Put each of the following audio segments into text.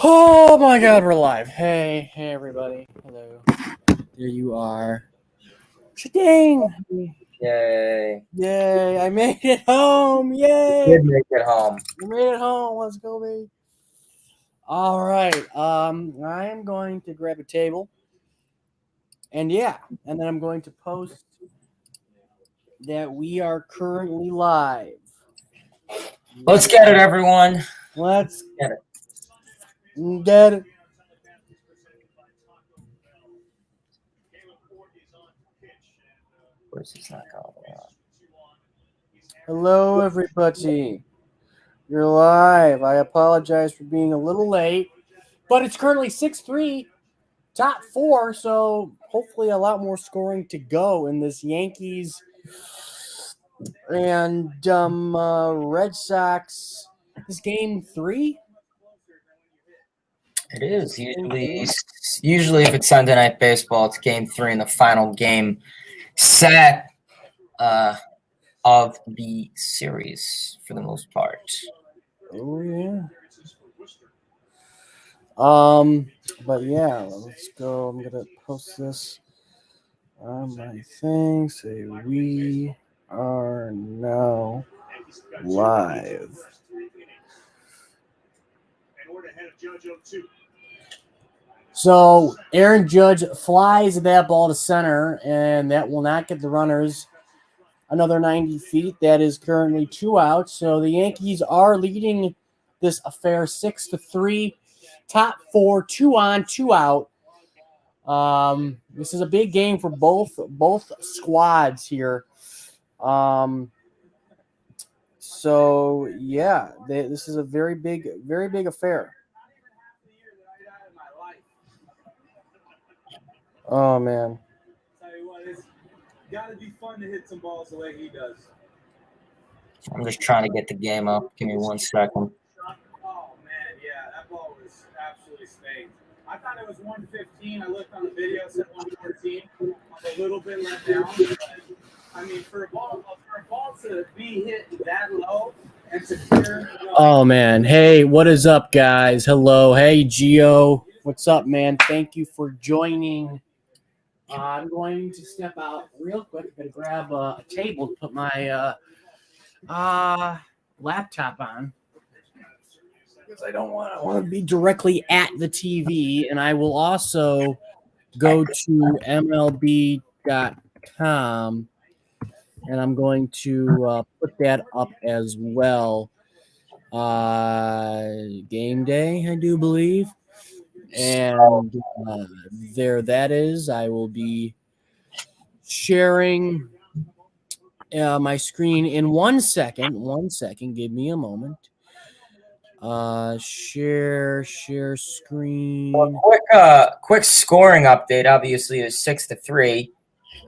Oh my God, we're live. Hey everybody. Hello. There you are. Dang. Yay. Yay, I made it home. Yay. Did make it home. We made it home. Let's go, baby. All right. I am going to grab a table. And then I'm going to post that we are currently live. Let's get it, everyone. Let's get it. Get it. Where's this not going on? Hello, everybody. You're live. I apologize for being a little late, but it's currently 6-3, top four, so hopefully a lot more scoring to go in this Yankees and Red Sox. This game 3? It is. Usually if it's Sunday Night Baseball, it's game 3 in the final game set of the series for the most part. Oh, yeah. But yeah, let's go. I'm gonna post this on my thing. Say we are now live. So Aaron Judge flies that ball to center, and that will not get the runners another 90 feet. That is currently 2 outs. So the Yankees are leading this affair 6-3. Top four, 2 on, 2 out. This is a big game for both squads here. So yeah, this is a very big affair. Oh man. Tell you what, it's gotta be fun to hit some balls the way he does. I'm just trying to get the game up. Give me 1 second. Oh man, yeah, that ball was absolutely spaked. I thought it was 115. I looked on the video, it said 114. I'm a little bit let down, but I mean, for a ball to be hit that low and to clear. Oh man, hey, what is up, guys? Hello, hey Gio, what's up, man? Thank you for joining. I'm going to step out real quick. I'm going to grab a table to put my laptop on because I want to be directly at the TV, and I will also go to MLB.com, and I'm going to put that up as well. Game day, I do believe. And there that is. I will be sharing my screen in 1 second. 1 second. Give me a moment. Share screen. Well, quick scoring update. Obviously, is 6-3.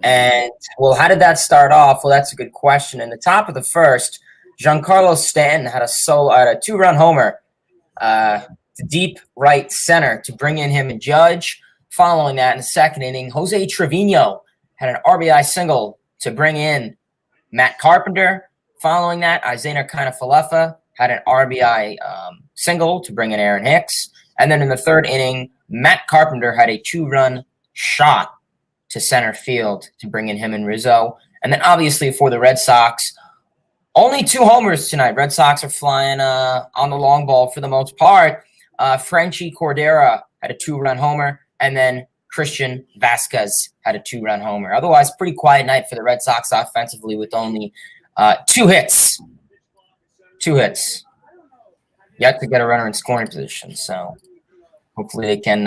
And well, how did that start off? Well, that's a good question. In the top of the first, Giancarlo Stanton had a 2-run homer. Deep right center to bring in him and Judge. Following that, in the second inning, Jose Trevino had an RBI single to bring in Matt Carpenter. Following that, Isaiah Kiner-Falefa had an RBI single to bring in Aaron Hicks. And then in the third inning, Matt Carpenter had a 2-run shot to center field to bring in him and Rizzo. And then obviously for the Red Sox, only 2 homers tonight. Red Sox are flying on the long ball for the most part. Frenchie Cordera had a 2-run homer, and then Christian Vasquez had a 2-run homer. Otherwise, pretty quiet night for the Red Sox offensively with only 2 hits. 2 hits. Yet to get a runner in scoring position. So hopefully they can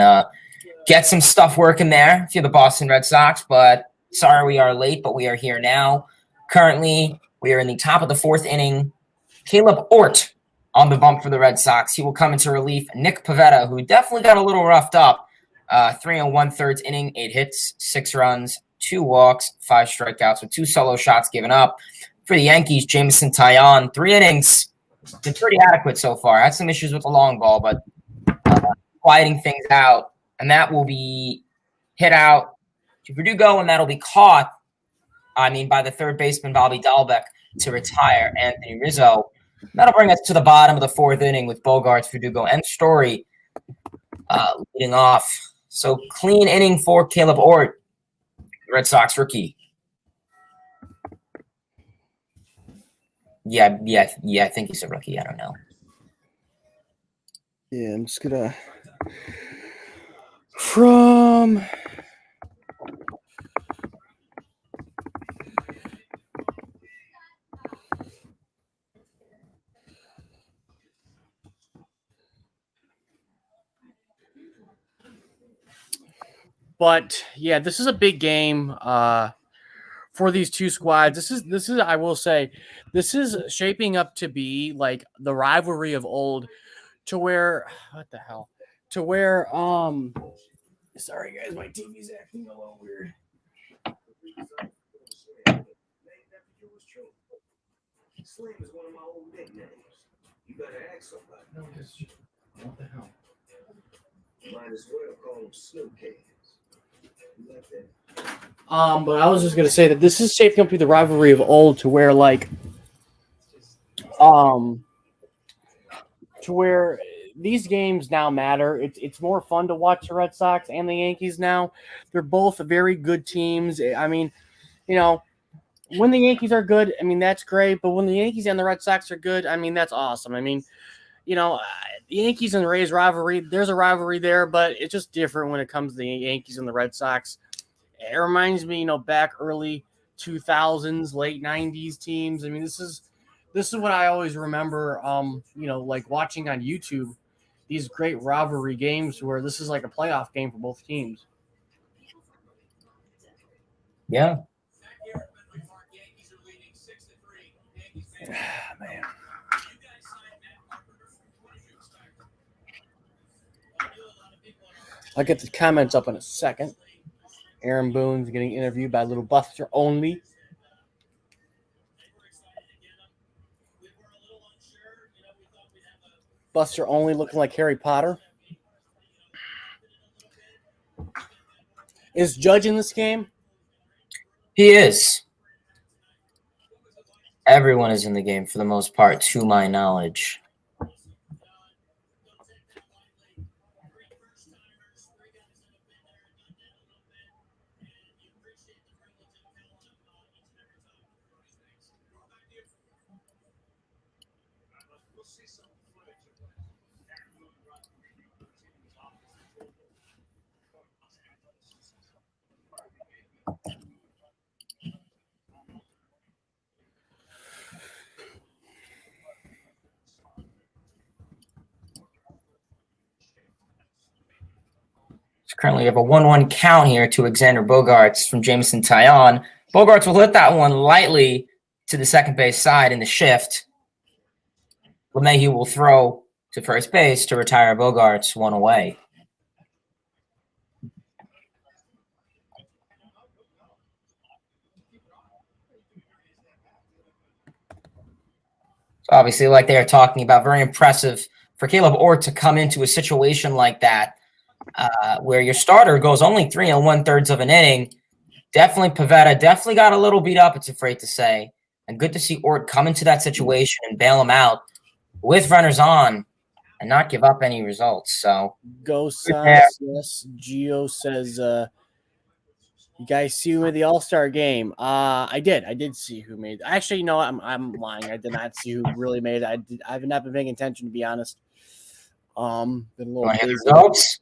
get some stuff working there if you're the Boston Red Sox. But sorry we are late, but we are here now. Currently, we are in the top of the 4th inning. Caleb Ort on the bump for the Red Sox. He will come into relief. Nick Pivetta, who definitely got a little roughed up. 3 1/3 inning, 8 hits, 6 runs, 2 walks, 5 strikeouts with 2 solo shots given up. For the Yankees, Jameson Taillon, 3 innings. Been pretty adequate so far. Had some issues with the long ball, but quieting things out. And that will be hit out to Verdugo, and that'll be caught, by the third baseman, Bobby Dahlbeck, to retire Anthony Rizzo. That'll bring us to the bottom of the 4th inning with Bogarts, Verdugo, and Story Leading off. So clean inning for Caleb Ort, Red Sox rookie. Yeah, I think he's a rookie. I don't know. Yeah, I'm just gonna from But yeah, this is a big game for these two squads. This is I will say, this is shaping up to be like the rivalry of old, to where what the hell? To where sorry guys, my TV's acting a little weird. Slim is one of my old nicknames. You better ask somebody. No, what the hell? Might as well call them Snoop Cans. But I was just gonna say that this is shaping up to be the rivalry of old, to where to where these games now matter. It's more fun to watch the Red Sox and the Yankees now. They're both very good teams. I mean, when the Yankees are good, I mean, that's great. But when the Yankees and the Red Sox are good, I mean, that's awesome. I mean, the Yankees and the Rays rivalry, there's a rivalry there, but it's just different when it comes to the Yankees and the Red Sox. It reminds me, back early 2000s, late 90s teams. I mean, this is what I always remember, like watching on YouTube, these great rivalry games where this is like a playoff game for both teams. Yeah. Man. I'll get the comments up in a second. Aaron Boone's getting interviewed by Little Buster Only. Buster Only looking like Harry Potter. Is Judge in this game? He is. Everyone is in the game for the most part, to my knowledge. Currently, we have a 1-1 count here to Alexander Bogaerts from Jameson Taillon. Bogaerts will hit that one lightly to the second base side in the shift. LeMahieu will throw to first base to retire Bogaerts one away. So obviously, like they are talking about, very impressive for Caleb Ort to come into a situation like that, where your starter goes only 3 1/3 of an inning. Definitely Pivetta definitely got a little beat up, it's afraid to say. And good to see Ort come into that situation and bail him out with runners on and not give up any results. So Go Sox, yes. Gio says, you guys see who made the All-Star game? I did see who made. Actually, no, I'm lying. I did not see who really made it. I've not been paying attention, to be honest. Been a little busy. Results?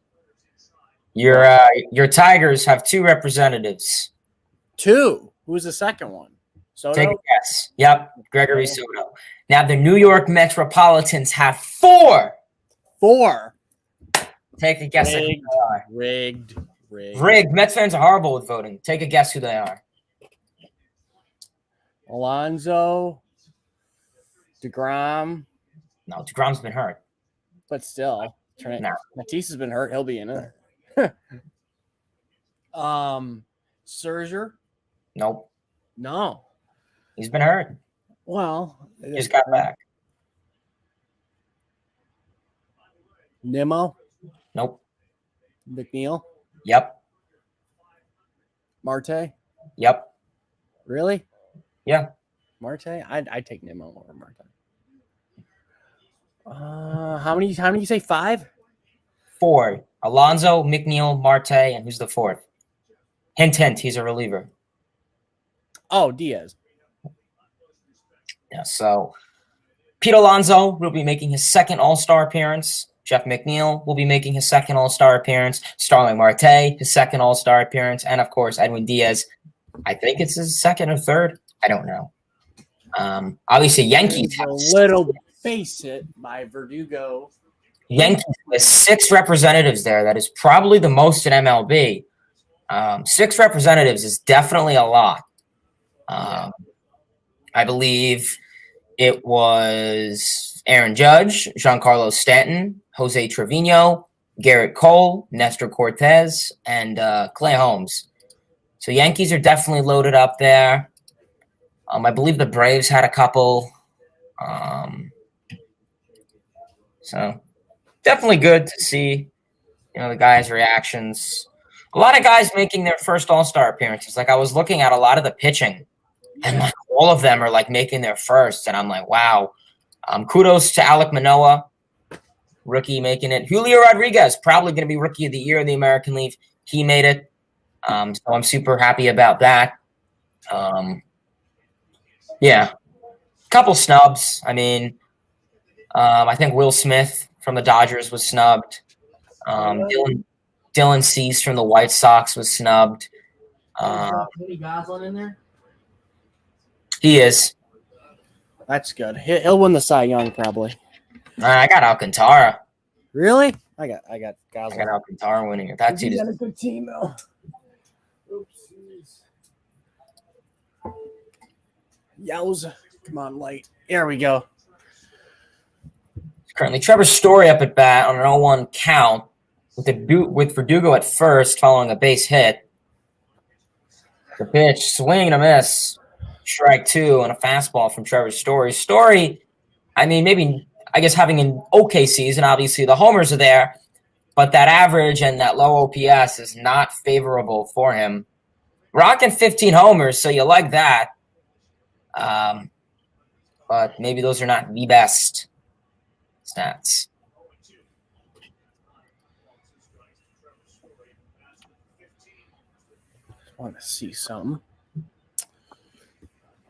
Your Tigers have 2 representatives. 2. Who's the second one? Soto? Take a guess. Yep, Gregory Soto. Now the New York Metropolitans have 4. 4. Take a guess. Rigged. Mets fans are horrible with voting. Take a guess who they are. Alonso, DeGrom. No, DeGrom's been hurt. But still, Matisse has been hurt. He'll be in it. Scherzer. Nope. No. He's been hurt. Well, he just got back. Nimmo. Nope. McNeil. Yep. Marte. Yep. Really? Yeah. Marte? I'd take Nimmo over Marte. How many you say? 5? 4. Alonso, McNeil, Marte, and who's the 4th? Hint, hint, he's a reliever. Oh, Diaz. Yeah, so Pete Alonso will be making his second All-Star appearance. Jeff McNeil will be making his second All-Star appearance. Starling Marte, his second All-Star appearance. And, of course, Edwin Diaz. I think it's his second or third. I don't know. Obviously, Yankees have a little face it by Verdugo. Yankees with 6 representatives there. That is probably the most in MLB. 6 representatives is definitely a lot. I believe it was Aaron Judge, Giancarlo Stanton, Jose Trevino, Garrett Cole, Nestor Cortez, and Clay Holmes. So Yankees are definitely loaded up there. I believe the Braves had a couple. So definitely good to see, the guys' reactions. A lot of guys making their first All-Star appearances. Like I was looking at a lot of the pitching, and like all of them are like making their first, and I'm like, wow. Kudos to Alek Manoah, rookie making it. Julio Rodriguez, probably going to be Rookie of the Year in the American League. He made it, so I'm super happy about that. Yeah, couple snubs. I mean, I think Will Smith from the Dodgers was snubbed. Dylan Cease from the White Sox was snubbed. Tony Gonsolin in there? He is. That's good. He'll win the Cy Young probably. I got Alcantara. Really? I got Gonsolin. I got Alcantara winning it. That dude is a good team though. Oopsies. Yowza. Come on, light. There we go. Currently Trevor Story up at bat on an 0-1 count with Verdugo at first following a base hit. The pitch, swing and a miss. Strike 2 and a fastball from Trevor Story. Story, I mean, maybe, I guess, having an okay season. Obviously, the homers are there, but that average and that low OPS is not favorable for him. Rocking 15 homers, so you like that. But maybe those are not the best stats. I want to see something.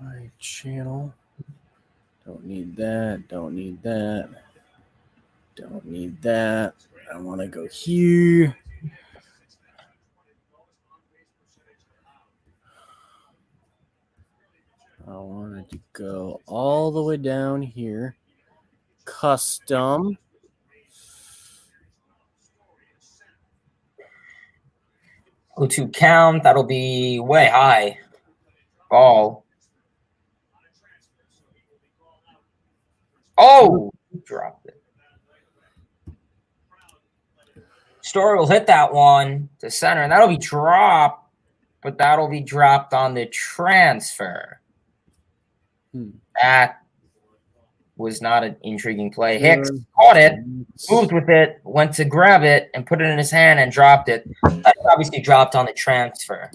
My channel. Don't need that. Don't need that. Don't need that. I want to go here. I wanted to go all the way down here. Custom. 0-2 count. That'll be way high. Ball. Oh, dropped it. Story will hit that one to center, and that'll be dropped, but that'll be dropped on the transfer. That was not an intriguing play. Hicks caught it, moved with it, went to grab it, and put it in his hand and dropped it. That's obviously dropped on the transfer.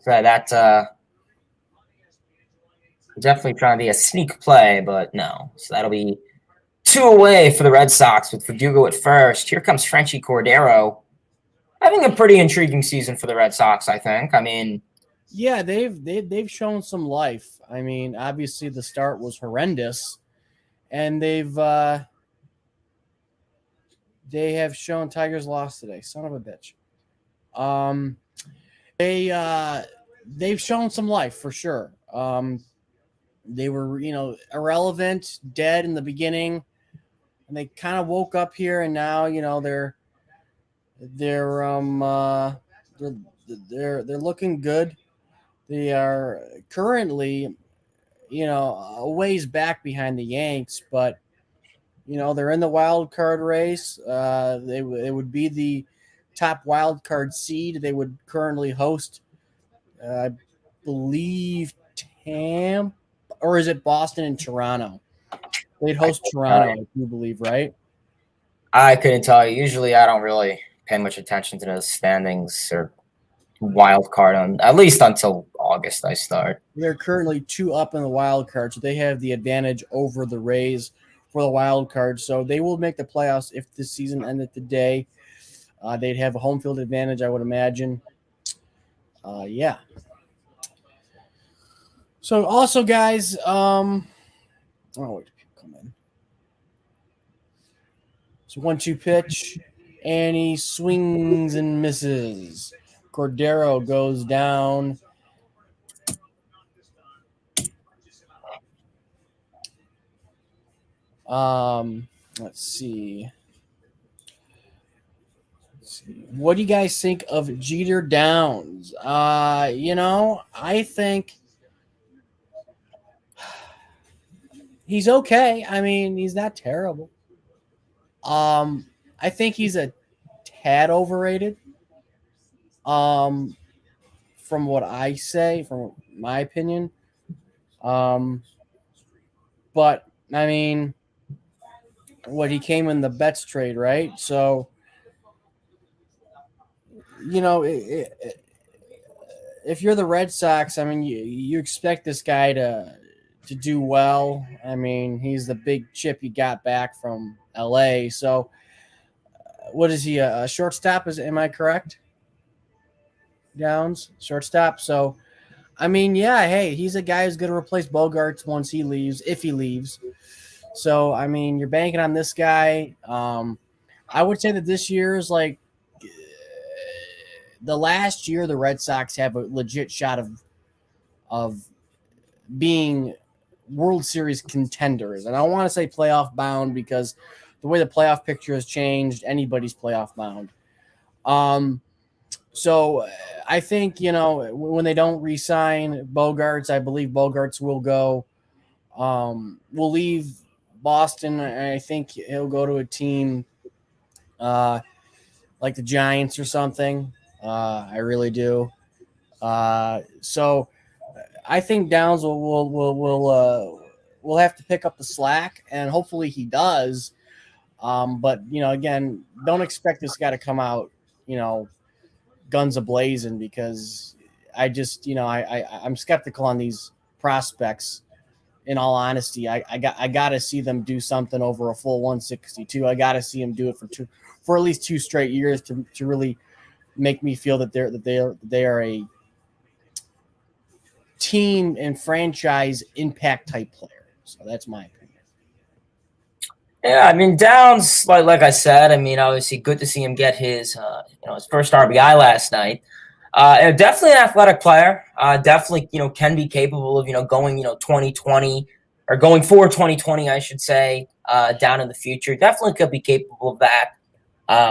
That's definitely trying to be a sneak play, but no. So that'll be 2 away for the Red Sox with Verdugo at first. Here comes Frenchie Cordero. Having a pretty intriguing season for the Red Sox, I think. I mean, yeah, they've shown some life. I mean, obviously the start was horrendous, and they have shown Tigers lost today. Son of a bitch. They've shown some life for sure. They were, irrelevant, dead in the beginning, and they kind of woke up here, and now, they're looking good. They are currently, a ways back behind the Yanks, but they're in the wild card race. They would be the top wild card seed. They would currently host, I believe, Tampa, or is it Boston and Toronto? They'd host Toronto, I do believe, right? I couldn't tell you. Usually, I don't really pay much attention to those standings or wild card at least until August. I start. They're currently 2 up in the wild card, so they have the advantage over the Rays, for the wild card. So they will make the playoffs if the season ended today. They'd have a home field advantage, I would imagine. Yeah. So also, guys, oh wait, come in. So 1-2 pitch, and he swings and misses. Cordero goes down. Let's see. What do you guys think of Jeter Downs? I think he's okay. I mean, he's not terrible. I think he's a tad overrated. From what I say, from my opinion. But I mean, what he came in the Betts trade, right? So, if you're the Red Sox, I mean, you expect this guy to do well. I mean, he's the big chip you got back from LA. So, what is he? A shortstop? Am I correct? Downs, shortstop. So, I mean, yeah, hey, he's a guy who's going to replace Bogarts once he leaves, if he leaves. So, I mean, you're banking on this guy. I would say that this year is like the last year the Red Sox have a legit shot of being World Series contenders. And I don't want to say playoff bound because the way the playoff picture has changed, anybody's playoff bound. So I think, when they don't re-sign Bogarts, I believe Bogarts will go. Will leave Boston. I think he'll go to a team like the Giants or something. I really do. So I think Downs will have to pick up the slack, and hopefully he does. But again, don't expect this guy to come out, guns a-blazing, because I just, I'm skeptical on these prospects. In all honesty, I got to see them do something over a full 162. I got to see them do it for at least 2 straight years to really make me feel that they are a team and franchise impact type player. So that's my opinion. Yeah, I mean, Downs, like I said, I mean, obviously good to see him get his his first RBI last night. Definitely an athletic player. Definitely, can be capable of, going, 2020 or going for 2020, I should say, down in the future. Definitely could be capable of that.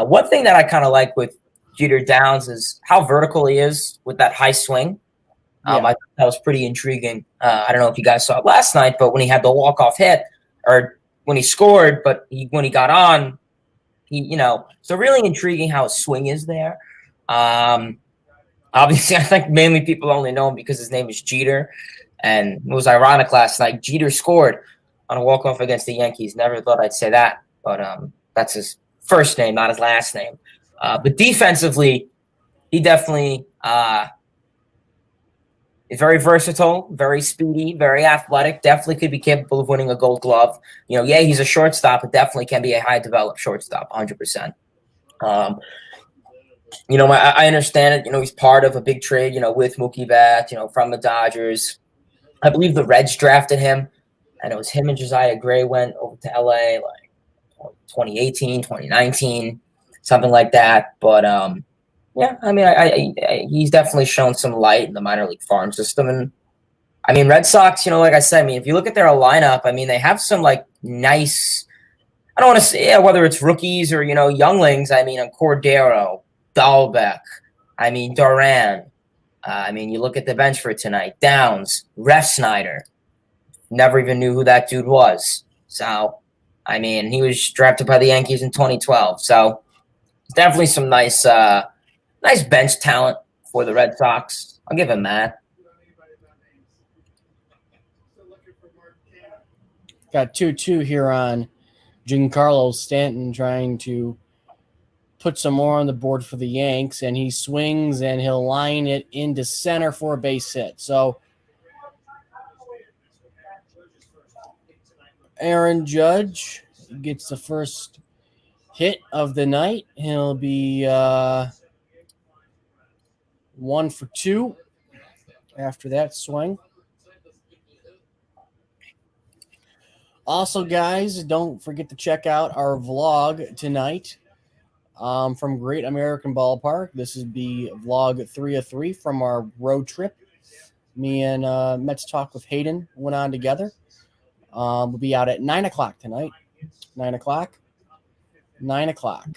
One thing that I kind of like with Jeter Downs is how vertical he is with that high swing. I thought that was pretty intriguing. I don't know if you guys saw it last night, but when he had the walk-off hit, or when he scored, but when he got on, so really intriguing how his swing is there. Obviously, I think mainly people only know him because his name is Jeter. And it was ironic last night. Jeter scored on a walk-off against the Yankees. Never thought I'd say that, but that's his first name, not his last name. But defensively, he definitely is very versatile, very speedy, very athletic. Definitely could be capable of winning a Gold Glove. He's a shortstop, but definitely can be a high-developed shortstop, 100%. I understand it. He's part of a big trade, with Mookie Betts, from the Dodgers. I believe the Reds drafted him, and it was him and Josiah Gray went over to LA like 2018, 2019, something like that. But yeah, I mean, he's definitely shown some light in the minor league farm system. And I mean, Red Sox, like I said, I mean, if you look at their lineup, I mean, they have some like nice, I don't want to say whether it's rookies or, younglings. I mean, Cordero, Dahlbeck, I mean, Duran. I mean, you look at the bench for tonight, Downs, Refsnyder. Never even knew who that dude was. So, I mean, he was drafted by the Yankees in 2012. So, definitely some nice bench talent for the Red Sox. I'll give him that. Got 2-2 here on Giancarlo Stanton trying to put some more on the board for the Yanks, and he swings and he'll line it into center for a base hit. So Aaron Judge gets the first hit of the night. He'll be 1 for 2 after that swing. Also, guys, don't forget to check out our vlog tonight from Great American Ballpark. This is the vlog 3 of 3 from our road trip. Me and Mets Talk with Hayden went on together. We'll be out at 9 o'clock tonight. 9 o'clock. 9 o'clock.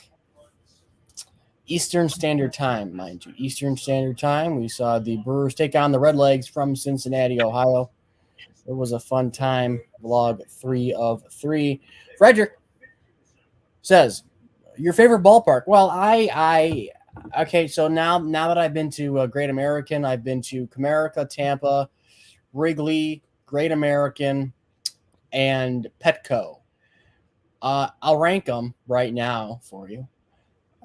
Eastern Standard Time, mind you. Eastern Standard Time. We saw the Brewers take on the Redlegs from Cincinnati, Ohio. It was a fun time. Vlog 3 of 3. Frederick says, your favorite ballpark? Well, okay, so now that I've been to Great American, I've been to Comerica, Tampa, Wrigley, Great American, and Petco. I'll rank them right now for you.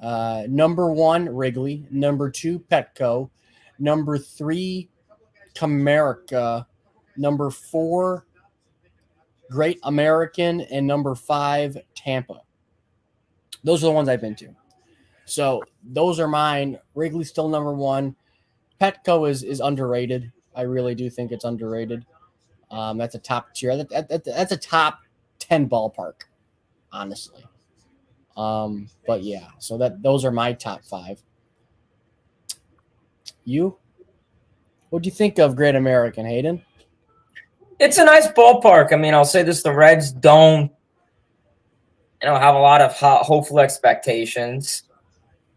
Number 1, Wrigley. Number 2, Petco. Number 3, Comerica. Number 4, Great American. And number 5, Tampa. Those are the ones I've been to. So those are mine. Wrigley's still number 1. Petco is underrated. I really do think it's underrated. That's a top tier. That's a top 10 ballpark, honestly. But yeah, so those are my top 5. You? What do you think of Great American, Hayden? It's a nice ballpark. I mean, I'll say this: the Reds don't, have a lot of hopeful expectations,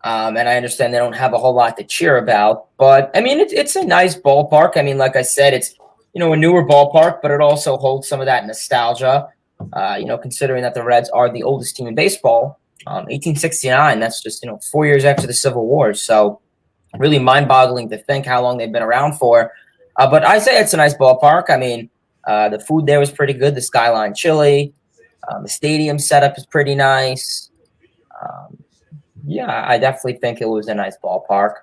and I understand they don't have a whole lot to cheer about. But I mean, it's a nice ballpark. I mean, like I said, it's a newer ballpark, but it also holds some of that nostalgia. Considering that the Reds are the oldest team in baseball, 1869. That's just 4 years after the Civil War. So really mind-boggling to think how long they've been around for. But I say it's a nice ballpark. I mean, the food there was pretty good. The Skyline Chili, the stadium setup is pretty nice. Yeah, I definitely think it was a nice ballpark.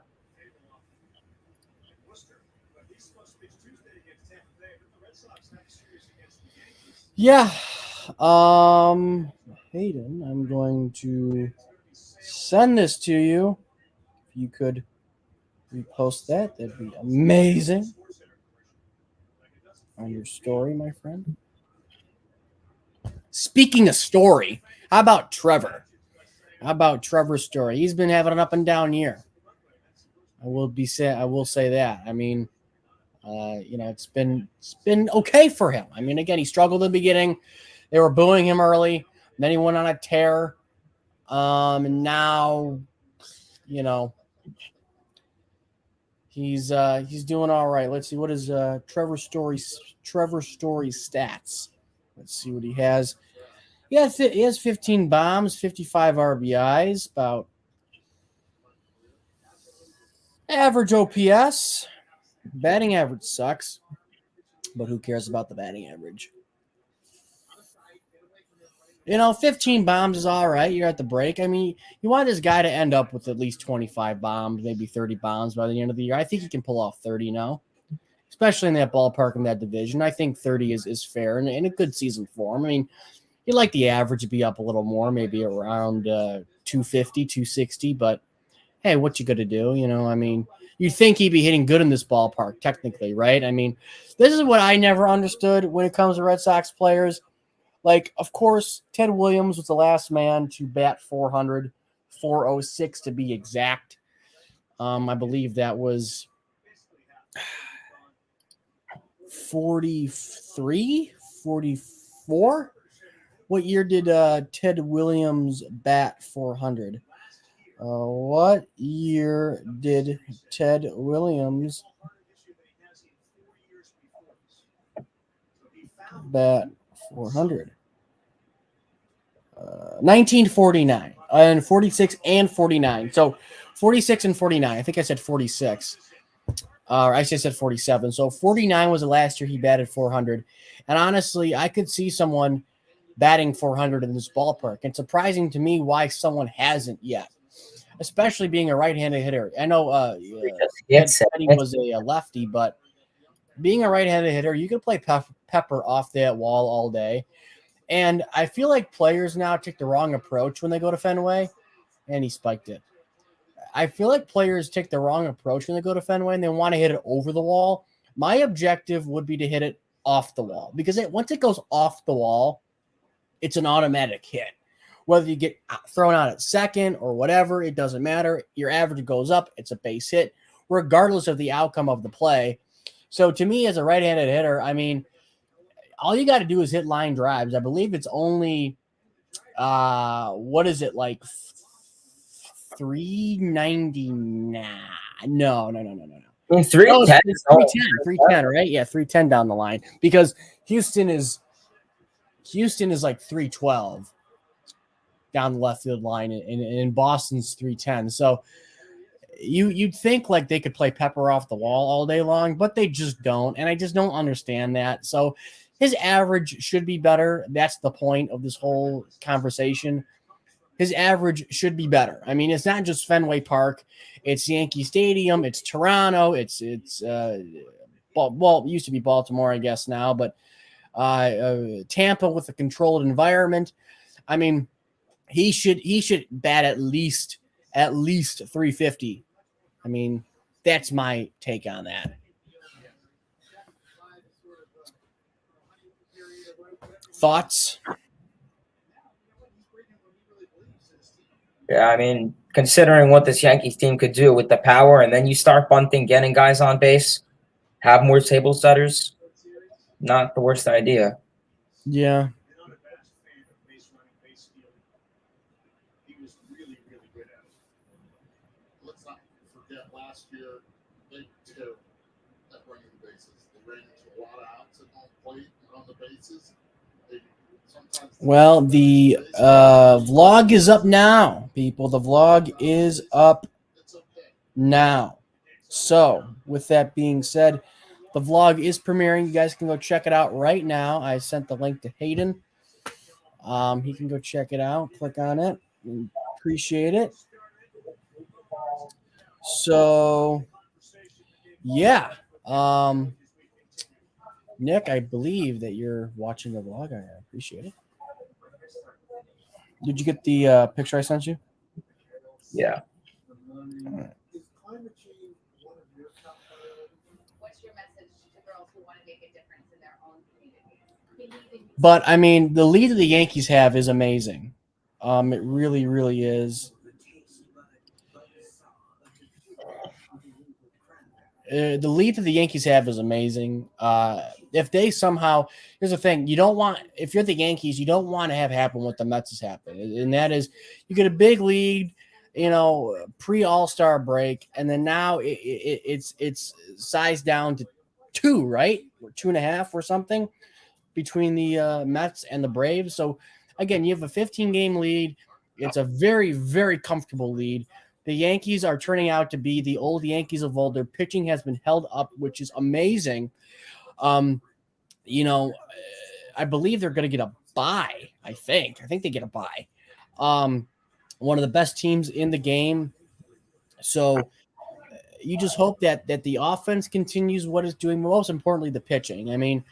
Yeah. Hayden, I'm going to send this to you. If you could repost that, that'd be amazing. On your story, my friend. Speaking of story, how about Trevor? How about Trevor's story? He's been having an up and down year. I will say that. I mean, it's been okay for him. I mean, again, he struggled in the beginning. They were booing him early. Then he went on a tear. And now, he's doing all right. Let's see, what is Trevor Story's stats? Let's see what he has. Yeah, he has 15 bombs, 55 RBIs, about average OPS. Batting average sucks, but who cares about the batting average? 15 bombs is all right. You're at the break. I mean, you want this guy to end up with at least 25 bombs, maybe 30 bombs by the end of the year. I think he can pull off 30 now, especially in that ballpark in that division. I think 30 is fair and a good season for him. I mean, you'd like the average to be up a little more, maybe around 250, 260. But, hey, what you got to do? I mean, you'd think he'd be hitting good in this ballpark, technically, right? I mean, this is what I never understood when it comes to Red Sox players. Like, of course, Ted Williams was the last man to bat 400, 406 to be exact. I believe that was 43, 44. What year did Ted Williams bat 400? What year did Ted Williams bat 400? 1949 and 46 and 49. So 46 and 49. I think I said 46. I said 47. So 49 was the last year he batted 400. And honestly, I could see someone batting 400 in this ballpark. It's surprising to me why someone hasn't yet, especially being a right-handed hitter. I know Teddy was a lefty, but being a right-handed hitter, you can play Pepper off that wall all day. And I feel like players now take the wrong approach when they go to Fenway, and he spiked it. I feel like players take the wrong approach when they go to Fenway and they want to hit it over the wall. My objective would be to hit it off the wall, because once it goes off the wall, it's an automatic hit. Whether you get thrown out at second or whatever, it doesn't matter. Your average goes up. It's a base hit, regardless of the outcome of the play. So to me, as a right-handed hitter, I mean, all you got to do is hit line drives. I believe it's only, what is it, like 399? No. I mean, 310. It's 310, 310, right? Yeah, 310 down the line, because Houston is like 312 down the left field line, and Boston's 310. So you'd think like they could play Pepper off the wall all day long, but they just don't, and I just don't understand that. So his average should be better. That's the point of this whole conversation. His average should be better. I mean, it's not just Fenway Park. It's Yankee Stadium. It's Toronto. It's well, it used to be Baltimore, I guess now, but Tampa with a controlled environment. I mean, he should bat at least 350. I mean, that's my take on that. Thoughts? Yeah, I mean, considering what this Yankees team could do with the power, and then you start bunting, getting guys on base, have more table setters, not the worst idea. Yeah. He was really, really good at it. Let's not forget last year, they too at running the bases. They ran into a lot of outs at home plate and on the bases. Well, the vlog is up now, people. The vlog is up now. So, with that being said, the vlog is premiering. You guys can go check it out right now. I sent the link to Hayden. He can go check it out. Click on it. Appreciate it. So, yeah. Nick, I believe that you're watching the vlog. I appreciate it. Did you get the picture I sent you? Yeah. All right. What's your message to girls who want to make a difference in their own community? But I mean, the lead that the Yankees have is amazing. It really, really is. The lead that the Yankees have is amazing. If they somehow, here's the thing, if you're the Yankees, you don't want to have happen what the Mets has happened. And that is, you get a big lead, pre-All-Star break, and then now it's sized down to 2, right? Or 2.5 or something between the Mets and the Braves. So again, you have a 15-game lead. It's a very, very comfortable lead. The Yankees are turning out to be the old Yankees of old. Their pitching has been held up, which is amazing. I believe they're going to get a bye. I think they get a bye. One of the best teams in the game. So you just hope that the offense continues what it's doing. Most importantly, the pitching. I mean,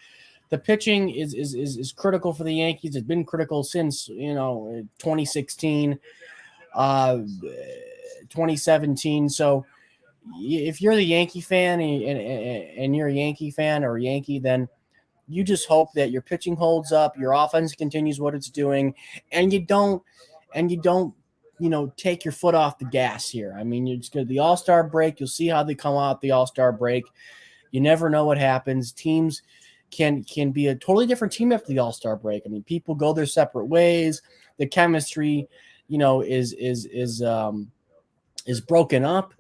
the pitching is critical for the Yankees. It's been critical since 2016. 2017. So if you're the Yankee fan and you're a Yankee fan or Yankee, then you just hope that your pitching holds up, your offense continues what it's doing, and you don't take your foot off the gas here. I mean, it's good. The All-Star break, you'll see how they come out the All-Star break. You never know what happens. Teams can be a totally different team after the All-Star break. I mean, people go their separate ways. The chemistry, is broken up,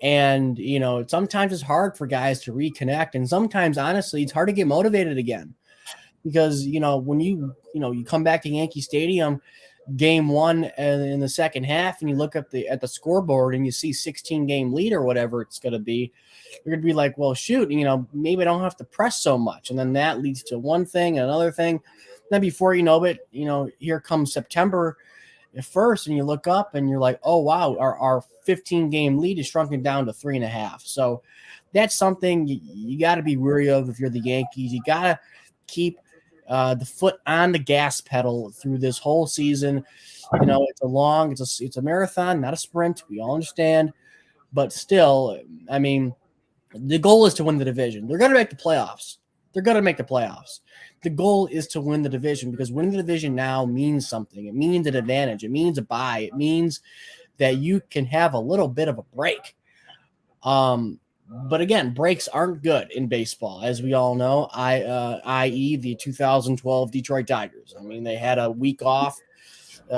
and sometimes it's hard for guys to reconnect, and sometimes honestly it's hard to get motivated again, because when you come back to Yankee Stadium game 1 in the second half and you look at the scoreboard and you see 16-game lead or whatever it's going to be, you're going to be like, well, shoot, maybe I don't have to press so much, and then that leads to one thing and another thing. Then before you know it, here comes September 1st, and you look up and you're like, oh wow, our 15-game lead is shrunken down to 3.5. So that's something you got to be wary of if you're the Yankees. You got to keep the foot on the gas pedal through this whole season. You know, it's a marathon, not a sprint. We all understand, but still, I mean, the goal is to win the division. They're going to make the playoffs. The goal is to win the division because winning the division now means something. It means an advantage. It means a bye. It means that you can have a little bit of a break. But again, breaks aren't good in baseball, as we all know, i.e. the 2012 Detroit Tigers. I mean, they had a week off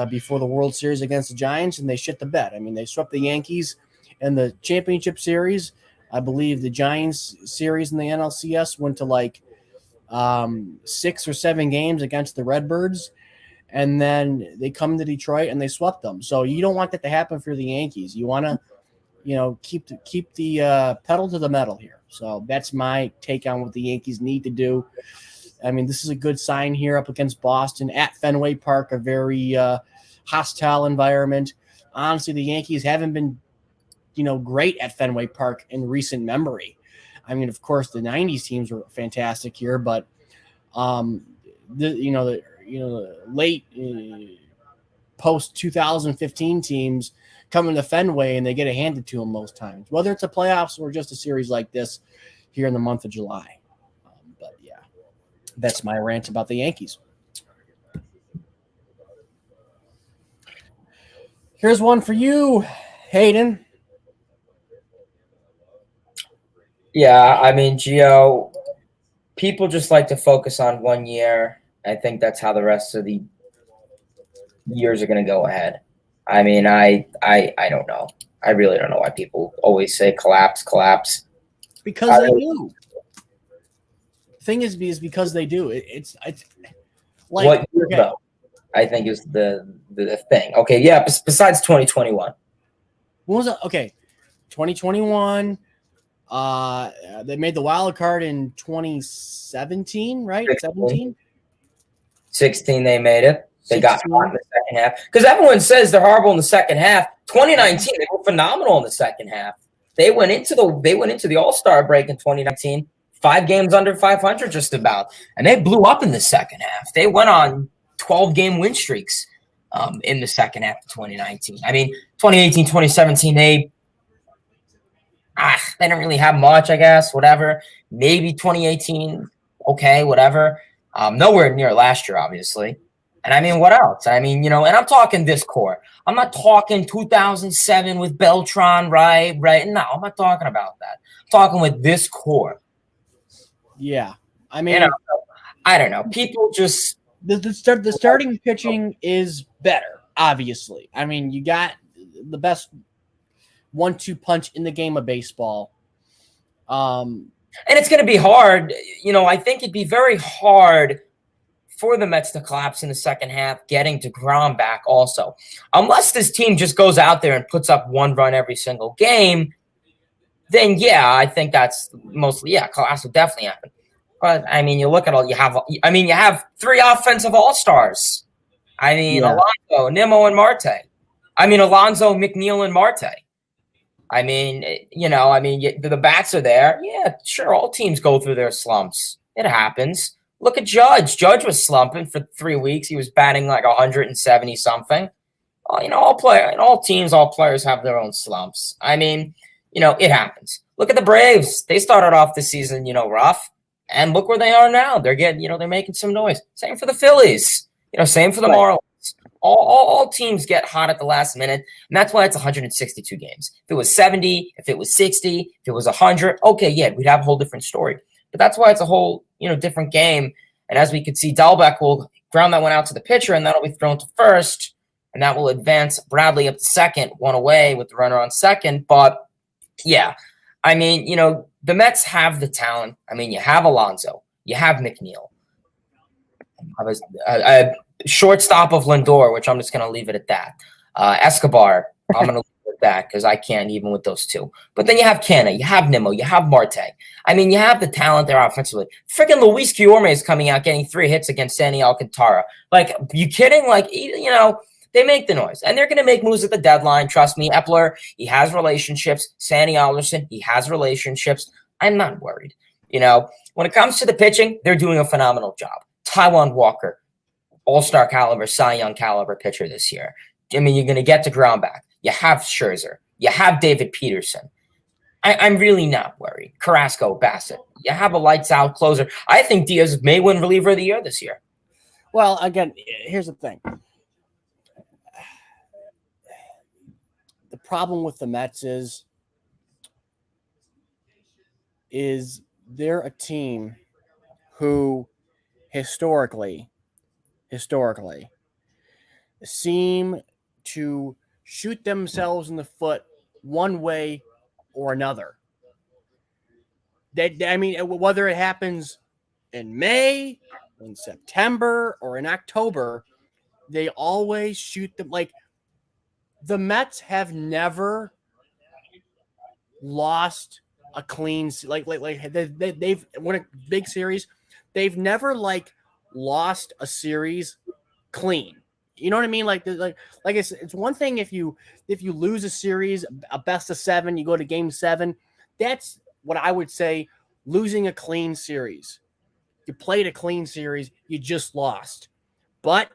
before the World Series against the Giants, and they shit the bed. I mean, they swept the Yankees in the championship series. I believe the Giants series in the NLCS went to like 6 or 7 games against the Redbirds, and then they come to Detroit and they swept them. So you don't want that to happen for the Yankees. You want to, you know, keep the pedal to the metal here. So that's my take on what the Yankees need to do. I mean, this is a good sign here up against Boston at Fenway Park, a very hostile environment. Honestly, the Yankees haven't been, you know, great at Fenway Park in recent memory. I mean, of course, the '90s teams were fantastic here, but the late post 2015 teams come into Fenway and they get it handed to them most times, whether it's a playoffs or just a series like this here in the month of July. But yeah, that's my rant about the Yankees. Here's one for you, Hayden. Yeah, I mean, Gio, people just like to focus on 1 year. I think that's how the rest of the years are going to go ahead. I mean, I don't know. I really don't know why people always say collapse. Because they do. Thing is because they do. It's like what year though? I think is the thing. Okay, yeah. Besides 2021. What was it? Okay, 2021. They made the wild card in 2017, right? 16 they made it. They got hot in the second half. Because everyone says they're horrible in the second half. 2019, they were phenomenal in the second half. They went into the All-Star break in 2019, 5 games under 500 just about. And they blew up in the second half. They went on 12-game win streaks in the second half of 2019. I mean, 2018, 2017, they didn't really have much, I guess, whatever. Maybe 2018, okay, whatever. Nowhere near last year, obviously. And I mean, what else? I mean, you know, and I'm talking this core. I'm not talking 2007 with Beltran, right? No, I'm not talking about that. I'm talking with this core. Yeah. I mean, you know, I don't know. People just the starting pitching is better, obviously. I mean, you got the best 1-2 punch in the game of baseball. And it's going to be hard. You know, I think it'd be very hard for the Mets to collapse in the second half, getting DeGrom back also. Unless this team just goes out there and puts up 1 run every single game, then yeah, I think that's mostly, collapse will definitely happen. But I mean, you look at you have 3 offensive all-stars. I mean, Alonso, Nimmo, and Marte. I mean, Alonso, McNeil, and Marte. I mean, you know, the bats are there. Yeah, sure, all teams go through their slumps. It happens. Look at Judge. Judge was slumping for 3 weeks. He was batting like 170 something. You know, all teams, all players have their own slumps. I mean, you know, it happens. Look at the Braves. They started off the season, you know, rough, and look where they are now. They're getting, you know, they're making some noise. Same for the Phillies. You know, same for the Marlins. All teams get hot at the last minute, and that's why it's 162 games. If it was 70, if it was 60, if it was 100, okay, yeah, we'd have a whole different story. But that's why it's a whole, you know, different game. And as we could see, Dalbec will ground that one out to the pitcher, and that'll be thrown to first, and that will advance Bradley up to second, 1 away with the runner on second. But yeah, I mean, you know, the Mets have the talent. I mean, you have Alonso, you have McNeil. A shortstop of Lindor, which I'm just going to leave it at that. Escobar, I'm going to leave it at that because I can't even with those 2. But then you have Canna, you have Nimmo, you have Marte. I mean, you have the talent there offensively. Freaking Luis Guillorme is coming out getting 3 hits against Sandy Alcantara. Like, you kidding? Like, you know, they make the noise. And they're going to make moves at the deadline. Trust me. Epler, he has relationships. Sandy Alderson, he has relationships. I'm not worried. You know, when it comes to the pitching, they're doing a phenomenal job. Taijuan Walker, all-star caliber, Cy Young caliber pitcher this year. I mean, you're going to get the ground back. You have Scherzer. You have David Peterson. I'm really not worried. Carrasco, Bassett. You have a lights-out closer. I think Diaz may win reliever of the year this year. Well, again, here's the thing. The problem with the Mets is they're a team who historically seem to shoot themselves in the foot one way or another. I mean, whether it happens in May, in September, or in October, they always shoot them. Like, the Mets have never lost a clean, they've won a big series. They've never lost a series clean. You know what I mean? Like it's one thing if you lose a series, a best of 7, you go to game 7. That's what I would say, losing a clean series. You played a clean series, you just lost. But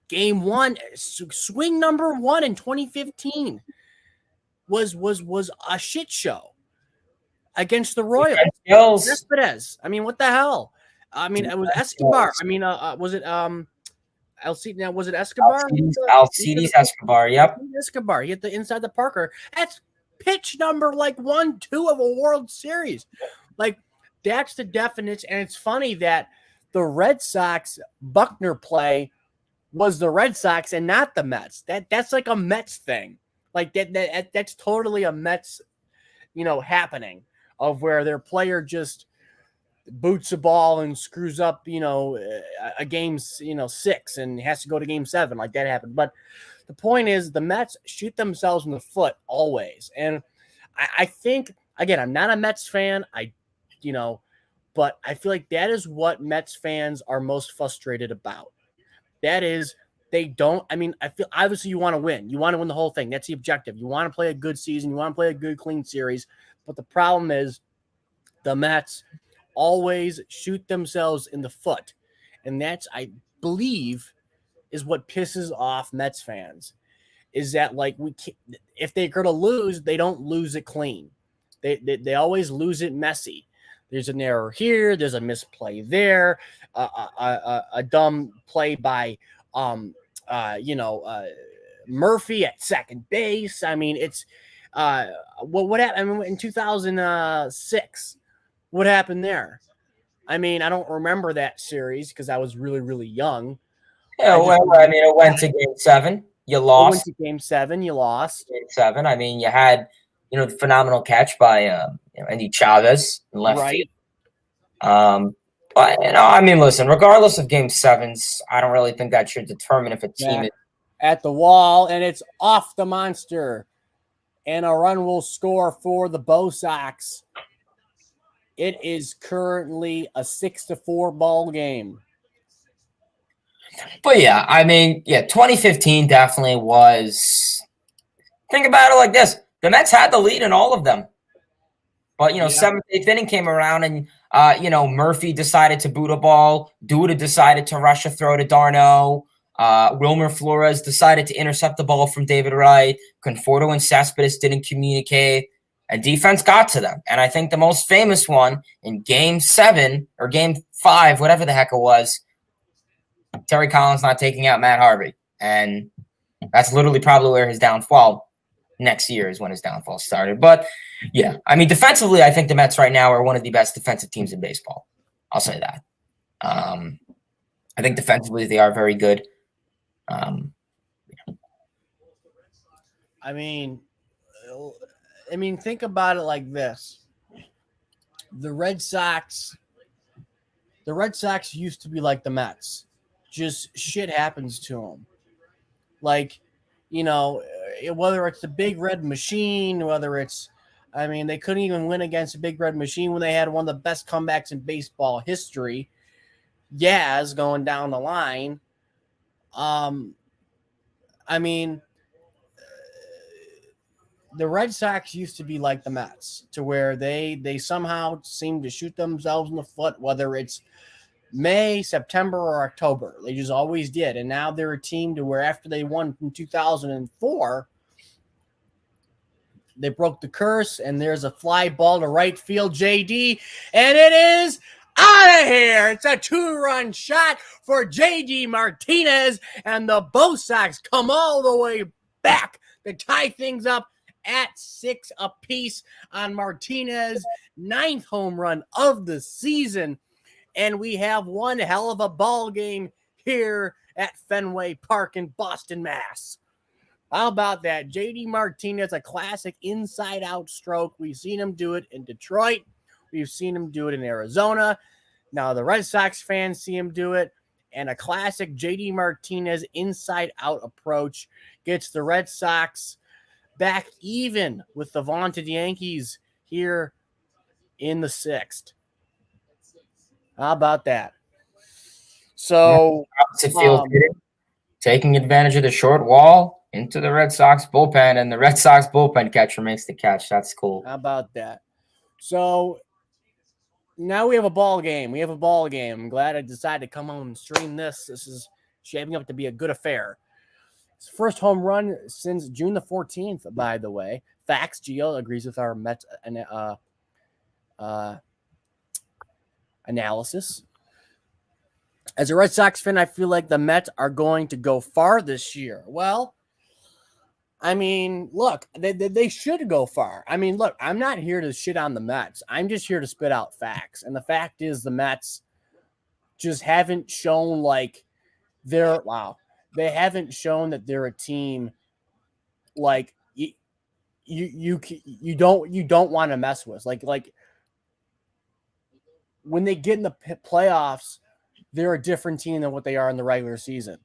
game 1, swing number 1 in 2015 was a shit show against the Royals. Cespedes. I mean, what the hell? I mean, it was Escobar. I mean, was it Now, was it Escobar? Alcides Escobar. Yep. Escobar. He hit the inside the Parker. That's pitch number 1, 2 of a World Series. That's the definition. And it's funny that the Red Sox Buckner play was the Red Sox and not the Mets. That's like a Mets thing. That's totally a Mets, happening, of where their player just boots a ball and screws up, a game, 6 and has to go to game 7. Like that happened. But the point is, the Mets shoot themselves in the foot always. And I think, again, I'm not a Mets fan. But I feel like that is what Mets fans are most frustrated about. That is, I feel obviously you want to win. You want to win the whole thing. That's the objective. You want to play a good season. You want to play a good, clean series. But the problem is the Mets always shoot themselves in the foot. And that's, I believe, is what pisses off Mets fans, is that if they're going to lose, they don't lose it clean. They always lose it messy. There's an error here. There's a misplay there. A dumb play by Murphy at second base. I mean, it's what happened? I mean, in 2006, what happened there? I mean, I don't remember that series because I was really, really young. Yeah, it went to game 7. You lost. Went to game 7. You lost. Game 7. I mean, you had the phenomenal catch by Andy Chavez in left field. But listen, regardless of game 7s, I don't really think that should determine if a team is at the wall, and it's off the monster, and a run will score for the Bo Sox. It is currently a 6-4 ball game. But 2015 definitely was. Think about it like this: the Mets had the lead in all of them, but 7th, 8th inning came around, and Murphy decided to boot a ball. Duda decided to rush a throw to Darno. Wilmer Flores decided to intercept the ball from David Wright. Conforto and Cespedes didn't communicate, and defense got to them. And I think the most famous one in game 7 or game 5, whatever the heck it was, Terry Collins not taking out Matt Harvey. And that's literally probably where his downfall next year is, when his downfall started. But yeah, I mean, defensively, I think the Mets right now are one of the best defensive teams in baseball. I'll say that. I think defensively they are very good. I mean, think about it like this. The Red Sox used to be like the Mets. Just shit happens to them. Whether it's the Big Red Machine, they couldn't even win against the Big Red Machine when they had one of the best comebacks in baseball history. Yaz going down the line. The Red Sox used to be like the Mets, to where they somehow seem to shoot themselves in the foot, whether it's May, September, or October. They just always did. And now they're a team to where after they won in 2004, they broke the curse, and there's a fly ball to right field, JD, and it is out of here. It's a 2-run shot for JD Martinez, and the Bo Sox come all the way back to tie things up at 6 apiece on Martinez, 9th home run of the season. And we have one hell of a ball game here at Fenway Park in Boston, Mass. How about that? JD Martinez, a classic inside-out stroke. We've seen him do it in Detroit. We've seen him do it in Arizona. Now the Red Sox fans see him do it. And a classic JD Martinez inside-out approach gets the Red Sox back even with the vaunted Yankees here in the 6th. How about that? So, Opposite field hitting, taking advantage of the short wall into the Red Sox bullpen, and the Red Sox bullpen catcher makes the catch. That's cool. How about that? So now we have a ball game. I'm glad I decided to come on and stream this. This is shaping up to be a good affair. It's the first home run since June the 14th, by the way. Facts, Gio agrees with our Mets analysis. As a Red Sox fan, I feel like the Mets are going to go far this year. Well, I mean, look, they should go far. I mean, look, I'm not here to shit on the Mets. I'm just here to spit out facts. And the fact is the Mets just haven't shown like they haven't shown that they're a team like you don't want to mess with. Like when they get in the playoffs, they're a different team than what they are in the regular season.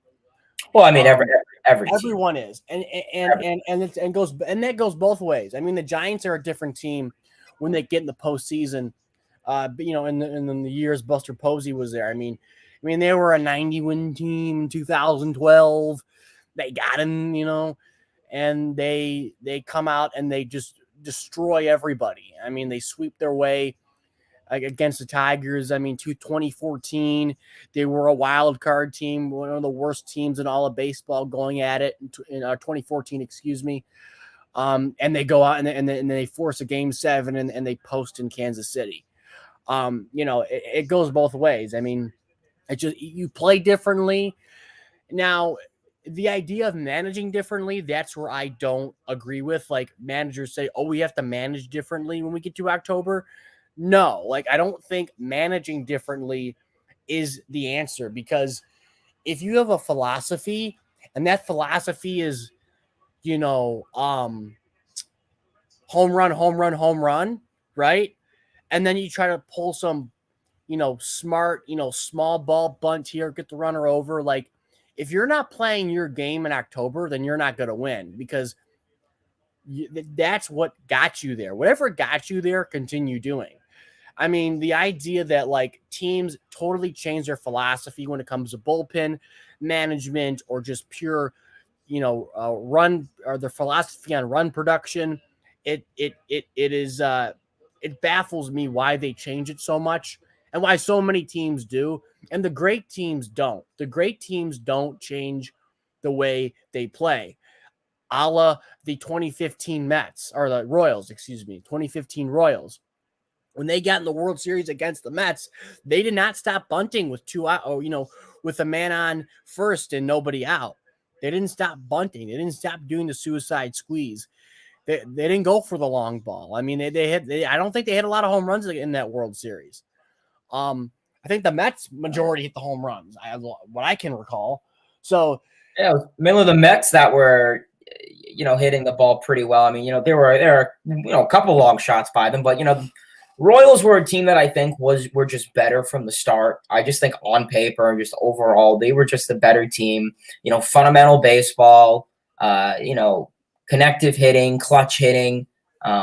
Well, I mean, everyone team. Is, and that goes both ways. I mean, the Giants are a different team when they get in the postseason. In the years Buster Posey was there. I mean, they were a 90-win team in 2012. They got him, and they come out and they just destroy everybody. I mean, they sweep their way against the Tigers. I mean, 2014, they were a wild card team, one of the worst teams in all of baseball going at it in 2014, excuse me. And they go out and they force a game 7 and they post in Kansas City. It goes both ways. I mean, it just, you play differently. Now, the idea of managing differently, that's where I don't agree with. Like, managers say, oh, we have to manage differently when we get to October. No, like, I don't think managing differently is the answer, because if you have a philosophy and that philosophy is, home run, right? And then you try to pull some, smart, small ball bunt here, get the runner over. Like, if you're not playing your game in October, then you're not going to win, because that's what got you there. Whatever got you there, continue doing. I mean, the idea that like teams totally change their philosophy when it comes to bullpen management or just pure, run, or their philosophy on run production, it baffles me why they change it so much and why so many teams do. And the great teams don't. The great teams don't change the way they play. A la the 2015 Mets, or the Royals, 2015 Royals. When they got in the World Series against the Mets, they did not stop bunting with 2 out, with a man on first and nobody out. They didn't stop bunting. They didn't stop doing the suicide squeeze. They didn't go for the long ball. I mean, I don't think they hit a lot of home runs in that World Series. I think the Mets majority hit the home runs, what I can recall. So yeah, mainly the Mets that were, hitting the ball pretty well. I mean, there were a couple long shots by them, but Royals were a team that I think were just better from the start. I just think on paper and just overall, they were just a better team. Fundamental baseball, connective hitting, clutch hitting.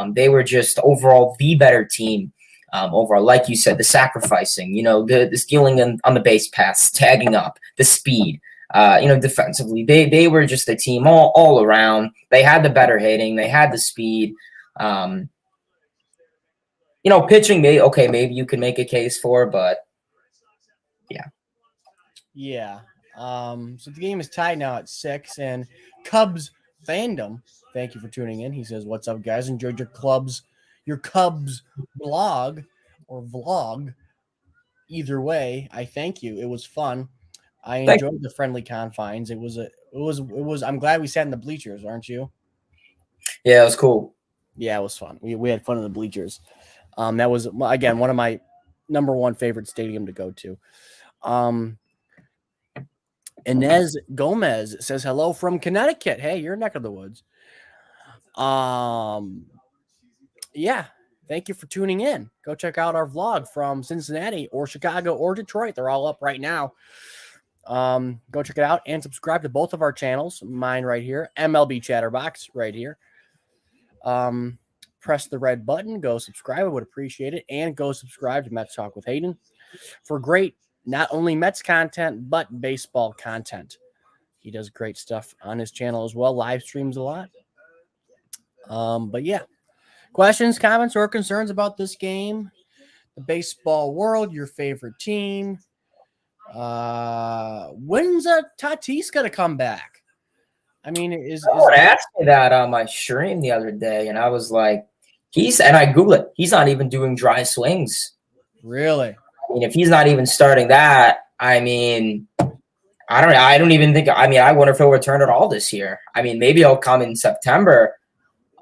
They were just overall the better team. Overall, like you said, the sacrificing, the stealing on the base paths, tagging up, the speed. Defensively, they were just a team all around. They had the better hitting, they had the speed. Pitching, maybe you can make a case for, but yeah, Yeah. So the game is tied now at 6, and Cubs fandom. Thank you for tuning in. He says, "What's up, guys? Enjoyed your Cubs blog or vlog. Either way, I thank you. It was fun. I Thank enjoyed the friendly confines. It was. I'm glad we sat in the bleachers, aren't you? Yeah, it was cool. Yeah, it was fun. We had fun in the bleachers. That was again one of my number one favorite stadium to go to. Inez Gomez says hello from Connecticut. Hey, your neck of the woods. Um, yeah, thank you for tuning in. Go check out our vlog from Cincinnati or Chicago or Detroit. They're all up right now. Go check it out and subscribe to both of our channels. Mine right here, MLB Chatterbox right here. Press the red button. Go subscribe. I would appreciate it. And go subscribe to Mets Talk with Hayden for great, not only Mets content, but baseball content. He does great stuff on his channel as well. Live streams a lot. But yeah, questions, comments, or concerns about this game, the baseball world, your favorite team. When's Tatis gonna come back? I mean, Someone asked me that on my stream the other day, and I was like, and I Googled it. He's not even doing dry swings. really? I mean, if he's not even starting that, I mean, I don't even think. I mean, I wonder if he'll return at all this year. I mean, maybe he'll come in September,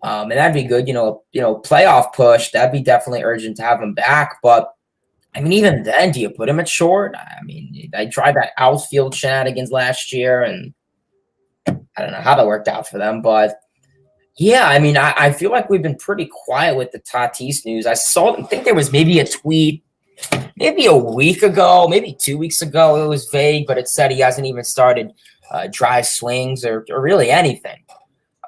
and that'd be good. Playoff push. That'd be definitely urgent to have him back. But I mean, even then, do you put him at short? I mean, I tried that outfield shenanigans last year, and I don't know how that worked out for them. But yeah, I mean, I feel like we've been pretty quiet with the Tatis news. I think there was maybe a tweet maybe a week ago, maybe 2 weeks ago. It was vague, but it said he hasn't even started dry swings or really anything.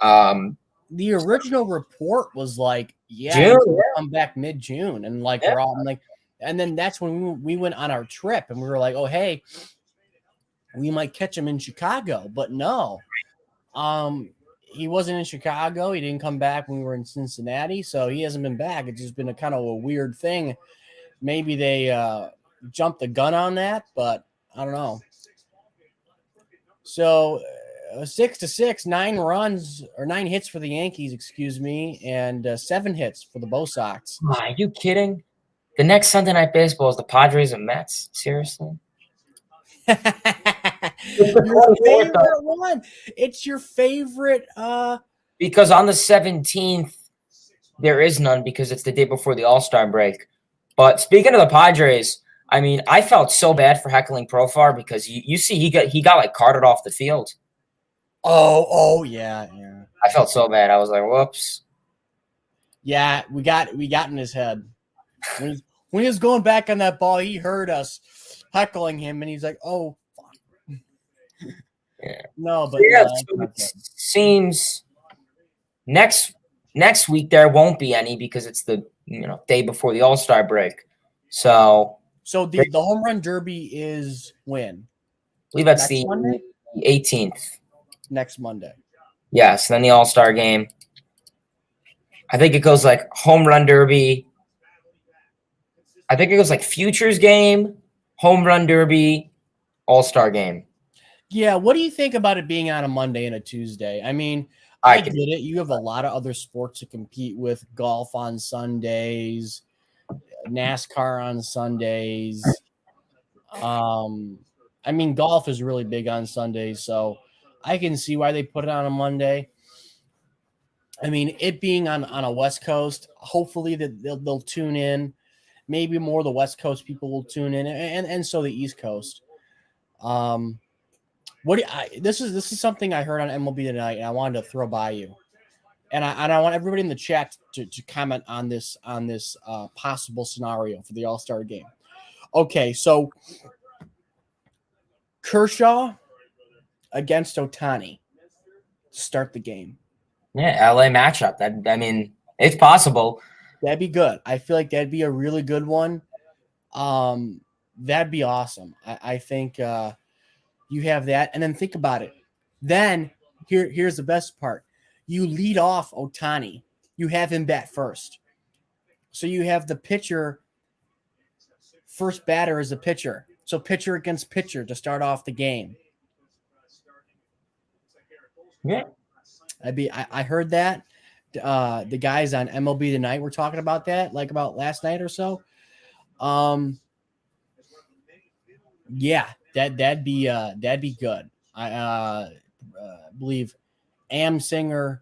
The original report was like, yeah, June, he's gonna come back mid-June, and like we're all like, and then that's when we went on our trip, and we were like, oh hey, we might catch him in Chicago, but no, he wasn't in Chicago. He didn't come back when we were in Cincinnati, so he hasn't been back. It's just been a kind of a weird thing. Maybe they jumped the gun on that, but I don't know. So 6-6, 9 runs or 9 hits for the Yankees, excuse me, and 7 hits for the Bo Sox. Are you kidding? The next Sunday Night Baseball is the Padres and Mets. Seriously? Your favorite one. It's your favorite. Because on the 17th, there is none because it's the day before the All-Star break. But speaking of the Padres, I mean, I felt so bad for heckling Profar because you see he got like carted off the field. Oh yeah. I felt so bad. I was like, whoops. Yeah, we got in his head. When he was going back on that ball, he heard us heckling him, and he's like, "Oh, fuck." Yeah. No, but yeah, so it seems next week there won't be any because it's the day before the All-Star break. So the home run derby is when? I believe that's Next the Monday? 18th. Next Monday. Yes, then the All-Star game. I think it goes like home run derby. I think it goes like futures game, home run derby, All-Star game. Yeah, what do you think about it being on a Monday and a Tuesday? I mean, I get it. You have a lot of other sports to compete with: golf on Sundays, NASCAR on Sundays. I mean, golf is really big on Sundays, so I can see why they put it on a Monday. I mean, it being on a West Coast, hopefully that they'll tune in. Maybe more of the West Coast people will tune in, and so the East Coast. This is something I heard on MLB tonight, and I wanted to throw by you, and I want everybody in the chat to comment on this possible scenario for the All-Star game. Okay, so Kershaw against Ohtani to start the game. Yeah, LA matchup. It's possible. That'd be good. I feel like that'd be a really good one. That'd be awesome. I think you have that, and then think about it. Then here's the best part: you lead off Ohtani. You have him bat first, so you have the pitcher. First batter is the pitcher. So pitcher against pitcher to start off the game. Yeah. I heard that. The guys on MLB Tonight were talking about that, like about last night or so. Yeah, that'd be good. I believe Amsinger,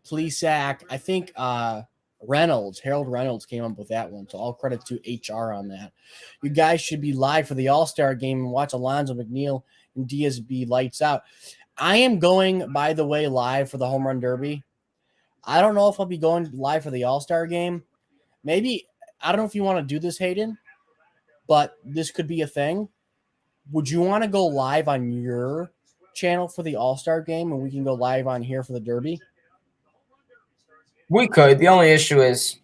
Plesac, I think Harold Reynolds came up with that one. So all credit to HR on that. You guys should be live for the All-Star game and watch Alonzo McNeil and Diaz be lights out. I am going, by the way, live for the Home Run Derby. I don't know if I'll be going live for the All-Star game. Maybe, I don't know if you want to do this, Hayden, but this could be a thing. Would you want to go live on your channel for the All-Star game and we can go live on here for the Derby? We could. The only issue is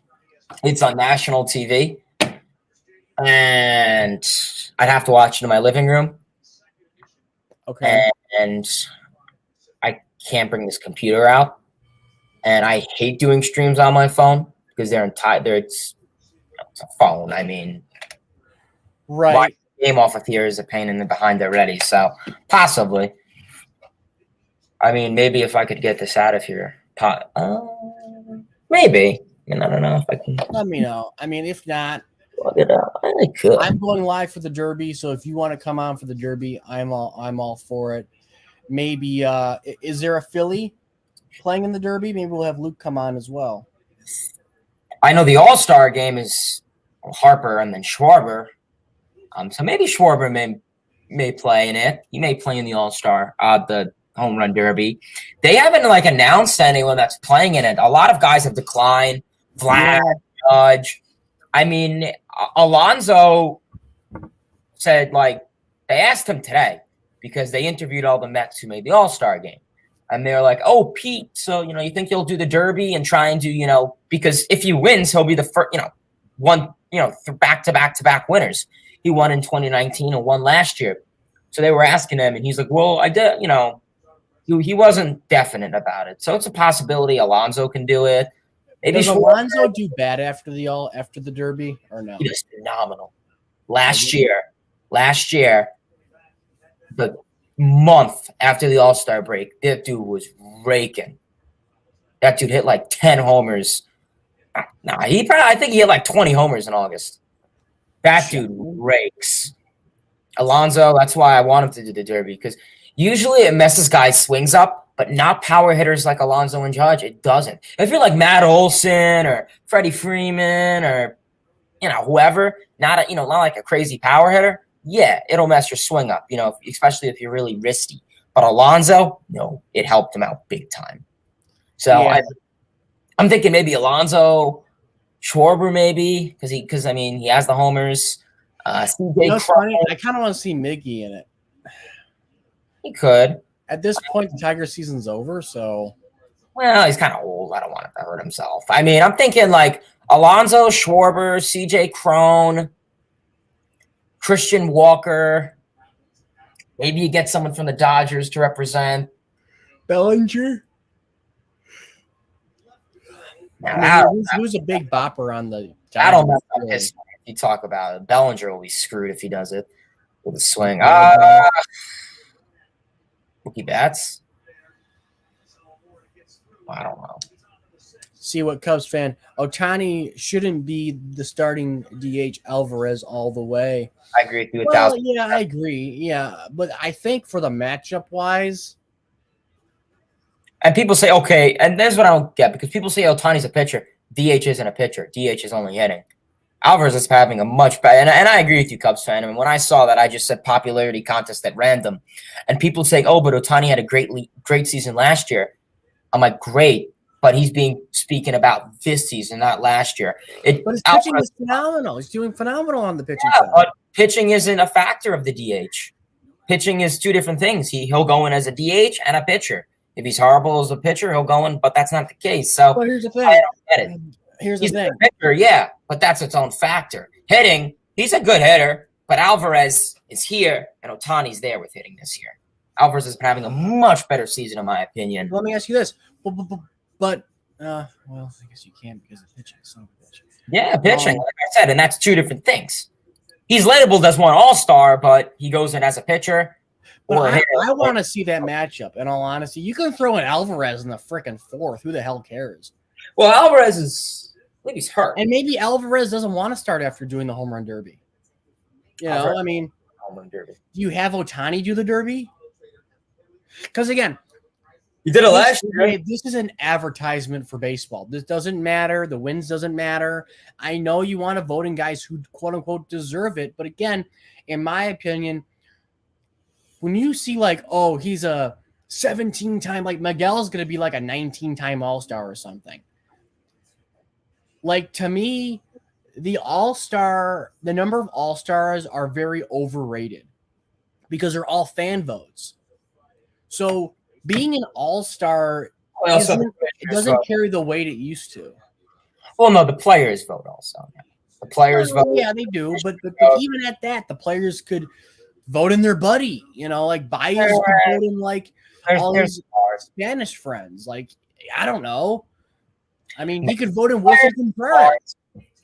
it's on national TV, and I'd have to watch it in my living room. Okay. And I can't bring this computer out. And I hate doing streams on my phone because it's a phone. I mean, right. watching the game off of here is a pain in the behind already. So possibly. I mean, maybe if I could get this out of here. Maybe. I mean, I don't know if I can. Let me know. I mean, if not, plug it out. I could. I'm going live for the Derby, so if you want to come on for the Derby, I'm all for it. Maybe is there a Philly playing in the Derby? Maybe we'll have Luke come on as well. I know the All-Star game is Harper and then Schwarber. So maybe Schwarber may play in it. He may play in the All-Star, the Home Run Derby. They haven't announced anyone that's playing in it. A lot of guys have declined. Vlad, Judge. I mean, Alonso said they asked him today because they interviewed all the Mets who made the All-Star game. And they're like, oh, Pete, so, you think you'll do the Derby and try and do, because if he wins, he'll be the first, back-to-back winners. He won in 2019 and won last year. So they were asking him, and he's like, well, I did, he wasn't definite about it. So it's a possibility Alonso can do it. Maybe Does Alonso do bad after the Derby or no? He was phenomenal. Last year, the month after the All-Star break, that dude was raking. That dude hit 10 homers. No, I think he hit 20 homers in August. That dude rakes. Alonso, that's why I want him to do the Derby, because usually it messes guys' swings up, but not power hitters like Alonso and Judge. It doesn't. If you're like Matt Olson or Freddie Freeman or whoever, not like a crazy power hitter, yeah, it'll mess your swing up, especially if you're really wristy. But Alonso, no, it helped him out big time. So yeah. I'm thinking maybe Alonso, Schwarber maybe, because he has the homers. Funny? I kind of want to see Miggy in it. He could. At this point, the Tiger season's over, so. Well, he's kind of old. I don't want him to hurt himself. I mean, I'm thinking Alonso, Schwarber, CJ Cron, Christian Walker. Maybe you get someone from the Dodgers to represent. Bellinger. Who's a big bopper on the Dodgers? I don't know if you talk about it. Bellinger will be screwed if he does it with a swing. Mookie Betts. I don't know. See what Cubs fan. Ohtani shouldn't be the starting DH. Alvarez all the way. I agree with you 1,000%. Yeah, I agree. Yeah, but I think for the matchup wise. And people say, okay, and there's what I don't get, because people say Ohtani's a pitcher. DH isn't a pitcher. DH is only hitting. Alvarez is having a much better, and I agree with you, Cubs fan. I mean, when I saw that, I just said popularity contest at random. And people say, oh, but Ohtani had a great season last year. I'm like, great, but he's speaking about this season, not last year. But his pitching is phenomenal. He's doing phenomenal on the pitching side. But pitching isn't a factor of the DH. Pitching is two different things. He'll go in as a DH and a pitcher. If he's horrible as a pitcher, he'll go in, but that's not the case. So but here's the thing. I don't get it. He's a pitcher, yeah, but that's its own factor. Hitting, he's a good hitter, but Alvarez is here, and Ohtani's there with hitting this year. Alvarez has been having a much better season, in my opinion. Let me ask you this. But well, I guess you can't because of pitching. So yeah, pitching, like I said, and that's two different things. He's labeled as one all-star, but he goes in as a pitcher. But I want to see that matchup. In all honesty, you can throw in Alvarez in the freaking fourth. Who the hell cares? Well, Alvarez is, I believe he's hurt. And maybe Alvarez doesn't want to start after doing the home run derby. You know, I mean, home run derby. Do you have Ohtani do the derby? Because again, he did it last year. This is an advertisement for baseball. This doesn't matter. The wins doesn't matter. I know you want to vote in guys who quote unquote deserve it, but again, in my opinion, when you see like, oh, he's a 17-time, like Miguel's going to be like a 19-time All-Star or something. Like, to me, the number of All-Stars are very overrated because they're all fan votes. So being an All-Star doesn't carry the weight it used to. Well, no, the players vote also. The players vote. Yeah, they do. But even at that, the players could vote in their buddy. You know, like Baez could vote in like all his Spanish friends. Like, I don't know. I mean, he could vote in Wilson Contreras.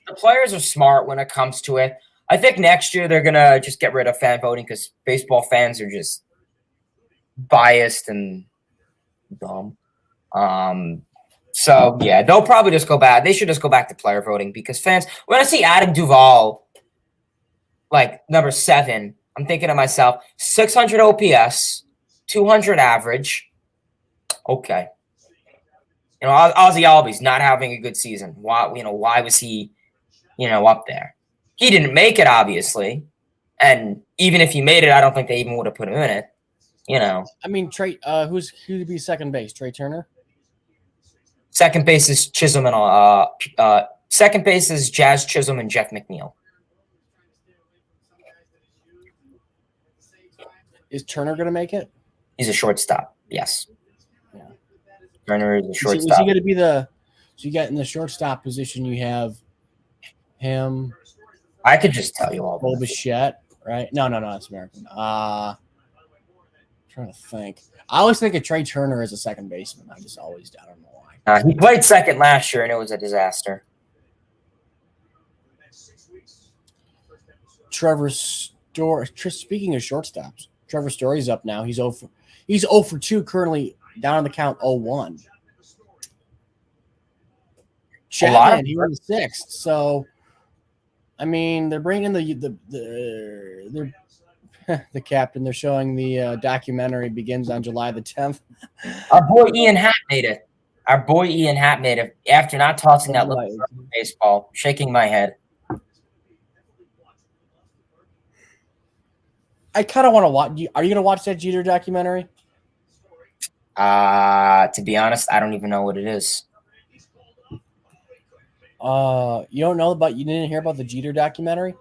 The players are smart when it comes to it. I think next year they're going to just get rid of fan voting because baseball fans are just biased and dumb. So, yeah, they'll probably just go back. They should just go back to player voting because fans – when I see Adam Duvall, like, number 7, I'm thinking to myself, 600 OPS, 200 average. Okay. You know, Ozzy Albies not having a good season. Why was he, up there? He didn't make it, obviously. And even if he made it, I don't think they even would have put him in it. I mean, Trey, who'd be second base? Trey Turner? Second base is Chisholm and second base is Jazz Chisholm and Jeff McNeil. Is Turner going to make it? He's a shortstop. Yes. Yeah. Turner is a shortstop. Is he going to be so you got in the shortstop position, you have him. I could just tell you all. Bo Bichette, right? No, it's American. I'm trying to think. I always think of Trey Turner as a second baseman. I don't know why. He played second last year, and it was a disaster. Trevor Story. Speaking of shortstops, Trevor Story's up now. He's 0 for 2 currently, down on the count 0-1. Chapman, he won the 6th. So, I mean, they're bringing the captain. They're showing the documentary begins on July the 10th. Our boy Ian Happ made it. After not tossing that little baseball, shaking my head. I kind of want to watch. Are you going to watch that Jeter documentary? To be honest, I don't even know what it is. You don't know you didn't hear about the Jeter documentary?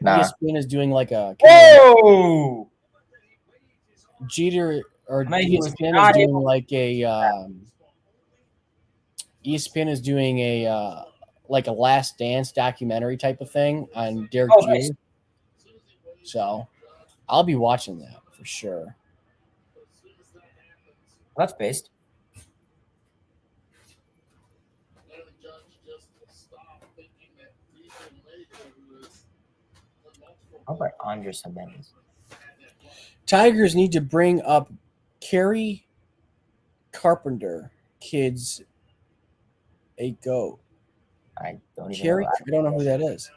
Nah. ESPN is doing like a Whoa! Jeter or ESPN is doing like a ESPN is doing a like a Last Dance documentary type of thing on Derek Jeter. Nice. So I'll be watching that for sure. That's based. How about Andres Jimenez? Tigers need to bring up Kerry Carpenter, kids, a goat. I don't even Kerry, know. I don't know who that is.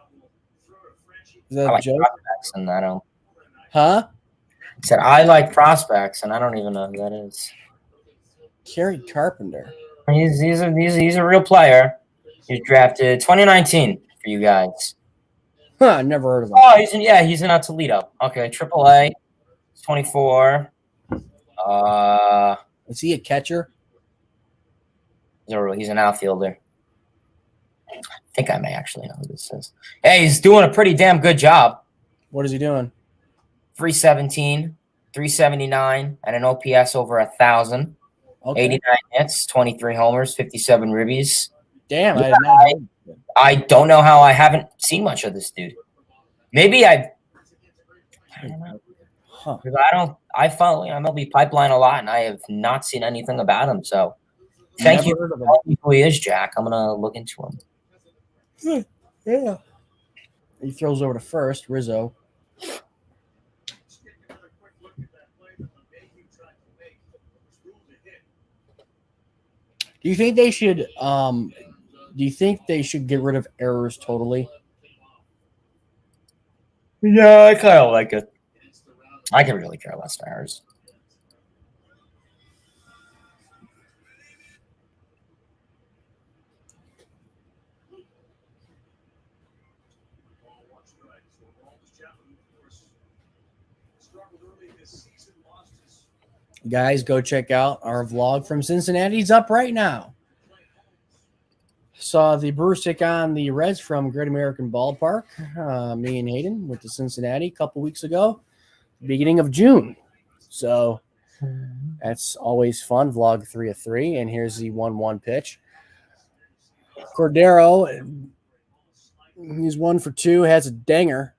Is that I a like joke? prospects and I don't. Huh? I said I like prospects and I don't even know who that is. Kerry Carpenter. He's a real player. He's drafted 2019 for you guys. Huh, never heard of him. Oh, he's in Toledo. Okay, AAA. 24. Is he a catcher? He's an outfielder. I think I may actually know who this is. Hey, he's doing a pretty damn good job. What is he doing? 317, 379, and an OPS over 1,000. Okay. 89 hits, 23 homers, 57 ribbies. Damn, yeah, I don't know how I haven't seen much of this dude. Maybe I don't know. Huh. I follow MLB Pipeline a lot, and I have not seen anything about him. So thank you for telling me who he is, Jack. I'm going to look into him. Yeah. He throws over to first. Rizzo. Do you think they should? Do you think they should get rid of errors totally? Yeah, I kind of like it. I can really care less errors. Guys, go check out our vlog from Cincinnati. It's up right now. Saw the Brewers take on the Reds from Great American Ballpark. Me and Hayden went to Cincinnati a couple weeks ago, beginning of June. So that's always fun. Vlog 3 of 3. And here's the 1-1 pitch. Cordero, he's 1 for 2, has a dinger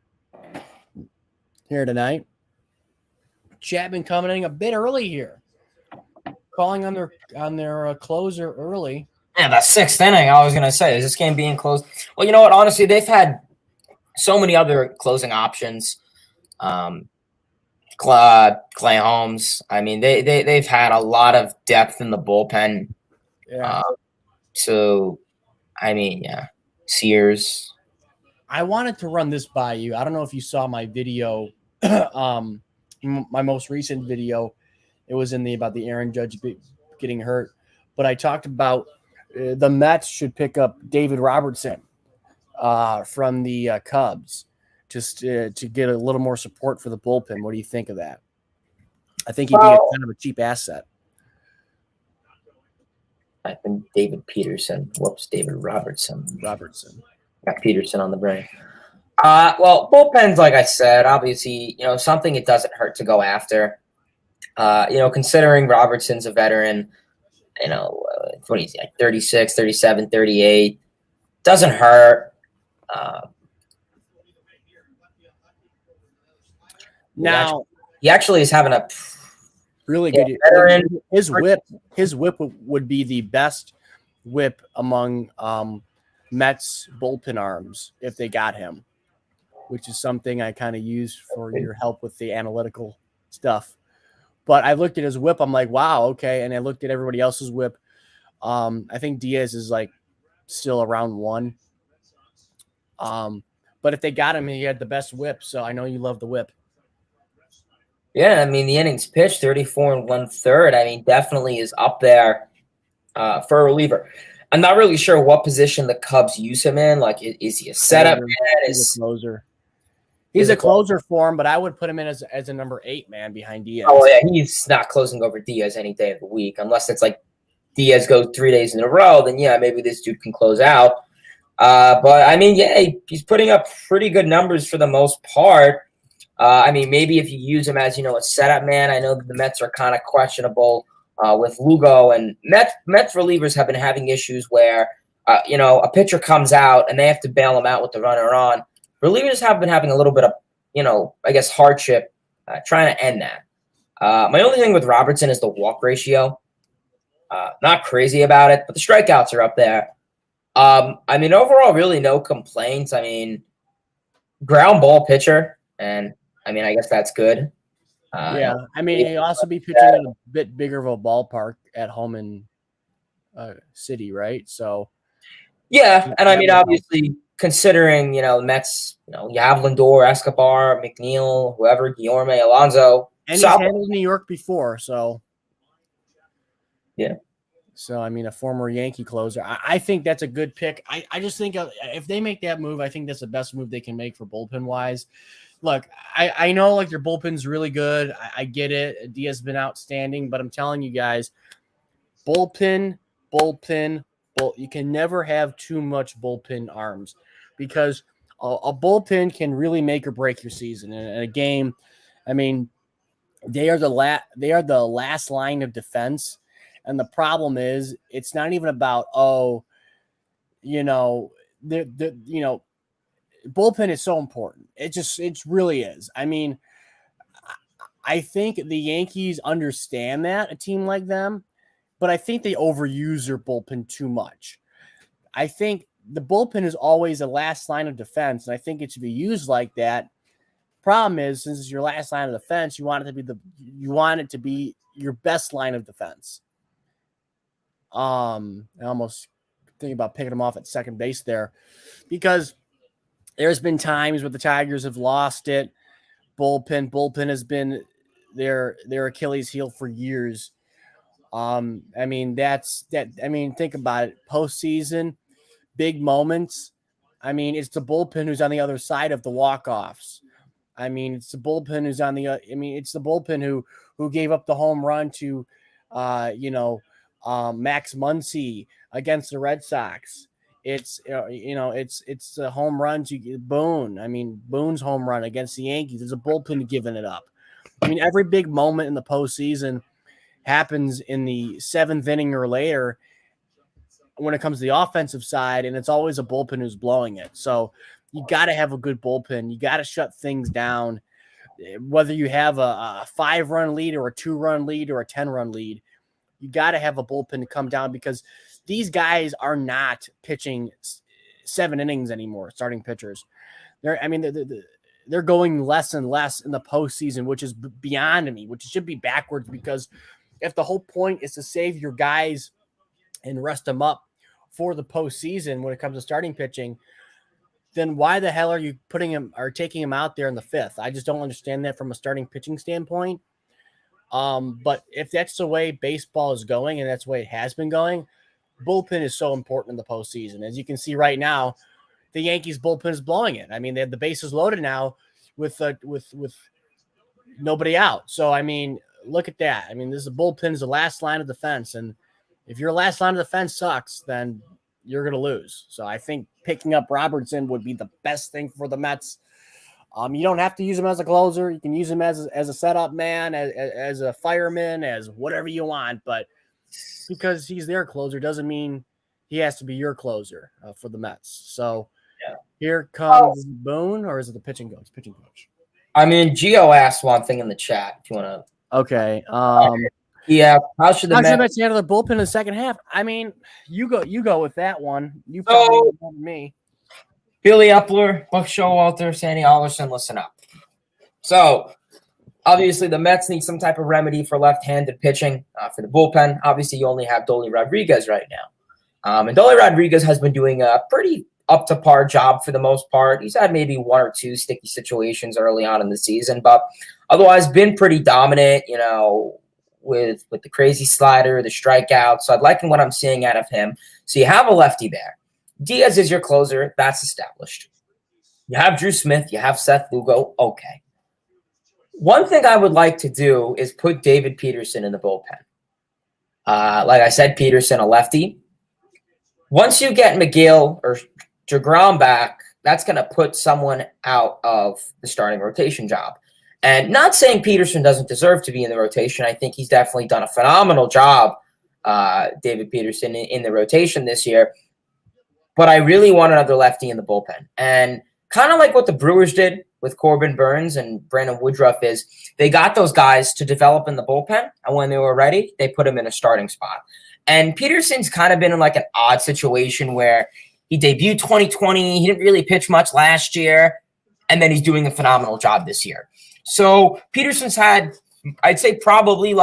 here tonight. Chapman coming in a bit early here, calling on their closer early. Yeah, the 6th inning. I was gonna say, is this game being closed? Well, you know what? Honestly, they've had so many other closing options. Clay Holmes. I mean, they've had a lot of depth in the bullpen. Yeah. So, I mean, yeah, Sears. I wanted to run this by you. I don't know if you saw my video, my most recent video. It was about the Aaron Judge getting hurt, but I talked about the Mets should pick up David Robertson from the Cubs just to get a little more support for the bullpen. What do you think of that? I think he'd be kind of a cheap asset. I think David Peterson. Whoops, David Robertson. Got Peterson on the brain. Well, bullpens, like I said, obviously, something it doesn't hurt to go after. Considering Robertson's a veteran, what is he, like 36, 37, 38, doesn't hurt. Now he actually is having a really good veteran. His whip would be the best whip among Mets bullpen arms if they got him, which is something I kind of use for your help with the analytical stuff. But I looked at his whip. I'm like, wow, okay. And I looked at everybody else's whip. I think Diaz is like still around 1. But if they got him, he had the best whip. So I know you love the whip. Yeah, I mean, the innings pitched 34 1/3. I mean, definitely is up there for a reliever. I'm not really sure what position the Cubs use him in. Like, is he a setup man? He's a closer. He's a closer for him, but I would put him in as a number 8 man behind Diaz. Oh, yeah, he's not closing over Diaz any day of the week. Unless it's like Diaz goes 3 days in a row, then, yeah, maybe this dude can close out. But, I mean, yeah, he's putting up pretty good numbers for the most part. I mean, maybe if you use him as, a setup man. I know that the Mets are kind of questionable with Lugo. And Mets relievers have been having issues where, a pitcher comes out and they have to bail him out with the runner on. Relievers have been having a little bit of, I guess, hardship trying to end that. My only thing with Robertson is the walk ratio. Not crazy about it, but the strikeouts are up there. I mean, overall, really no complaints. I mean, ground ball pitcher, and I mean, I guess that's good. Yeah, I mean, he'll also be pitching in a bit bigger of a ballpark at home in city, right? So, yeah, and I mean, obviously, considering the Mets, you have Lindor, Escobar, McNeil, whoever, Guillorme, Alonso, and he's handled New York before, so yeah. So, I mean, a former Yankee closer. I think that's a good pick. I just think if they make that move, I think that's the best move they can make for bullpen-wise. Look, I know, like, their bullpen's really good. I get it. Diaz has been outstanding, but I'm telling you guys, bullpen, you can never have too much bullpen arms because a bullpen can really make or break your season. In a game, I mean, they are the last line of defense. And the problem is, it's not even about, bullpen is so important. It really is. I mean, I think the Yankees understand that, a team like them, but I think they overuse their bullpen too much. I think the bullpen is always a last line of defense, and I think it should be used like that. Problem is, since it's your last line of defense, you want it to be your best line of defense. I almost think about picking him off at second base there, because there's been times where the Tigers have lost it. Bullpen has been their Achilles heel for years. I mean, think about it. Postseason, big moments. I mean, it's the bullpen who's on the other side of the walk-offs. I mean, it's the bullpen who's on the. It's the bullpen who gave up the home run to, Max Muncy against the Red Sox. It's it's a home run to Boone. I mean, Boone's home run against the Yankees is a bullpen giving it up. I mean, every big moment in the postseason happens in the seventh inning or later when it comes to the offensive side, and it's always a bullpen who's blowing it. So you got to have a good bullpen. You got to shut things down, whether you have a 5-run lead or a 2-run lead or a 10-run lead. You got to have a bullpen to come down, because these guys are not pitching 7 innings anymore, starting pitchers. They're going less and less in the postseason, which is beyond me, which should be backwards, because if the whole point is to save your guys and rest them up for the postseason when it comes to starting pitching, then why the hell are you putting him or taking him out there in the 5th? I just don't understand that from a starting pitching standpoint. But if that's the way baseball is going, and that's the way it has been going, bullpen is so important in the postseason. As you can see right now, the Yankees bullpen is blowing it. I mean, they have the bases loaded now with nobody out. So, I mean, look at that. I mean, this is bullpen is the last line of defense. And if your last line of defense sucks, then you're going to lose. So I think picking up Robertson would be the best thing for the Mets. You don't have to use him as a closer. You can use him as a setup man, as a fireman, as whatever you want. But because he's their closer doesn't mean he has to be your closer for the Mets. So here comes Boone, or is it the pitching coach? Pitching coach. I mean, Gio asked one thing in the chat. If you want to. Okay. Yeah. How should the Mets handle the bullpen in the second half? I mean, you go with that one. You probably know more than me. Billy Epler, Buck Showalter, Sandy Alderson, listen up. So, obviously, the Mets need some type of remedy for left-handed pitching for the bullpen. Obviously, you only have Dolly Rodriguez right now. And Dolly Rodriguez has been doing a pretty up-to-par job for the most part. He's had maybe 1 or 2 sticky situations early on in the season, but otherwise been pretty dominant, with the crazy slider, the strikeouts. So, I'd like what I'm seeing out of him. So, you have a lefty there. Diaz is your closer. That's established. You have Drew Smith. You have Seth Lugo. Okay. One thing I would like to do is put David Peterson in the bullpen. Like I said, Peterson, a lefty. Once you get McGill or DeGrom back, that's going to put someone out of the starting rotation job. And not saying Peterson doesn't deserve to be in the rotation. I think he's definitely done a phenomenal job, David Peterson, in the rotation this year. But I really want another lefty in the bullpen. And kind of like what the Brewers did with Corbin Burns and Brandon Woodruff is they got those guys to develop in the bullpen. And when they were ready, they put them in a starting spot. And Peterson's kind of been in like an odd situation where he debuted 2020. He didn't really pitch much last year. And then he's doing a phenomenal job this year. So Peterson's had, I'd say probably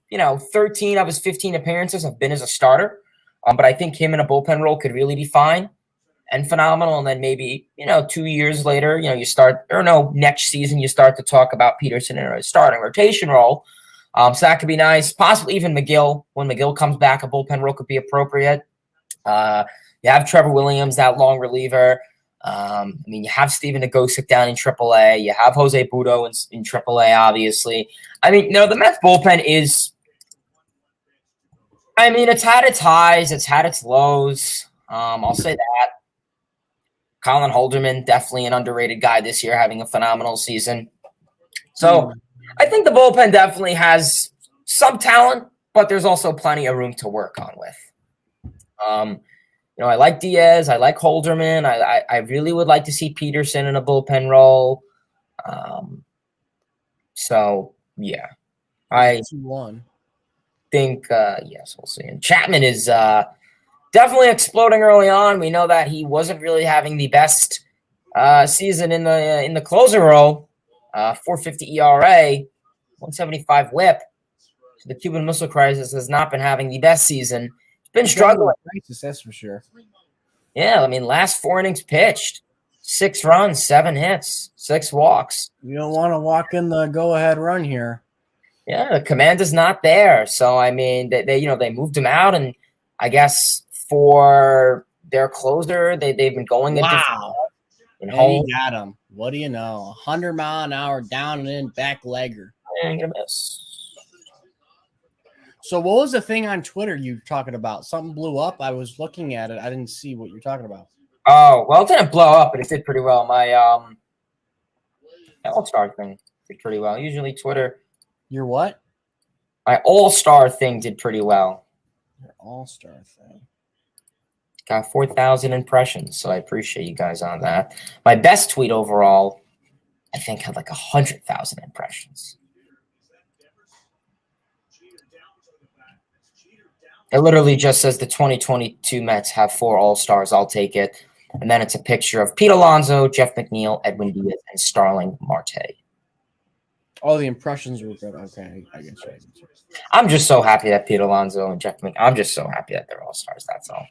13 of his 15 appearances have been as a starter. But I think him in a bullpen role could really be fine and phenomenal. And then maybe, 2 years later, next season, you start to talk about Peterson in a starting rotation role. So that could be nice. Possibly even McGill. When McGill comes back, a bullpen role could be appropriate. You have Trevor Williams, that long reliever. You have Steven Nagosic down in AAA. You have Jose Budo in AAA, obviously. The Mets bullpen is – it's had its highs, it's had its lows. I'll say that. Colin Holderman, definitely an underrated guy this year, having a phenomenal season. So I think the bullpen definitely has some talent, but there's also plenty of room to work on with. I like Diaz. I like Holderman. I really would like to see Peterson in a bullpen role. Yeah. I think, yes, we'll see. And Chapman is definitely exploding early on. We know that he wasn't really having the best season in the closer role. 4.50 ERA, 175 WHIP. So the Cuban Missile Crisis has not been having the best season. He's been struggling. That's for sure. Yeah, I mean, last 4 innings pitched, 6 runs, 7 hits, 6 walks. You don't want to walk in the go-ahead run here. Yeah, the command is not there. So I mean, they moved him out, and I guess for their closer, they've been going Wow. and And home. he got him. What do you know? 100-mile-an-hour down and in back legger. And gonna miss. So what was the thing on Twitter you were talking about? Something blew up. I was looking at it. I didn't see what you're talking about. Oh, well, it didn't blow up, but it did pretty well. My All-Star thing did pretty well. Usually Twitter. Your what? My All-Star thing did pretty well. Your All-Star thing. Got 4,000 impressions, so I appreciate you guys on that. My best tweet overall, I think, had like 100,000 impressions. It literally just says the 2022 Mets have 4 All-Stars. I'll take it. And then it's a picture of Pete Alonso, Jeff McNeil, Edwin Diaz, and Starling Marte. Oh, the impressions were good. Okay, I get you. I'm just so happy that Pete Alonso and Jeff McNeil, I'm just so happy that they're All-Stars. That's all.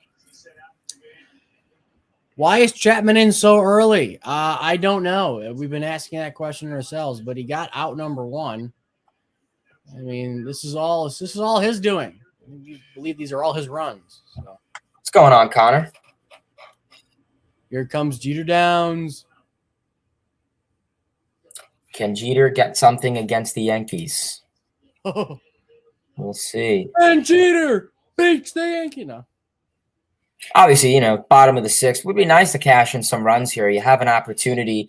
Why is Chapman in so early? I don't know. We've been asking that question ourselves, but he got out number 1. I mean, this is all his doing. I believe these are all his runs. So. What's going on, Connor? Here comes Jeter Downs. Can Jeter get something against the Yankees? Oh. We'll see. And Jeter beats the Yankee. No. Obviously, bottom of the 6th. Would be nice to cash in some runs here. You have an opportunity.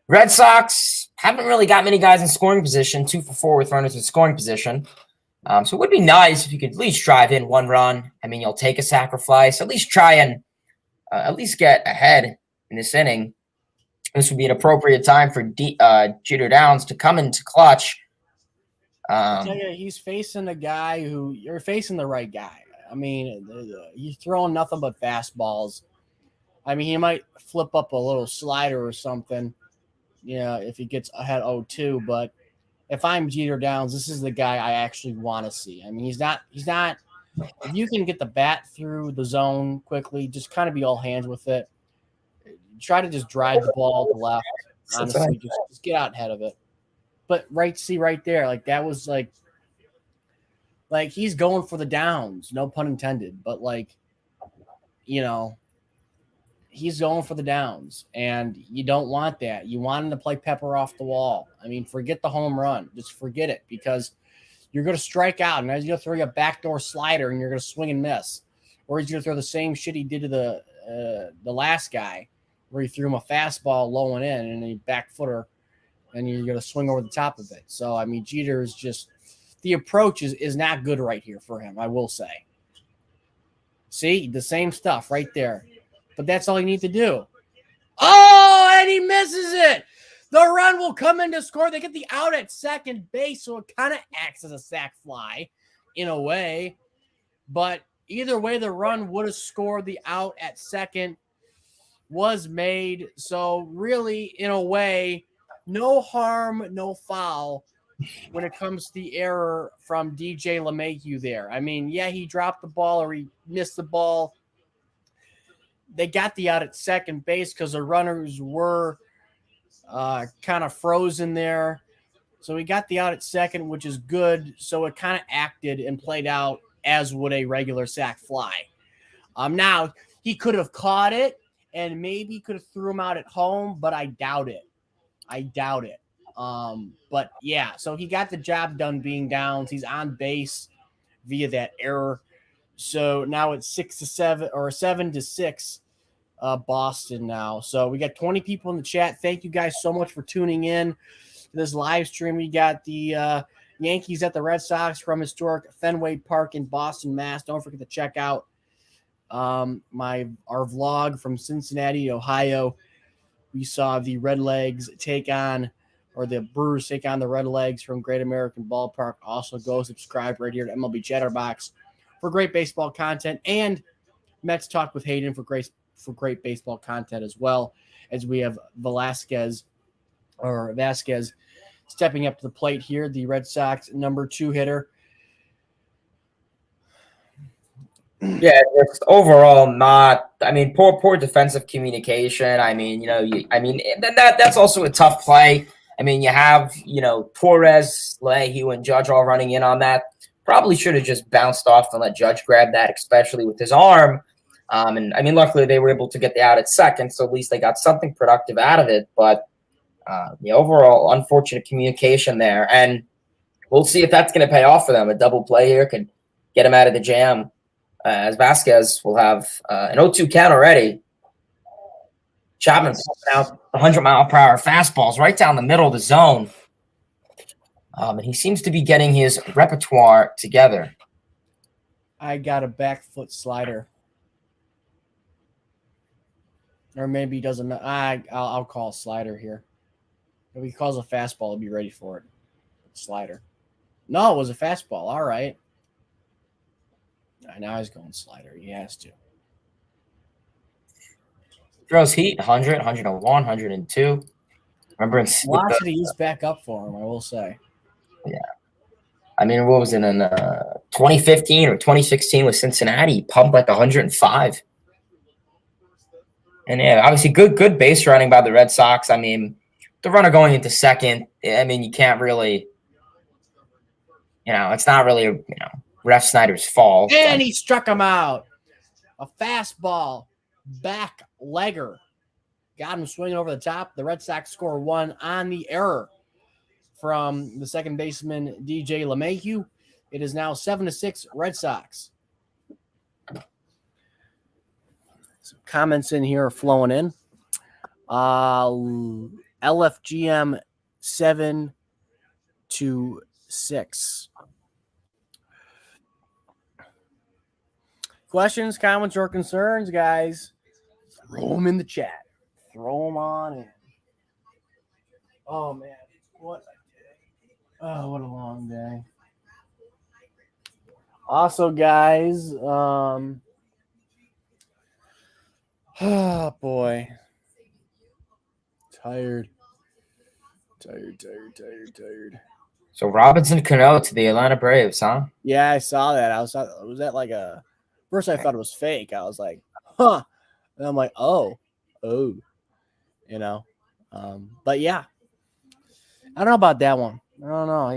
Red Sox haven't really got many guys in scoring position. 2 for 4 with runners in scoring position. So it would be nice if you could at least drive in 1 run. I mean, you'll take a sacrifice. At least try and at least get ahead in this inning. This would be an appropriate time for Jeter Downs to come into clutch. I tell you, he's facing a guy who you're facing the right guy. I mean, he's throwing nothing but fastballs. I mean, he might flip up a little slider or something, if he gets ahead 0-2. But if I'm Jeter Downs, this is the guy I actually want to see. I mean, he's not. If you can get the bat through the zone quickly, just kind of be all hands with it. Try to just drive the ball to the left. Honestly, just get out ahead of it. But right there, like that was like he's going for the downs, no pun intended. But he's going for the downs, and you don't want that. You want him to play pepper off the wall. I mean, forget the home run. Just forget it, because you're going to strike out, and he's going to throw you a backdoor slider, and you're going to swing and miss. Or he's going to throw the same shit he did to the last guy, where he threw him a fastball low and in, and a back footer, and you're going to swing over the top of it. So, I mean, Jeter is just – the approach is not good right here for him, I will say. See? The same stuff right there. But that's all you need to do. Oh, and he misses it. The run will come in to score. They get the out at second base, so it kind of acts as a sac fly in a way. But either way, the run would have scored. The out at second was made. So really, in a way, no harm, no foul when it comes to the error from DJ LeMahieu there. I mean, yeah, he dropped the ball or he missed the ball. They got the out at second base because the runners were kind of frozen there. So he got the out at second, which is good. So it kind of acted and played out as would a regular sac fly. Now, he could have caught it and maybe could have threw him out at home, but I doubt it. But yeah, so he got the job done being down. He's on base via that error. So now it's 6-7 or 7-6 Boston now. So we got 20 people in the chat. Thank you guys so much for tuning in to this live stream. We got the Yankees at the Red Sox from historic Fenway Park in Boston, Mass. Don't forget to check out our vlog from Cincinnati, Ohio. We saw the Redlegs the Brewers take on the Redlegs from Great American Ballpark. Also, go subscribe right here to MLB Chatterbox for great baseball content and Mets talk with Hayden for great baseball content, as well as we have Vasquez stepping up to the plate here, the Red Sox number 2 hitter. Yeah, just overall not. I mean, poor defensive communication. I mean, that's also a tough play. I mean, you have Torres, Leahy, and Judge all running in on that. Probably should have just bounced off and let Judge grab that, especially with his arm. And I mean, luckily they were able to get the out at second, so at least they got something productive out of it. But the overall unfortunate communication there, and we'll see if that's going to pay off for them. A double play here could get him out of the jam. As Vasquez will have an 0-2 count already. Chapman pulling out 100-mile-per-hour fastballs right down the middle of the zone. And he seems to be getting his repertoire together. I got a back foot slider. Or maybe he doesn't. I'll call a slider here. If he calls a fastball, I'll be ready for it. Slider. No, it was a fastball. All right. Now he's going slider. He has to. Throws heat, 100, 101, 102. Remember, velocity is back up for him, I will say. Yeah. I mean, what was it in 2015 or 2016 with Cincinnati? He pumped like 105. And yeah, obviously good base running by the Red Sox. I mean, the runner going into second, I mean, you can't really, it's not really, Ref Snyder's fault. And he struck him out. A fastball, back legger. Got him swinging over the top. The Red Sox score 1 on the error from the second baseman, DJ LeMahieu. It is now 7-6 Red Sox. Some comments in here are flowing in. LFGM 7-6. Questions, comments, or concerns, guys? Throw them in the chat. Throw them on in. Oh, man. What a long day. Also, guys, oh, boy. Tired. So Robinson Cano to the Atlanta Braves, huh? Yeah, I saw that. Was that like a... First, I thought it was fake. I was like, huh. And I'm like, oh. But yeah. I don't know about that one. I don't know.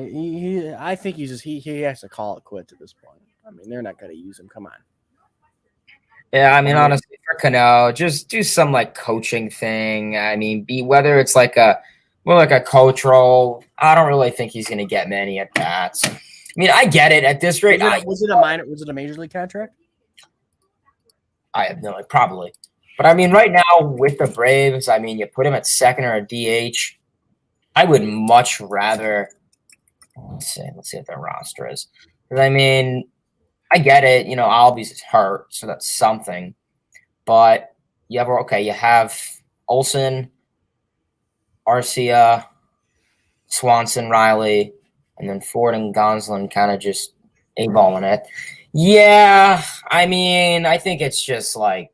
I think he has to call it quits at this point. I mean, they're not going to use him. Come on. Yeah, I mean, honestly, for Cano, just do some like coaching thing. I mean, whether it's like more like a coach role. I don't really think he's going to get many at bats. I mean, I get it at this rate. Was it a major league contract? I have no idea, probably. But I mean, right now with the Braves, I mean, you put him at second or a DH. I would much rather. Let's see what their roster is. Because I mean, I get it. Albies is hurt, so that's something. But you have Olsen, Arcia, Swanson, Riley, and then Ford and Gonsolin kind of just A-balling it. Yeah, I mean, I think it's just like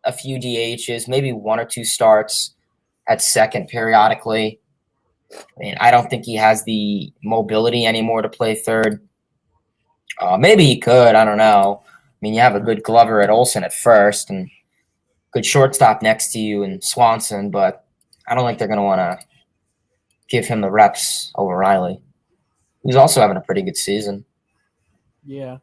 a few DHs, maybe 1 or 2 starts at second periodically. I mean, I don't think he has the mobility anymore to play third. Maybe he could. I don't know. I mean, you have a good Glover at Olsen at first and good shortstop next to you in Swanson, but I don't think they're going to want to give him the reps over Riley. He's also having a pretty good season. Yeah.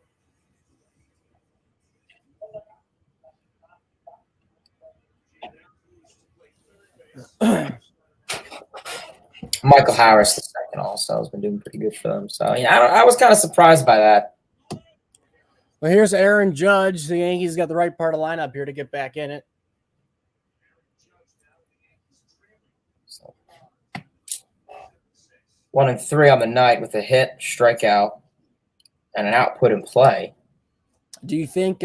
Michael Harris the second also has been doing pretty good for them. So, yeah, I was kind of surprised by that. Well, here's Aaron Judge. The Yankees got the right part of the lineup here to get back in it. So, 1-3 on the night with a hit, strikeout, and an output in play. Do you think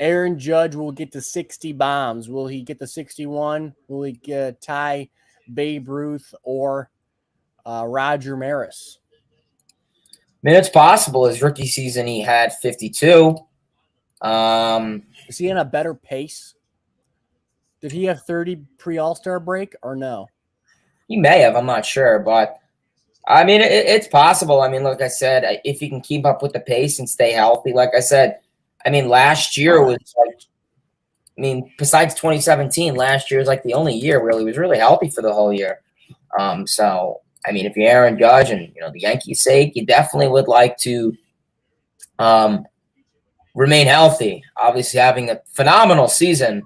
Aaron Judge will get to 60 bombs? Will he get to 61? Will he tie Babe Ruth or Roger Maris? I mean, it's possible. His rookie season, he had 52. Is he in a better pace? Did he have 30 pre-All-Star break or no? He may have. I'm not sure, but I mean, it's possible. I mean, like I said, if he can keep up with the pace and stay healthy, like I said, I mean, last year was like, I mean, besides 2017, last year was like the only year really he was really healthy for the whole year. So I mean, if you're Aaron Judge and the Yankees' sake, you definitely would like to remain healthy. Obviously, having a phenomenal season,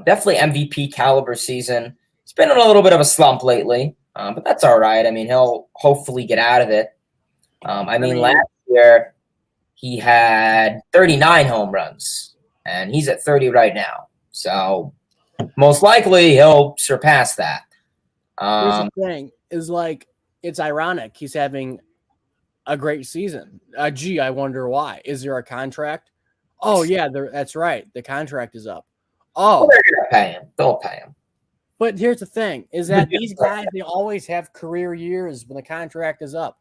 definitely MVP caliber season. It's been in a little bit of a slump lately, but that's all right. I mean, he'll hopefully get out of it. I mean, last year he had 39 home runs, and he's at 30 right now. So most likely he'll surpass that. Here's the thing: is like it's ironic he's having a great season. Gee, I wonder why. Is there a contract? Oh yeah, that's right. The contract is up. Well, Oh, they're gonna pay him. They'll pay him. but here's the thing: is that these guys they always have career years when the contract is up.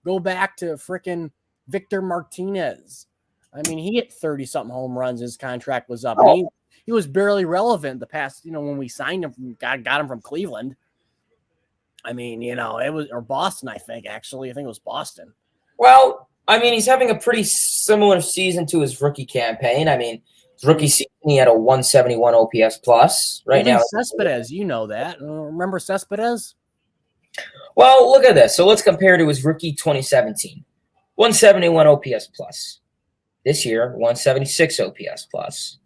Go back to freaking Victor Martinez. I mean, he hit 30-something home runs. His contract was up. Oh. He was barely relevant the past, when we signed him, got him from Cleveland. I mean, it was, or Boston, I think, actually. I think it was Boston. Well, I mean, he's having a pretty similar season to his rookie campaign. I mean, his rookie season, he had a 171 OPS plus. Right Even now, Cespedes, you know that. Remember Cespedes? well, look at this. So let's compare to his rookie 2017. 171 OPS plus. This year, 176 OPS plus.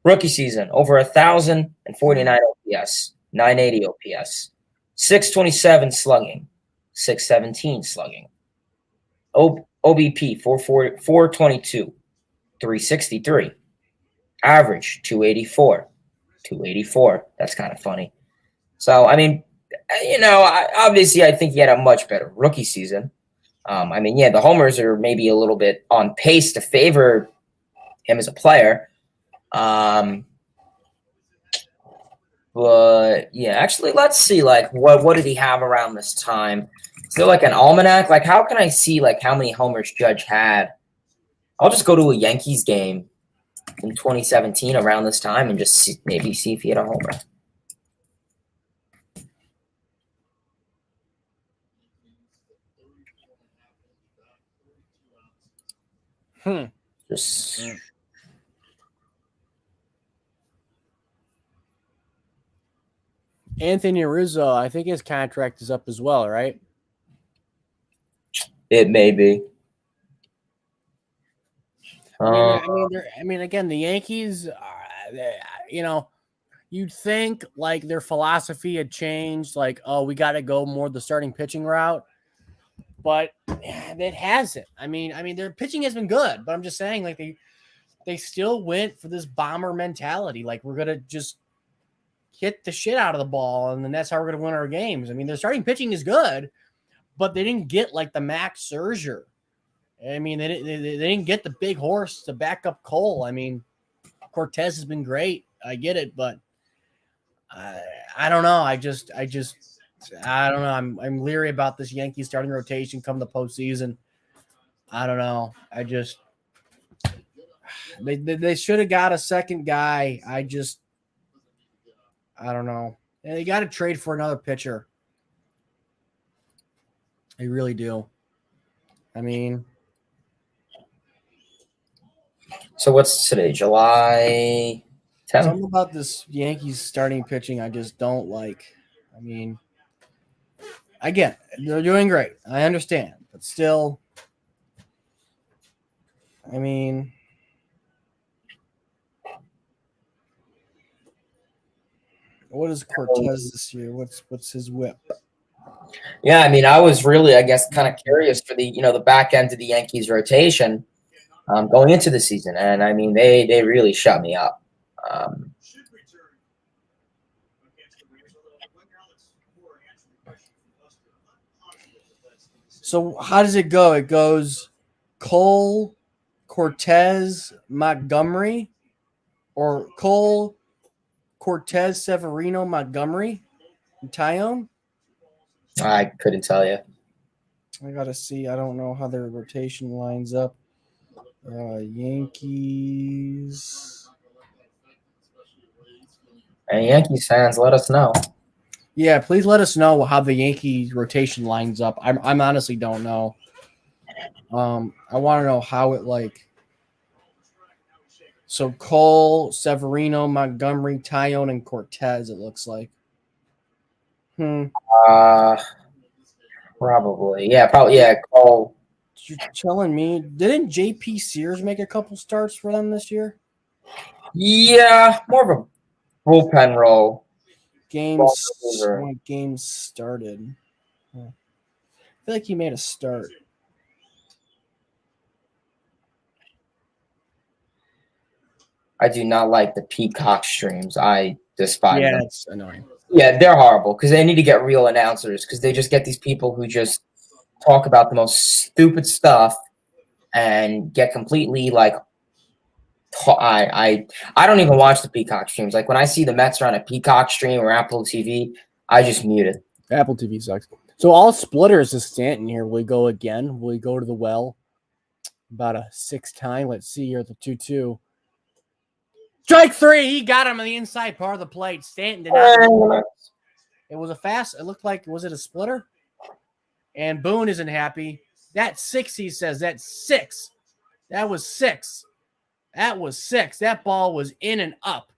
Rookie season, over 1,049 OPS, 980 OPS, 627 slugging, 617 slugging. OBP, 422, 363. Average, 284. That's kind of funny. So, I mean, obviously I think he had a much better rookie season. I mean, yeah, the homers are maybe a little bit on pace to favor him as a player. But yeah, actually, let's see. Like, what did he have around this time? Is there like an almanac? Like, how can I see like how many homers Judge had? I'll just go to a Yankees game in 2017 around this time and just maybe see if he had a homer. Just. Anthony Rizzo, I think his contract is up as well, right? It may be. I mean, again, the Yankees, you'd think like their philosophy had changed, like, oh, we got to go more the starting pitching route, but it hasn't. I mean, their pitching has been good, but I'm just saying, like, they still went for this bomber mentality, like we're gonna just hit the shit out of the ball, and then that's how we're gonna win our games. I mean, their starting pitching is good, but they didn't get like the Max Scherzer. I mean, they didn't get the big horse to back up Cole. I mean, Cortez has been great. I get it, but I don't know. I don't know. I'm leery about this Yankees starting rotation come the postseason. I don't know. They should have got a second guy. I don't know. And they got to trade for another pitcher. They really do. I mean, So what's today? July 10th? something about this Yankees starting pitching I just don't like. I mean, again, they're doing great. I understand. But still, I mean, what is Cortez this year? What's his whip? Yeah, I mean, I was really, I guess, kind of curious for the back end of the Yankees rotation going into the season, and I mean, they really shut me up. So how does it go? It goes Cole, Cortez, Montgomery, or Cole, Cortez, Severino, Montgomery, and Tyone. I couldn't tell you. I gotta see. I don't know how their rotation lines up. Yankees. And Yankees fans, let us know. Yeah, please let us know how the Yankees rotation lines up. I'm honestly don't know. I want to know how it like. So Cole, Severino, Montgomery, Tyone, and Cortez. It looks like. Probably. Yeah, probably. Yeah, Cole. You're telling me, didn't JP Sears make a couple starts for them this year? Yeah, more of a bullpen role. When games started. I feel like he made a start. I do not like the Peacock streams. I despise them. It's annoying. Yeah, they're horrible because they need to get real announcers because they just get these people who just talk about the most stupid stuff and get completely like. I don't even watch the Peacock streams. Like when I see the Mets are on a Peacock stream or Apple TV, I just mute it. Apple TV sucks. So all splitters is Stanton here. Will he go again? Will he go to the well? About a 6th time. Let's see here. The 2-2. Strike 3. He got him on the inside part of the plate. Stanton did not. It was a fast. It looked like, was it a splitter? And Boone isn't happy. That's 6, he says. That's 6. That was 6. That was 6. That ball was in and up.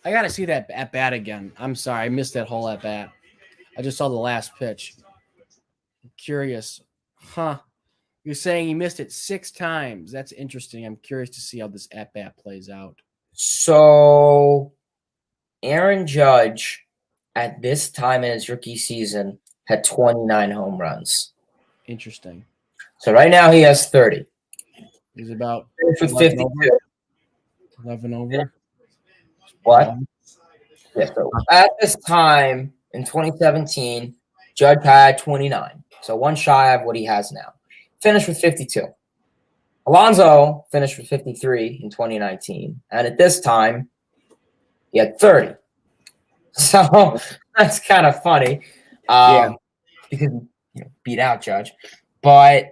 I got to see that at bat again. I'm sorry. I missed that whole at bat. I just saw the last pitch. I'm curious. Huh. You're saying he missed it 6 times. That's interesting. I'm curious to see how this at bat plays out. So, Aaron Judge, at this time in his rookie season, had 29 home runs. Interesting. So right now he has 30. He's about 52. 11 over. What? Yeah, so at this time in 2017, Judge had 29. So one shy of what he has now. Finished with 52. Alonso finished with 53 in 2019. And at this time, he had 30. So that's kind of funny. Because beat out Judge. But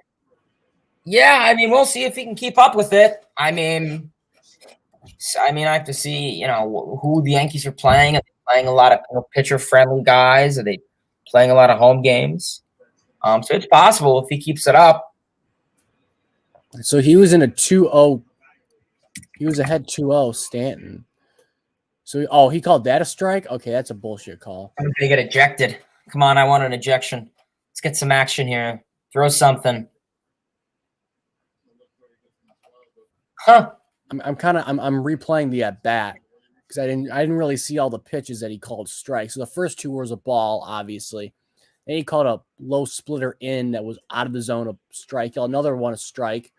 yeah, I mean, we'll see if he can keep up with it. I mean, I have to see, who the Yankees are playing. Are they playing a lot of pitcher-friendly guys? Are they playing a lot of home games? So it's possible if he keeps it up. So he was in a 2-0. He was ahead 2-0, Stanton. So, he called that a strike? Okay, that's a bullshit call. I'm going to get ejected. Come on, I want an ejection. Let's get some action here. Throw something. Huh. I'm replaying the at bat because I didn't really see all the pitches that he called strikes. So the first 2 was a ball, obviously. Then he called a low splitter in that was out of the zone, a strike. Another one, a strike.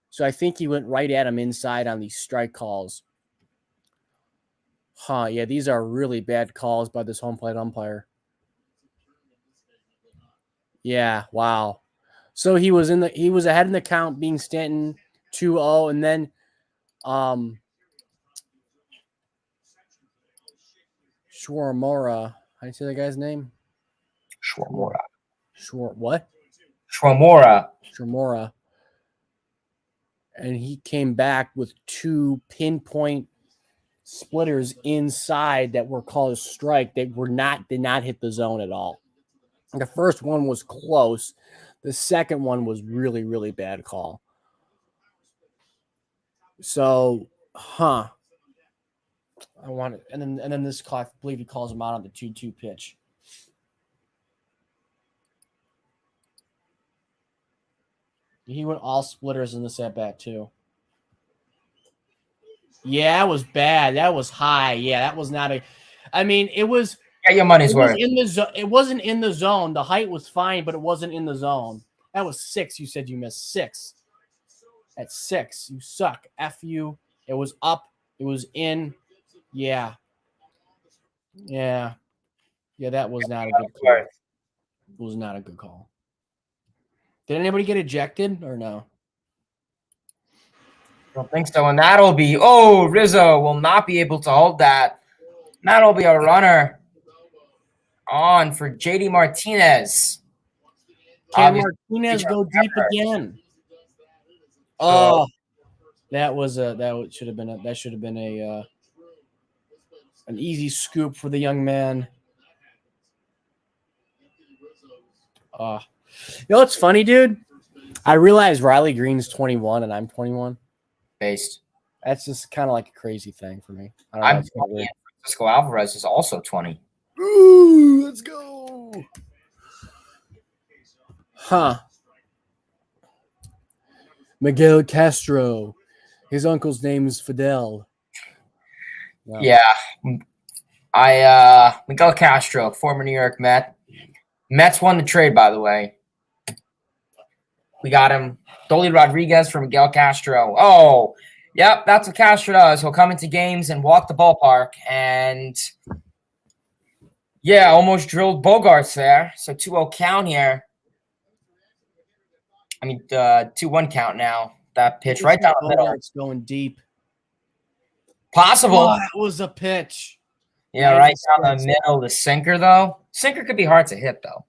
So I think he went right at him inside on these strike calls. Huh, yeah, these are really bad calls by this home plate umpire. Yeah, wow. So he was ahead in the count being Stanton 2-0, and then Schwarmora. How do you say that guy's name? Schwarmora. What? Schwarmora. And he came back with 2 pinpoint splitters inside that were called a strike. They did not hit the zone at all. The first one was close. The second one was really, really bad call. So, I want it. And then this call, I believe he calls him out on the 2-2 pitch. He went all splitters in this at bat too. Yeah, that was bad. That was high. Yeah, that was not a. I mean, it was. Get your money's worth. It wasn't in the zone. The height was fine, but it wasn't in the zone. That was 6. You said you missed 6. That's 6. You suck. F you. It was up. It was in. Yeah. Yeah. Yeah, that was not a good call. It was not a good call. Did anybody get ejected or no? don't think so. And that'll be, Rizzo will not be able to hold that. That'll be a runner on for JD Martinez. Can Obviously, Martinez go deep again? So- Oh, that should have been an easy scoop for the young man. You know what's funny, dude? I realize Riley Green's 21 and I'm 21. based. That's just kind of like a crazy thing for me. I don't know. I'm It's kinda 20, weird. and Francisco Alvarez is also 20. Ooh, let's go. Huh. Miguel Castro. His uncle's name is Fidel. No. Yeah. Miguel Castro, former New York Met. Mets won the trade, by the way. We got him. Dolly Rodriguez for Miguel Castro. Oh, yep, that's what Castro does. He'll come into games and walk the ballpark. And, yeah, almost drilled Bogarts there. So 2-0 count here. I mean, 2-1 count now. That pitch right down the middle. Bogart's going deep. Possible. Oh, that was a pitch. Yeah, right down the middle. The sinker, though. Sinker could be hard to hit, though.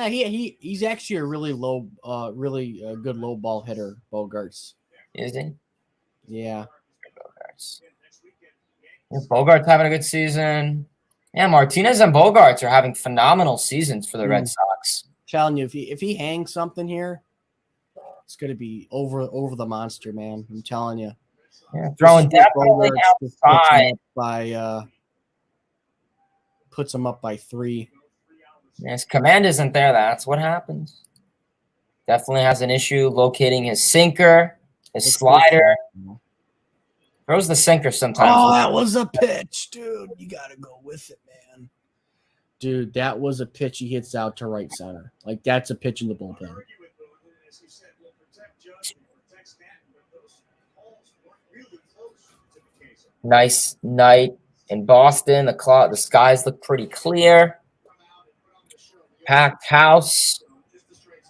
He's actually a really good low ball hitter, Bogarts. Is he? Yeah. Bogart's having a good season. Yeah, Martinez and Bogarts are having phenomenal seasons for the Red Sox. Telling you, if he hangs something here, it's going to be over the monster, man. I'm telling you. Yeah, throwing definitely outside. Puts him up by 3. His command isn't there. That's what happens. Definitely has an issue locating his sinker, his slider. Throws the sinker sometimes. Oh, that was a pitch, dude. You got to go with it, man. Dude, that was a pitch he hits out to right center. Like, that's a pitch in the bullpen. Nice night in Boston. The skies look pretty clear. Packed house.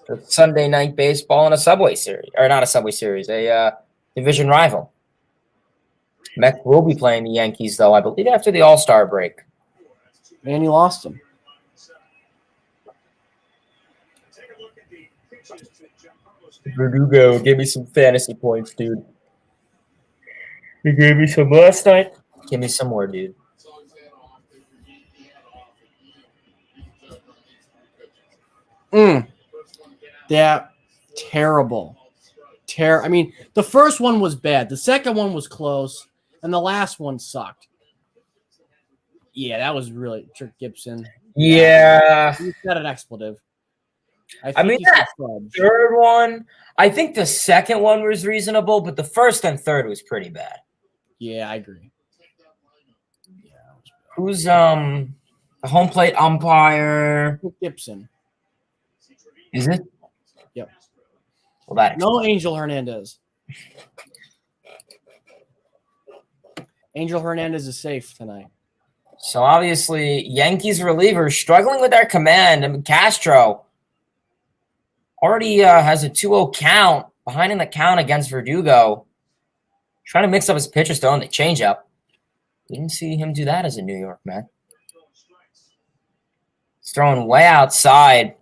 For Sunday night baseball in a Subway Series. Or not a Subway Series, a division rival. Mets will be playing the Yankees, though, I believe, after the All-Star break. And he lost him. Verdugo gave me some fantasy points, dude. He gave me some last night. Give me some more, dude. That terrible. I mean, the first one was bad. The second one was close. And the last one sucked. Yeah, that was really Trick Gibson. Yeah. He said an expletive. I mean, that third one, I think the second one was reasonable, but the first and third was pretty bad. Yeah, I agree. Yeah, who's the home plate umpire? Trick Gibson. Is it? Yep. Well, that no Angel Hernandez. Angel Hernandez is safe tonight. So obviously, Yankees relievers struggling with their command. I mean, Castro already has a 2-0 count, behind in the count against Verdugo. Trying to mix up his pitches, throwing the changeup. We didn't see him do that as a New York man. He's throwing way outside,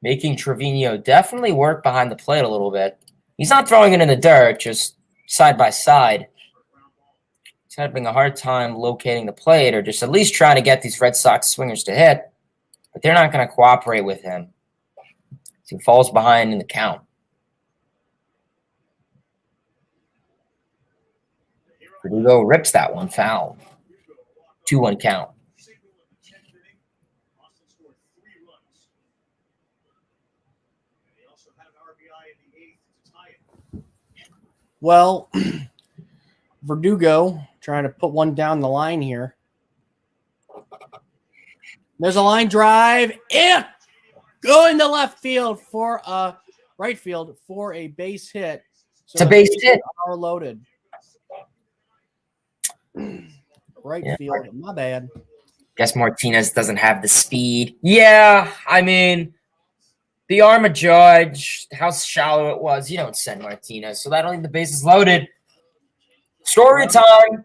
making Trevino definitely work behind the plate a little bit. He's not throwing it in the dirt, just side by side. He's having a hard time locating the plate or just at least trying to get these Red Sox swingers to hit, but they're not going to cooperate with him. So he falls behind in the count. Verdugo rips that one foul. 2-1 count. Well, Verdugo trying to put one down the line here. There's a line drive and going to left field for right field for a base hit. So it's a base hit. Are loaded. Right field. My bad. Guess Martinez doesn't have the speed. Yeah, I mean, the arm of Judge, how shallow it was. You don't send Martinez, so that'll leave the bases loaded. Story time.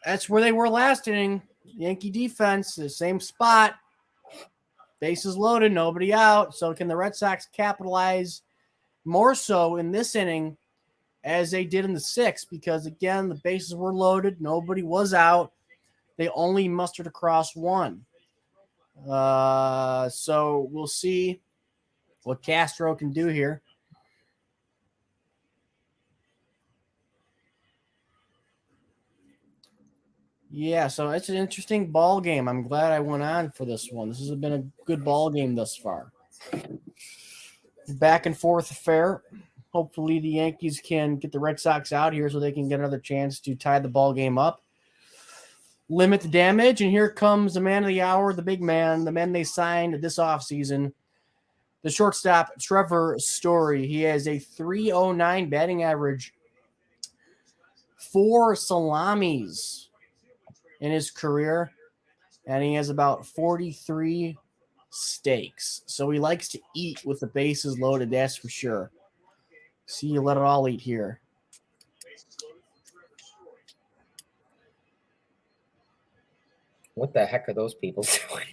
That's where they were last inning. Yankee defense, the same spot. Bases loaded, nobody out. So can the Red Sox capitalize more so in this inning as they did in the sixth? Because, again, the bases were loaded. Nobody was out. They only mustered across one. So we'll see what Castro can do here. Yeah, so it's an interesting ball game. I'm glad I went on for this one. This has been a good ball game thus far. Back and forth affair. Hopefully the Yankees can get the Red Sox out here so they can get another chance to tie the ball game up. Limit the damage, and here comes the man of the hour, the big man, the man they signed this offseason, the shortstop, Trevor Story. He has a .309 batting average, 4 salamis in his career, and he has about 43 steaks. So he likes to eat with the bases loaded, that's for sure. See, you let it all eat here. What the heck are those people doing?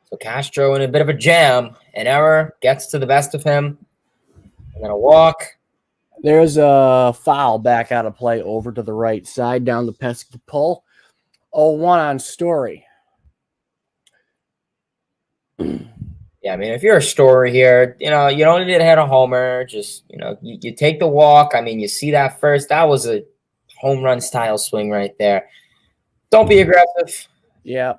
So Castro in a bit of a jam. An error gets to the best of him. And then a walk. There's a foul back out of play over to the right side down the pesky pull. 0-1 on Story. Yeah, I mean, if you're a Story here, you don't need to hit a homer. Just, you take the walk. I mean, you see that first. That was a home run style swing right there. Don't be aggressive. Yeah.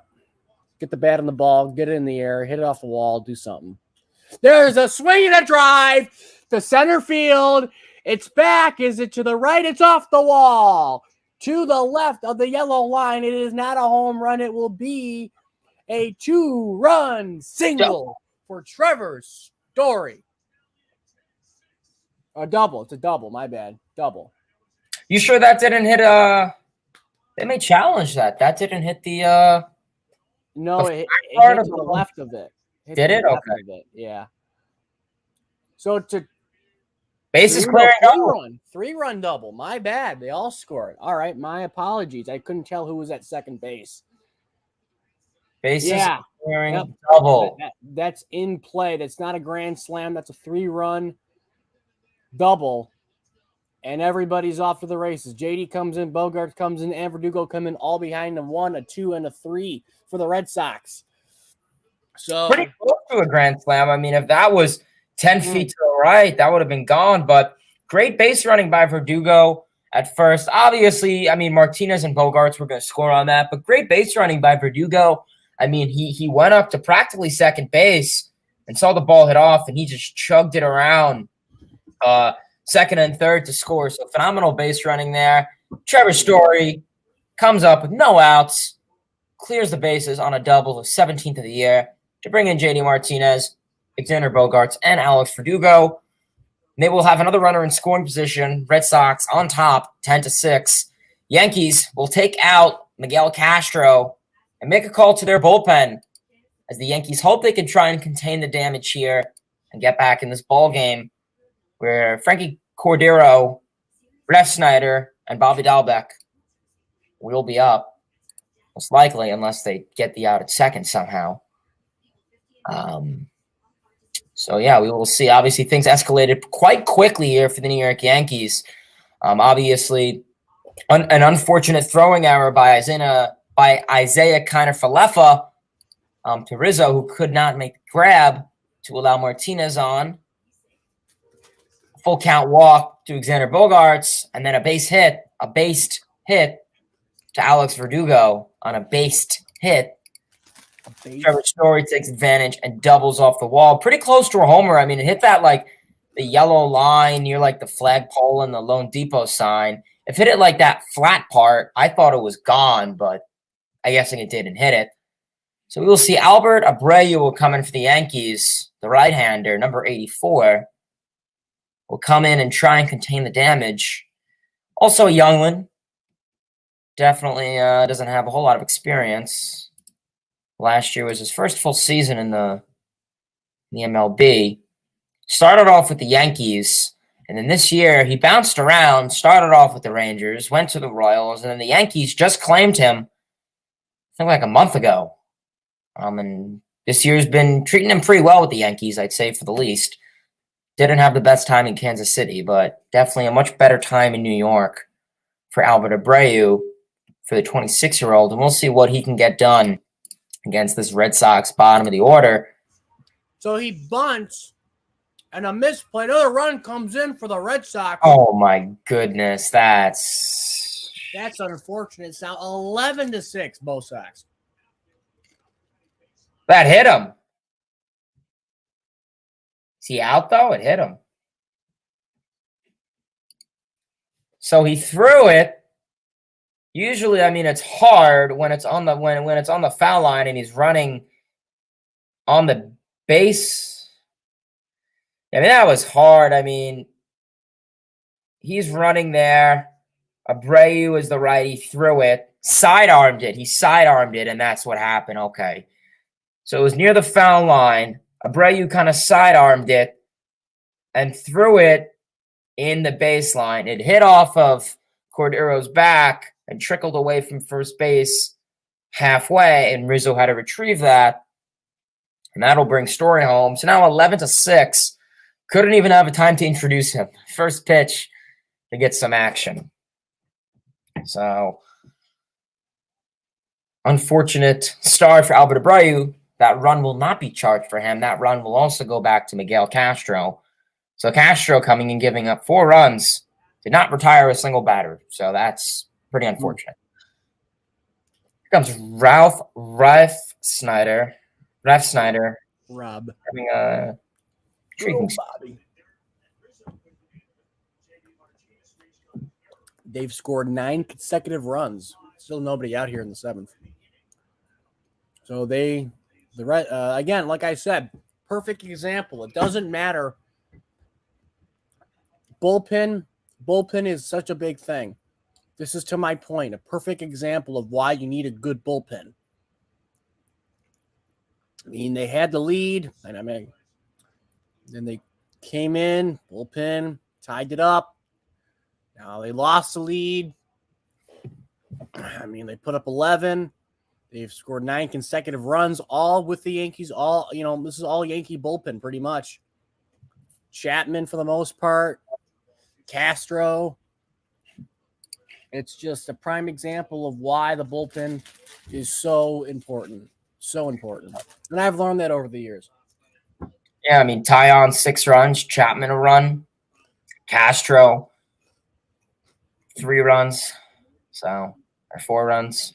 Get the bat on the ball, get it in the air, hit it off the wall, do something. There's a swing and a drive to center field. It's back. Is it to the right? It's off the wall. To the left of the yellow line. It is not a home run. It will be a 2-run single for Trevor Story. A double. It's a double. My bad. Double. You sure that didn't hit they may challenge that. That didn't hit the No, it part hit of to the the left of it. Did it? Okay. Yeah. So to bases clearing double. 3-run double. My bad. They all scored. All right. My apologies. I couldn't tell who was at second base. Bases clearing double. That's in play. That's not a grand slam. That's a 3-run double. And everybody's off to the races. JD comes in, Bogart comes in, and Verdugo come in all behind a 1, a 2, and a 3 for the Red Sox. So pretty close to a grand slam. I mean, if that was 10 feet to the right, that would have been gone. But great base running by Verdugo at first. Obviously, I mean, Martinez and Bogarts were going to score on that, but great base running by Verdugo. I mean, he went up to practically second base and saw the ball hit off, and he just chugged it around second and third to score. So phenomenal base running there. Trevor Story comes up with no outs, clears the bases on a double, the 17th of the year, to bring in JD Martinez, Xander Bogaerts, and Alex Verdugo. And they will have another runner in scoring position. Red Sox on top, 10-6. Yankees will take out Miguel Castro and make a call to their bullpen as the Yankees hope they can try and contain the damage here and get back in this ball game where Frankie Cordero, Ref Snyder, and Bobby Dahlbeck will be up, most likely, unless they get the out at second somehow. So, yeah, we will see. Obviously, things escalated quite quickly here for the New York Yankees. Obviously, an unfortunate throwing error by Isaiah Kiner-Falefa to Rizzo, who could not make the grab to allow Martinez on. Full count walk to Xander Bogaerts, and then a based hit to Alex Verdugo on a based hit. Trevor Story takes advantage and doubles off the wall. Pretty close to a homer. I mean, it hit that like the yellow line near like the flagpole and the Lone Depot sign. If it hit like that flat part, I thought it was gone, but I guessing it didn't hit it. So we will see Albert Abreu will come in for the Yankees. The right-hander, number 84, will come in and try and contain the damage. Also a youngling. Definitely doesn't have a whole lot of experience. Last year was his first full season in the MLB. Started off with the Yankees, and then this year he bounced around, started off with the Rangers, went to the Royals, and then the Yankees just claimed him, I think like a month ago. And this year's been treating him pretty well with the Yankees, I'd say, for the least. Didn't have the best time in Kansas City, but definitely a much better time in New York for Albert Abreu, for the 26-year-old, and we'll see what he can get done against this Red Sox bottom of the order. So he bunts, and a misplay. Another run comes in for the Red Sox. Oh my goodness, that's unfortunate. It's now 11-6, Bo Sox. That hit him. Is he out though? It hit him. So he threw it. Usually, I mean, it's hard when it's on the when it's on the foul line and he's running on the base. I mean, that was hard. I mean, he's running there. Abreu is the righty, threw it, sidearmed it. He sidearmed it, and that's what happened. Okay. So it was near the foul line. Abreu kind of sidearmed it and threw it in the baseline. It hit off of Cordero's back and trickled away from first base halfway, and Rizzo had to retrieve that. And that'll bring Story home. So now 11-6. Couldn't even have a time to introduce him. First pitch to get some action. So, unfortunate start for Albert Abreu. That run will not be charged for him. That run will also go back to Miguel Castro. So Castro coming and giving up 4 runs, did not retire a single batter. So that's pretty unfortunate. Here comes Ralph Snyder. Rob. Having a intriguing. Bobby. They've scored 9 consecutive runs. Still nobody out here in the 7th. So again, like I said, perfect example. It doesn't matter. Bullpen is such a big thing. This is, to my point, a perfect example of why you need a good bullpen. I mean, they had the lead, and then they came in, bullpen, tied it up. Now they lost the lead. I mean, they put up 11. They've scored 9 consecutive runs, all with the Yankees. This is all Yankee bullpen, pretty much. Chapman, for the most part. Castro. It's just a prime example of why the bullpen is so important. So important. And I've learned that over the years. Yeah, I mean, Tyon 6 runs, Chapman a run, Castro 3 runs, or 4 runs.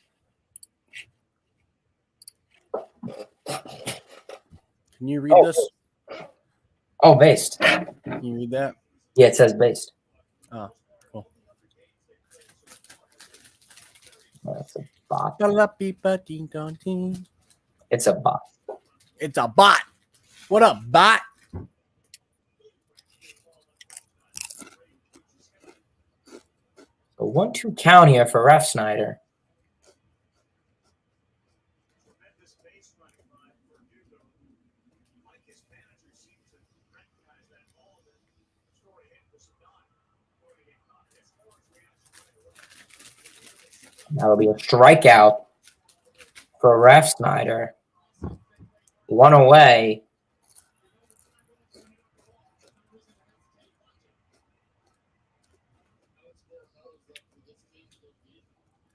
Can you read this? Oh, based. Can you read that? Yeah, it says based. Oh, cool. That's a bot. It's a bot. It's a bot. What up, bot? A 1-2 count here for Ref Snyder. That'll be a strikeout for Ref Snyder. 1 away.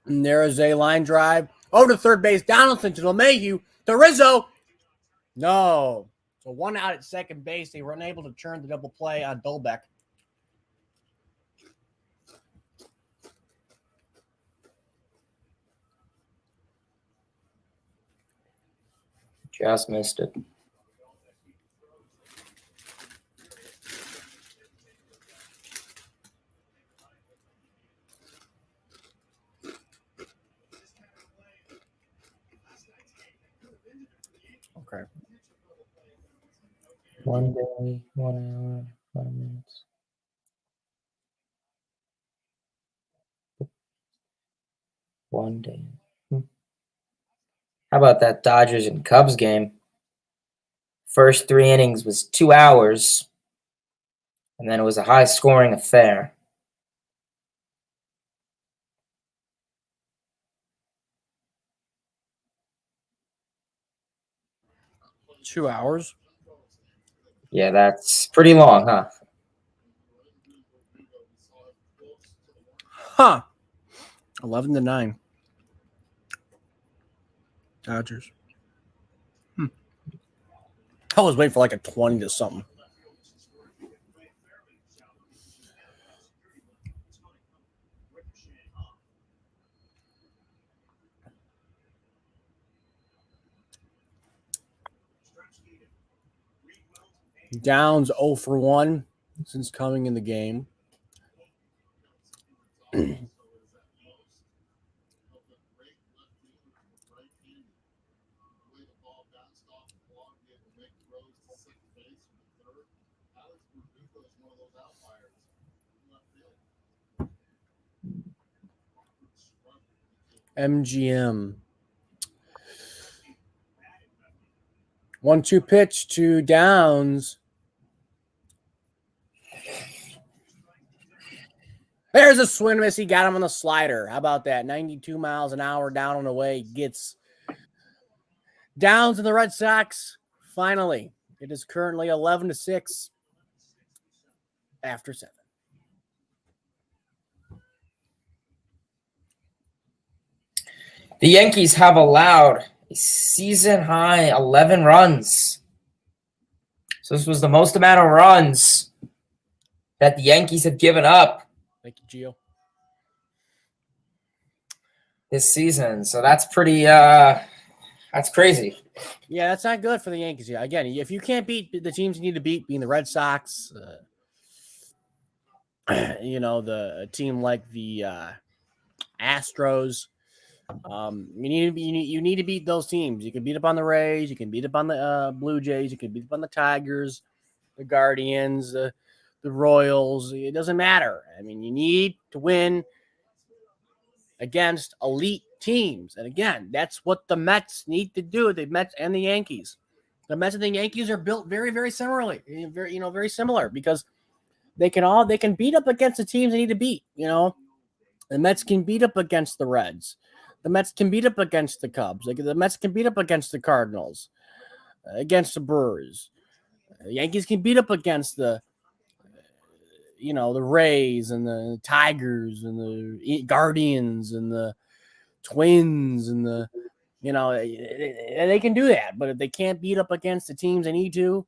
And there is a line drive over to third base. Donaldson to LeMahieu to Rizzo. No. So 1 out at second base. They were unable to turn the double play on Dolbeck. Just missed it. Okay. 1 day, 1 hour, 5 minutes. 1 day. How about that Dodgers and Cubs game? First 3 innings was 2 hours, and then it was a high-scoring affair. Two hours. Yeah, that's pretty long, huh? Huh. 11-9. Dodgers. I was waiting for like a 20 to something. Downs 0 for 1 since coming in the game. MGM. 1-2 pitch to Downs. There's a swing miss. He got him on the slider. How about that? 92 miles an hour down and away. Gets Downs in the Red Sox. Finally, it is currently 11-6 after 7. The Yankees have allowed a season-high 11 runs. So this was the most amount of runs that the Yankees have given up Thank you, Gio. this season. So that's pretty that's crazy. Yeah, that's not good for the Yankees. Yeah, again, if you can't beat the teams you need to beat, being the Red Sox, the team like the Astros, you need to beat those teams. You can beat up on the Rays, you can beat up on the Blue Jays, you can beat up on the Tigers, the Guardians, the Royals. It doesn't matter. I mean, you need to win against elite teams. And again, that's what the Mets need to do. The Mets and the Yankees. The Mets and the Yankees are built very, very similarly. Very similar because they can beat up against the teams they need to beat. The Mets can beat up against the Reds. The Mets can beat up against the Cubs. The Mets can beat up against the Cardinals, against the Brewers. The Yankees can beat up against the Rays and the Tigers and the Guardians and the Twins and they can do that. But if they can't beat up against the teams they need to,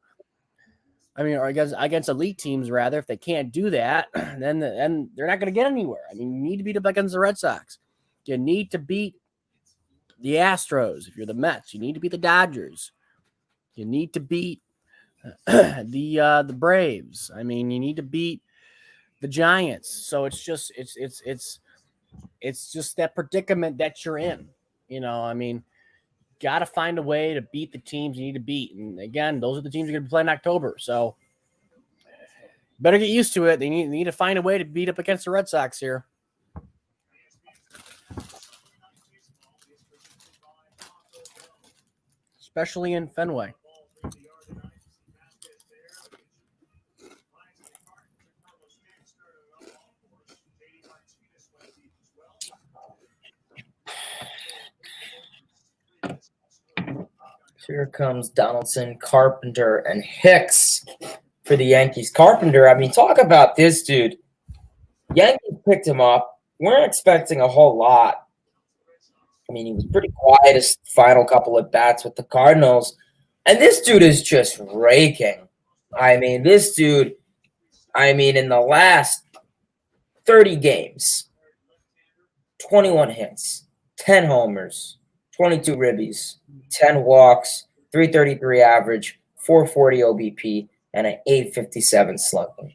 or against elite teams rather, if they can't do that, then they're not going to get anywhere. I mean, you need to beat up against the Red Sox. You need to beat the Astros. If you're the Mets, you need to beat the Dodgers. You need to beat the Braves. I mean, you need to beat the Giants. So it's just that predicament that you're in. Got to find a way to beat the teams you need to beat. And again, those are the teams you're going to play in October. So better get used to it. They need to find a way to beat up against the Red Sox here. Especially in Fenway. Here comes Donaldson, Carpenter, and Hicks for the Yankees. Carpenter, I mean, talk about this dude. Yankees picked him up. Weren't expecting a whole lot. I mean, he was pretty quiet his final couple of bats with the Cardinals. And this dude is just raking. I mean, this dude, in the last 30 games, 21 hits, 10 homers, 22 ribbies, 10 walks, 333 average, 440 OBP, and an 857 slugging.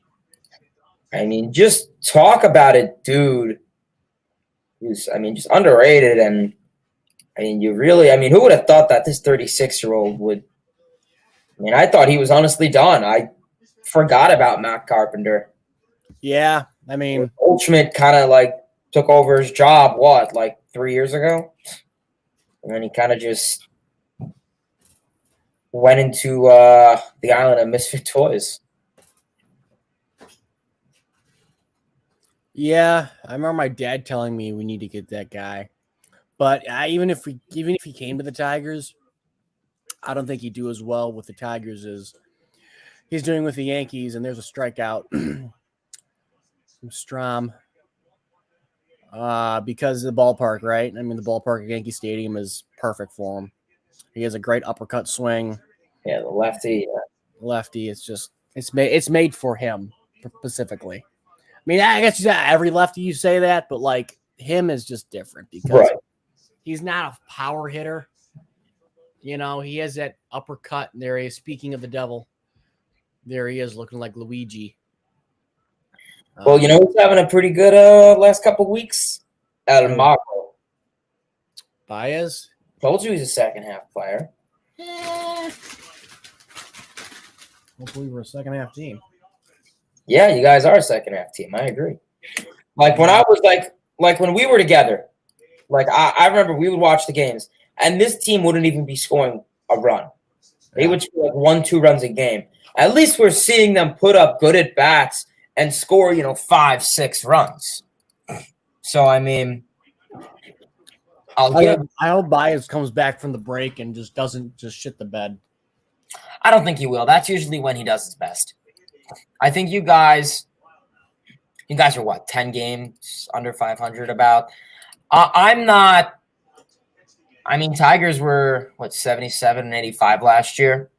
I mean, just talk about it, dude. Who's, just underrated. And, who would have thought that this 36-year-old would – I thought he was honestly done. I forgot about Matt Carpenter. Yeah, Goldschmidt kind of, took over his job, 3 years ago? And then he kind of just went into the island of misfit toys. Yeah, I remember my dad telling me we need to get that guy. But even if he came to the Tigers, I don't think he'd do as well with the Tigers as he's doing with the Yankees. And there's a strikeout from Strom because of the ballpark, right? I mean, the ballpark at Yankee Stadium is perfect for him. He has a great uppercut swing. Yeah, the lefty. Lefty, it's made for him specifically. I mean, I guess every lefty you say that, but like him is just different because he's not a power hitter. You know, he has that uppercut. And there he is. Speaking of the devil, there he is looking like Luigi. Well, you know who's having a pretty good last couple weeks? Almagro. Baez. Told you he's a second half player. Hopefully we're a second half team. Yeah, you guys are a second half team. I agree. Like when I was like when we were together, like I remember we would watch the games, and this team wouldn't even be scoring a run. They would score like 1-2 runs a game. At least we're seeing them put up good at bats and score, 5-6 runs. So I mean, I hope Baez comes back from the break and just doesn't just shit the bed. I don't think he will. That's usually when he does his best. I think you guys are what, 10 games under 500 about. I'm not. I mean, Tigers were 77 and 85 last year.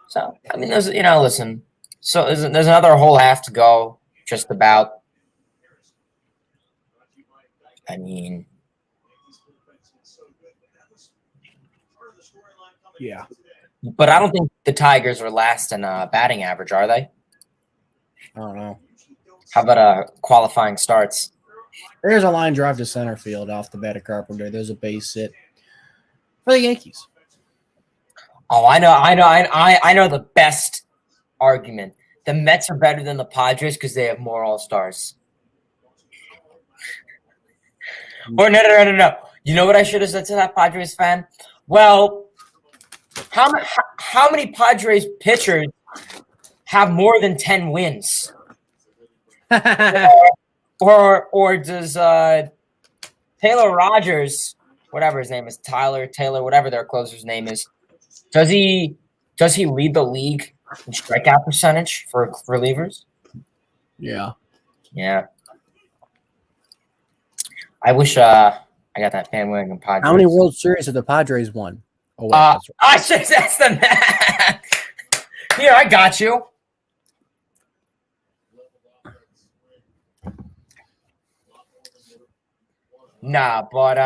So I mean, there's listen. So there's another whole half to go, just about. I mean, yeah. But I don't think the Tigers are last in batting average, are they? I don't know. How about qualifying starts? There's a line drive to center field off the bat of Carpenter. There's a base hit for the Yankees. Oh, I know the best argument. The Mets are better than the Padres because they have more All-Stars. Or no. You know what I should have said to that Padres fan? Well, how many Padres pitchers have more than 10 wins? or does Taylor Rogers, whatever his name is, Taylor, whatever their closer's name is, does he lead the league in strikeout percentage for relievers? Yeah. Yeah. I wish I got that bandwagon Padres. How many World Series have the Padres won? Oh, wait, that's right. I should ask them that. Here, I got you. Nah, but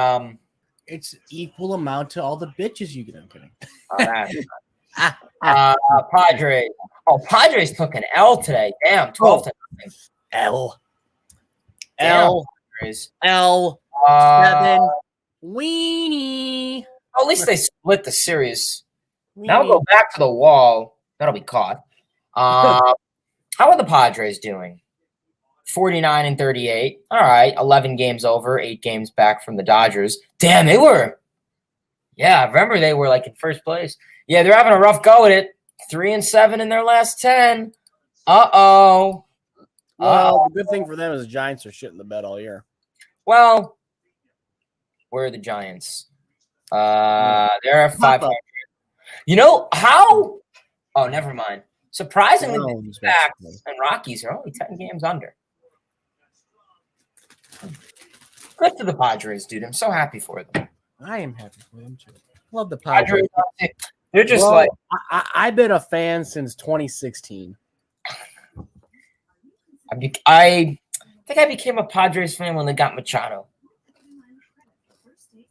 it's equal amount to all the bitches you get. I'm kidding. Padres. Oh, Padres took an L today. Damn, 12-0. L. Damn, 7. Weenie. At least they split the series. Now we'll go back to the wall. That'll be caught. How are the Padres doing? 49 and 38. All right, 11 games over, 8 games back from the Dodgers. Damn, they were. Yeah, I remember they were like in first place. Yeah, they're having a rough go at it. 3-7 in their last 10. Uh-oh. Well, the good thing for them is the Giants are shitting the bed all year. Well, where are the Giants? They're at 500. You know how? Oh, never mind. Surprisingly, the Diamondbacks and Rockies are only 10 games under. Good for the Padres, dude. I'm so happy for them. I am happy for them too. Love the Padres. They're just I've been a fan since 2016. I think I became a Padres fan when they got Machado.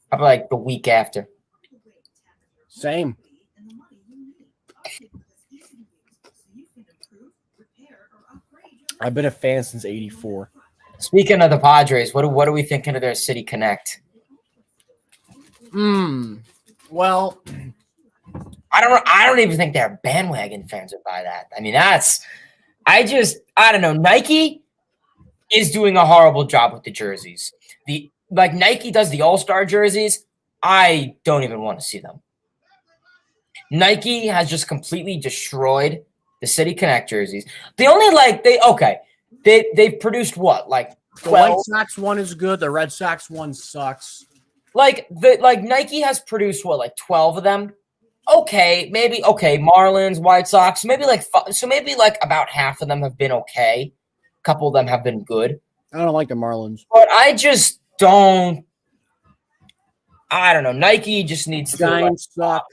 Probably like the week after. Same. I've been a fan since '84. Speaking of the Padres, what are we thinking of their City Connect? Well, I don't even think their bandwagon fans would buy that. I mean, I don't know. Nike is doing a horrible job with the jerseys. Nike does the All-Star jerseys. I don't even want to see them. Nike has just completely destroyed the City Connect jerseys. The only they've produced what, like The White 12? Sox one is good. The Red Sox one sucks. Like Nike has produced what, like 12 of them? Okay, maybe okay, Marlins, White Sox, maybe like maybe like about half of them have been okay. A couple of them have been good. I don't like the Marlins. But I just don't. I don't know. Nike just needs to. Giants suck.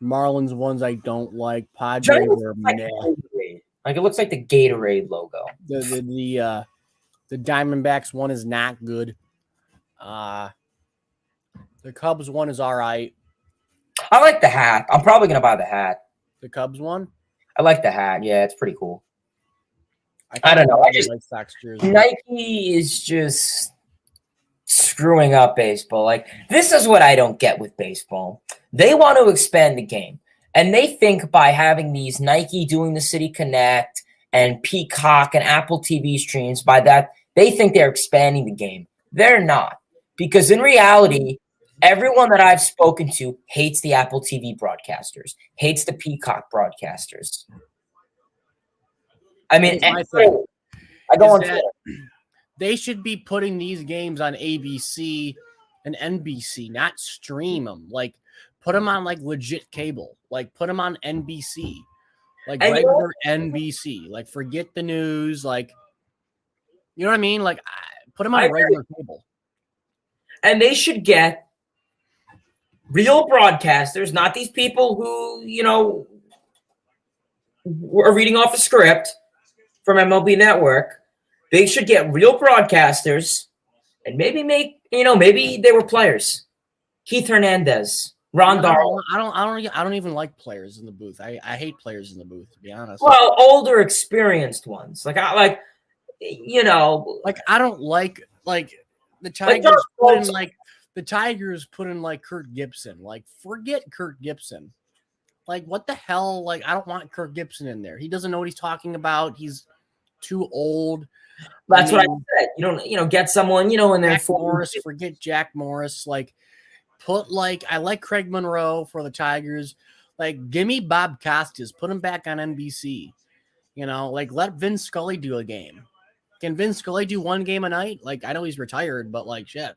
Marlins ones I don't like. Padres Giants are like meh. Gatorade. Like it looks like the Gatorade logo. The Diamondbacks one is not good. The Cubs one is all right. I like the hat. I'm probably gonna buy the hat. The Cubs one. I like the hat. Yeah, it's pretty cool. I kinda don't know. like I just White Sox jersey. Nike is just screwing up baseball. Like this is what I don't get with baseball. They want to expand the game, and they think by having these Nike doing the City Connect and Peacock and Apple TV streams, by that they think they're expanding the game. They're not, because in reality, everyone that I've spoken to hates the Apple TV broadcasters, hates the Peacock broadcasters. I mean, Here's my thing. I go on Is that Twitter. they should be putting these games on ABC and NBC, not stream them. Like, put them on like legit cable. Like, put them on NBC, like And you know regular NBC. Like, forget the news. Like, you know what I mean? Like, put them I on agree. regular cable. And they should get real broadcasters, not these people who, are reading off a script from MLB Network. They should get real broadcasters and maybe maybe they were players. Keith Hernandez, Ron Darling. I don't even like players in the booth. I hate players in the booth, to be honest. Well, older, experienced ones. Like I don't like the Tigers the Tigers put in like Kurt Gibson. Like, forget Kurt Gibson. Like, what the hell? Like, I don't want Kurt Gibson in there. He doesn't know what he's talking about. He's too old. That's what I said. You don't get someone, in their Jack Morris, forget Jack Morris. Like, I like Craig Monroe for the Tigers. Like, give me Bob Costas. Put him back on NBC. Like, let Vin Scully do a game. Can Vin Scully do one game a night? Like, I know he's retired, but like, shit.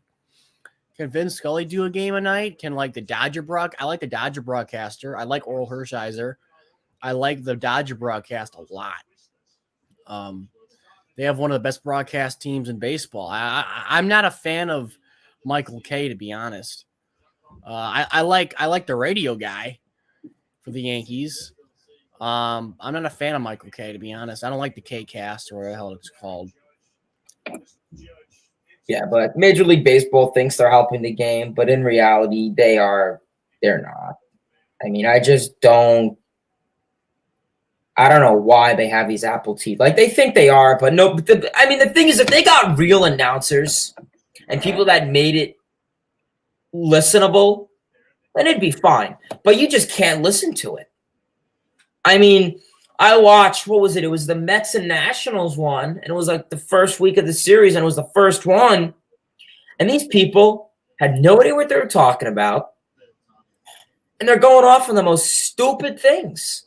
Can Vin Scully do a game a night? Can like the Dodger I like the Dodger broadcaster. I like Oral Hershiser. I like the Dodger broadcast a lot. They have one of the best broadcast teams in baseball. I'm not a fan of Michael Kay, to be honest. I like the radio guy for the Yankees. I'm not a fan of Michael Kay, to be honest. I don't like the K cast or whatever the hell it's called. Yeah, but Major League Baseball thinks they're helping the game, but in reality, they're not. I mean, I don't know why they have these Apple TV. Like, they think they are, but no. The thing is, if they got real announcers and people that made it listenable, then it'd be fine. But you just can't listen to it. I mean, I watched, what was it? It was the Mets and Nationals one, and it was like the first week of the series, and it was the first one. And these people had no idea what they were talking about, and they're going off on the most stupid things.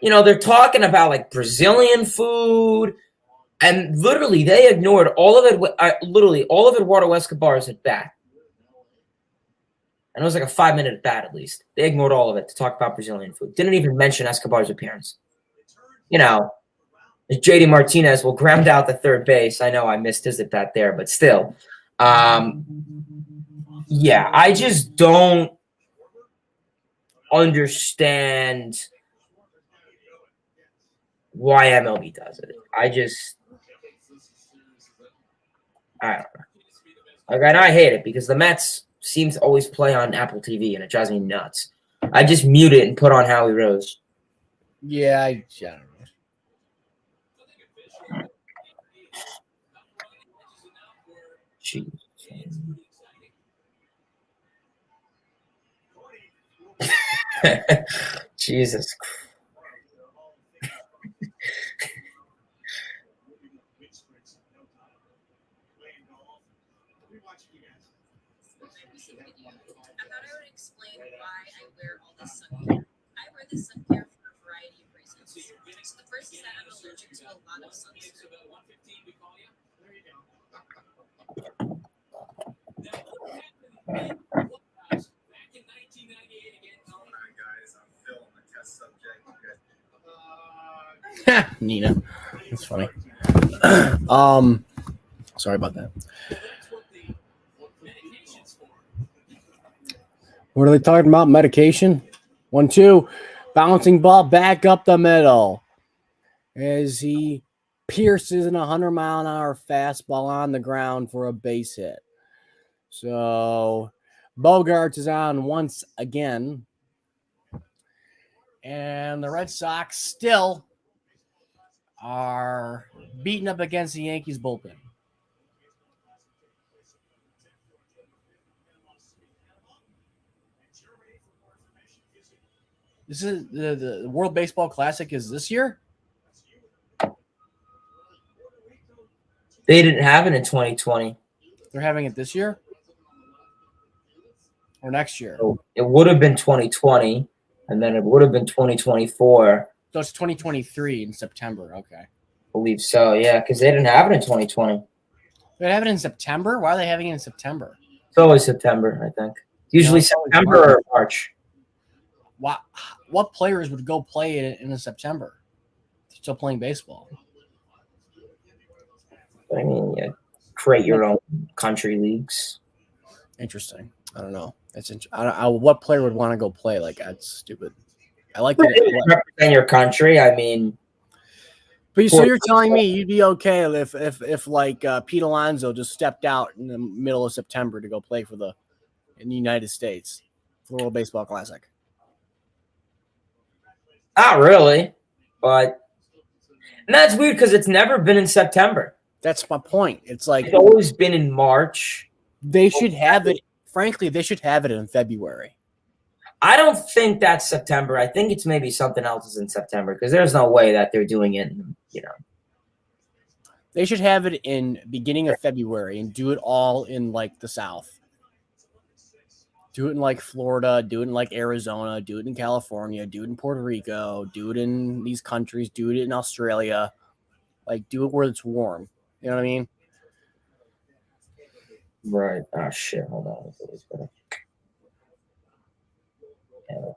They're talking about like Brazilian food, and literally they ignored all of it. Literally all of Eduardo Escobar's at bat. And it was like a 5-minute at bat, at least. They ignored all of it to talk about Brazilian food. Didn't even mention Escobar's appearance. JD Martinez will ground out the third base. I know I missed his at bat there, but still. Yeah, I just don't understand why MLB does it. I don't know. Like, I hate it because the Mets seem to always play on Apple TV, and it drives me nuts. I just mute it and put on Howie Rose. Yeah, I don't know. Jeez. Jesus. thought I would explain why I wear all this sun care. I wear this sun care for a variety of reasons. So the first is that I'm allergic to a lot of sunscreen. Nina. That's funny. Sorry about that. What are they talking about? Medication? 1-2. Bouncing ball back up the middle as he pierces an 100-mile-an-hour fastball on the ground for a base hit. So Bogarts is on once again. And the Red Sox still are beating up against the Yankees bullpen. This is the World Baseball Classic is this year? They didn't have it in 2020. They're having it this year? Or next year? So it would have been 2020, and then it would have been 2024. So it's 2023 in September. Okay. I believe so, yeah, because they didn't have it in 2020. They have it in September? Why are they having it in September? It's always September, I think. Usually September or March. What players would go play it in September? Still playing baseball. I mean, yeah, create your own country leagues. Interesting. I don't know. That's what player would want to go play? Like, that's stupid. I like But that. represent your country. I mean, But so you're telling me you'd be okay if like Pete Alonso just stepped out in the middle of September to go play for in the United States for the World Baseball Classic? not really, but and that's weird because it's never been in September. That's my point. It's like It's always been in March. they should have it. Frankly, they should have it in February. I don't think that's September. I think it's maybe something else is in September because there's no way that they're doing it. They should have it in beginning of February and do it all in like the South. Do it in like Florida, do it in like Arizona, do it in California, do it in Puerto Rico, do it in these countries, do it in Australia. Like, do it where it's warm. You know what I mean? Right. Oh, shit. Hold on. Yeah.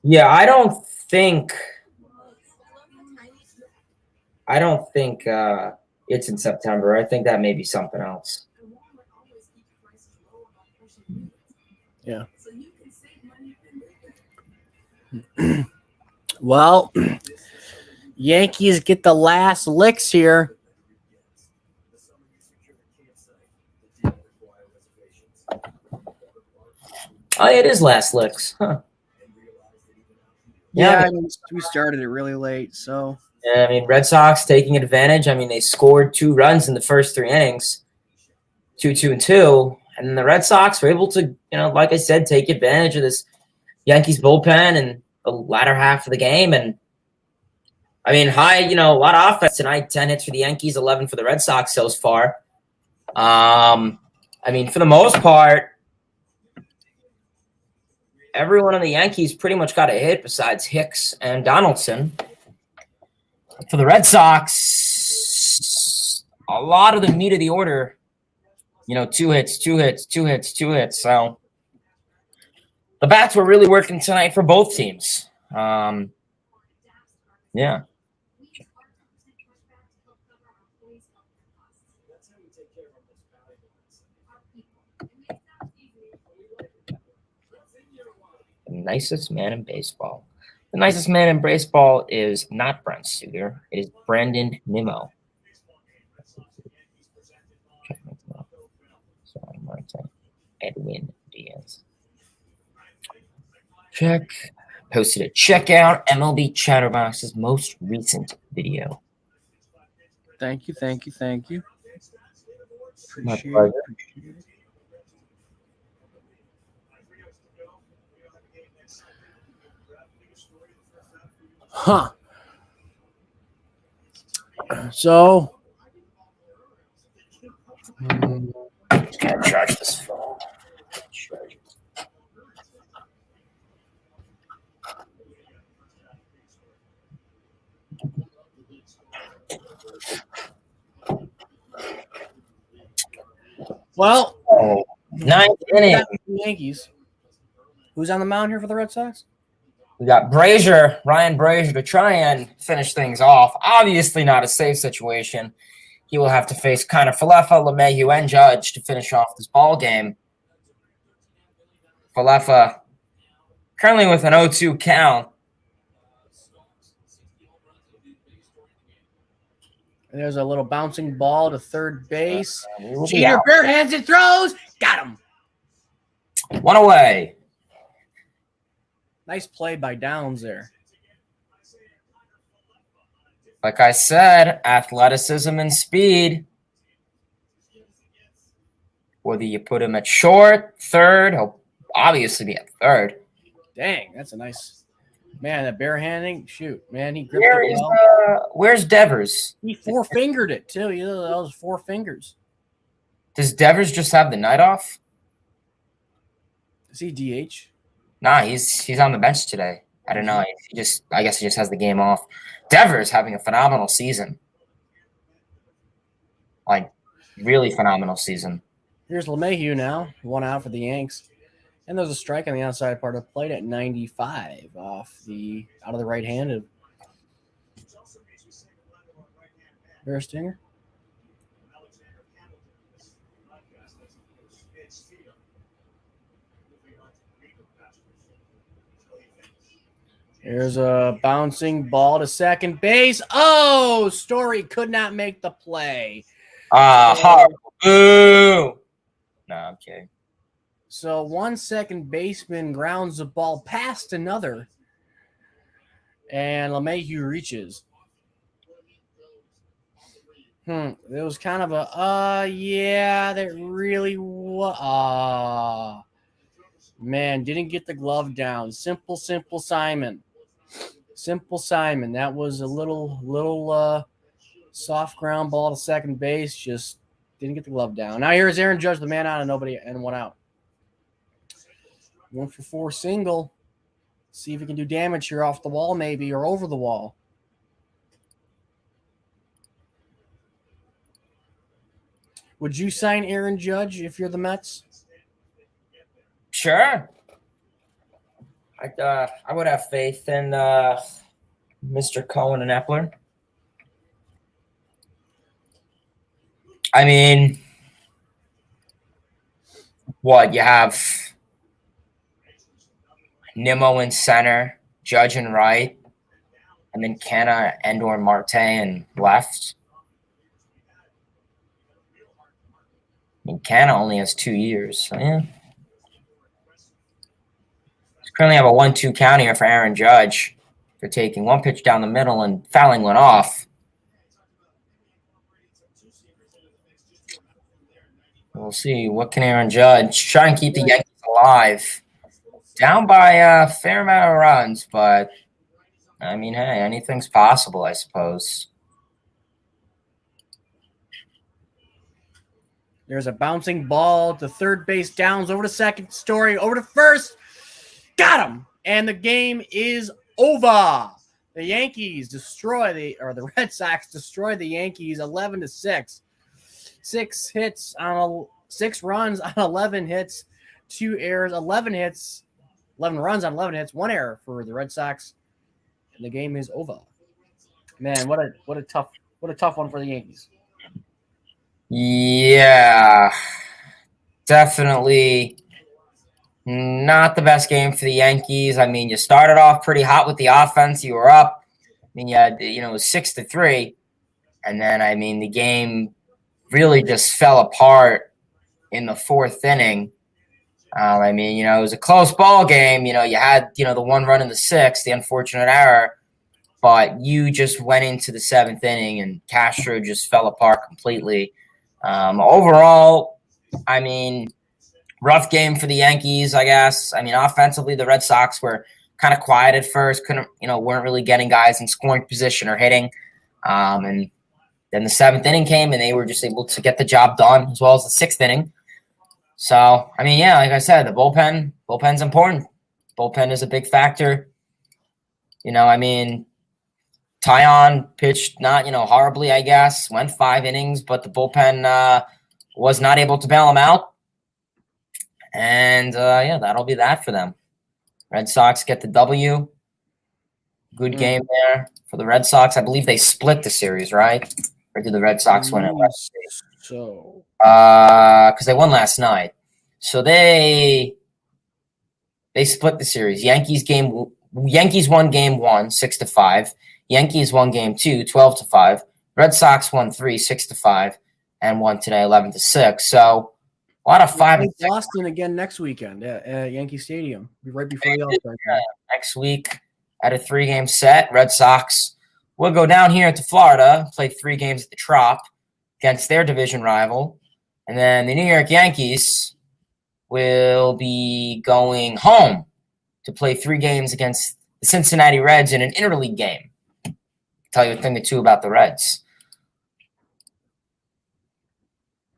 Yeah, I don't think it's in September. I think that may be something else. Yeah. Well, Yankees get the last licks here. Oh, it is last licks. Huh. Yeah, I mean, we started it really late, so. Yeah, I mean, Red Sox taking advantage. I mean, they scored 2 runs in the first 3 innings, 2-2 and 2, and the Red Sox were able to, like I said, take advantage of this Yankees bullpen in the latter half of the game. And I mean, a lot of offense tonight. 10 hits for the Yankees, 11 for the Red Sox so far. I mean, for the most part, everyone on the Yankees pretty much got a hit besides Hicks and Donaldson. For the Red Sox, a lot of the meat of the order, 2 hits. So the bats were really working tonight for both teams. Yeah. The nicest man in baseball. The nicest man in baseball is not Brent Suter. It is Brandon Nimmo. Sorry, Martin. Edwin Diaz. Check. Posted a checkout MLB Chatterbox's most recent video. Thank you. My pleasure. Huh. So, Can't charge this phone. well, Oh, ninth inning. the Yankees. Who's on the mound here for the Red Sox? We got Ryan Brazier, to try and finish things off. Obviously not a safe situation. He will have to face Connor Falefa, LeMahieu, and Judge to finish off this ball game. Falefa currently with an 0-2 count. And there's a little bouncing ball to third base. We'll be Jeter out. bare hands and throws. Got him. One away. Nice play by Downs there. Like I said, athleticism and speed. Whether you put him at short, third, he'll obviously be at third. Dang, that's a nice man. That barehanding, shoot, man, he gripped it well. Where's Devers? He four-fingered it too. You know, that was 4 fingers. Does Devers just have the night off? Is he DH? Nah, he's on the bench today. I don't know. I guess he just has the game off. Devers having a phenomenal season. Like, really phenomenal season. Here's LeMahieu now, 1 out for the Yanks. And there's a strike on the outside part of the plate at 95 out of the right-handed. There's Stinger. Here's a bouncing ball to second base. Oh, Story could not make the play. Boo! No, I'm kidding. So one second baseman grounds the ball past another, and LeMahieu reaches. It was kind of a, yeah, that really was. Man, didn't get the glove down. Simple Simon. Simple Simon. That was a little soft ground ball to second base. Just didn't get the glove down. Now here's Aaron Judge, the man out, and nobody, and 1 out. 1 for 4 single. See if he can do damage here off the wall, maybe, or over the wall. Would you sign Aaron Judge if you're the Mets? Sure. I would have faith in Mr. Cohen and Epler. I mean, what you have Nimmo in center, Judge in right, and then Canna and/or Marte in left. I mean, Canna only has 2 years, so yeah. Currently have a 1-2 count here for Aaron Judge for taking 1 pitch down the middle and fouling one off. We'll see. What can Aaron Judge try and keep the Yankees alive? Down by a fair amount of runs, but I mean, hey, anything's possible, I suppose. There's a bouncing ball to third base, Downs over to second, Story over to first. Got him. And the game is over. The Yankees destroy the Red Sox destroy the Yankees 11-6. 6 hits on 6 runs on 11 hits, 2 errors, 11 hits, 11 runs on 11 hits, 1 error for the Red Sox. And the game is over. Man, what a tough one for the Yankees. Yeah. Definitely not the best game for the Yankees. I mean, you started off pretty hot with the offense. You were up. I mean, you had, it was 6-3. And then, I mean, the game really just fell apart in the 4th inning. I mean, it was a close ball game. You had, the 1 run in the 6th, the unfortunate error. But you just went into the 7th inning, and Castro just fell apart completely. Overall, I mean, rough game for the Yankees, I guess. I mean, offensively, the Red Sox were kind of quiet at first. Weren't really getting guys in scoring position or hitting. And then the 7th inning came, and they were just able to get the job done, as well as the 6th inning. So, I mean, yeah, like I said, the bullpen's important. Bullpen is a big factor. I mean, Tyon pitched not, horribly, I guess. Went 5 innings, but the bullpen was not able to bail him out. And, yeah, that'll be that for them. Red Sox get the W. Good game there for the Red Sox. I believe they split the series, right? Or did the Red Sox win it? So, because they won last night. So they split the series. Yankees won game 1, 6-5. Yankees won game 2, 12-5. Red Sox won 3, 6-5, and won today 11-6. So a lot of 5 and 6. Boston again next weekend at Yankee Stadium, right before the All-Star game. Next week at a 3-game set. Red Sox will go down here to Florida, play 3 games at the Trop against their division rival. And then the New York Yankees will be going home to play 3 games against the Cincinnati Reds in an interleague game. I'll tell you a thing or two about the Reds.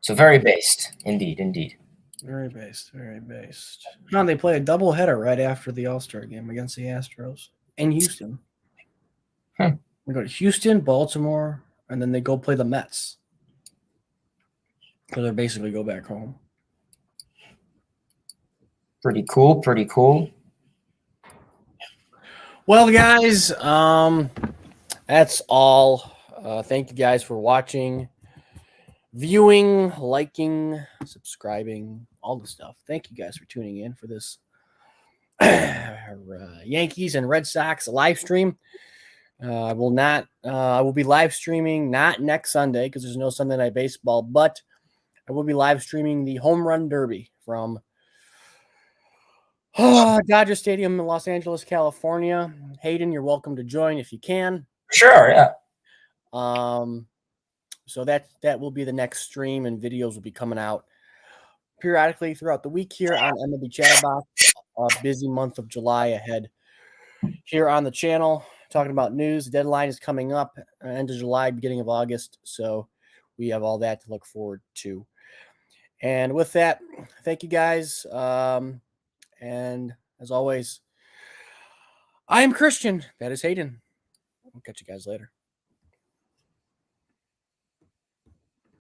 So very based, indeed. Very based. No, they play a doubleheader right after the All-Star game against the Astros in Houston. We go to Houston, Baltimore, and then they go play the Mets. So they basically go back home. Pretty cool. Well, guys, that's all. Thank you guys for watching, viewing, liking, subscribing, all the stuff. Thank you guys for tuning in for this Yankees and Red Sox live stream. I will be live streaming not next Sunday because there's no Sunday Night Baseball, but I will be live streaming the Home Run Derby from Dodger Stadium in Los Angeles, California. Hayden, you're welcome to join if you can. Sure, yeah. So that will be the next stream, and videos will be coming out periodically throughout the week here on MLB Chatterbox. A busy month of July ahead here on the channel, talking about news. The deadline is coming up end of July, beginning of August, so we have all that to look forward to. And with that, thank you guys. And as always, I am Christian. That is Hayden. We'll catch you guys later.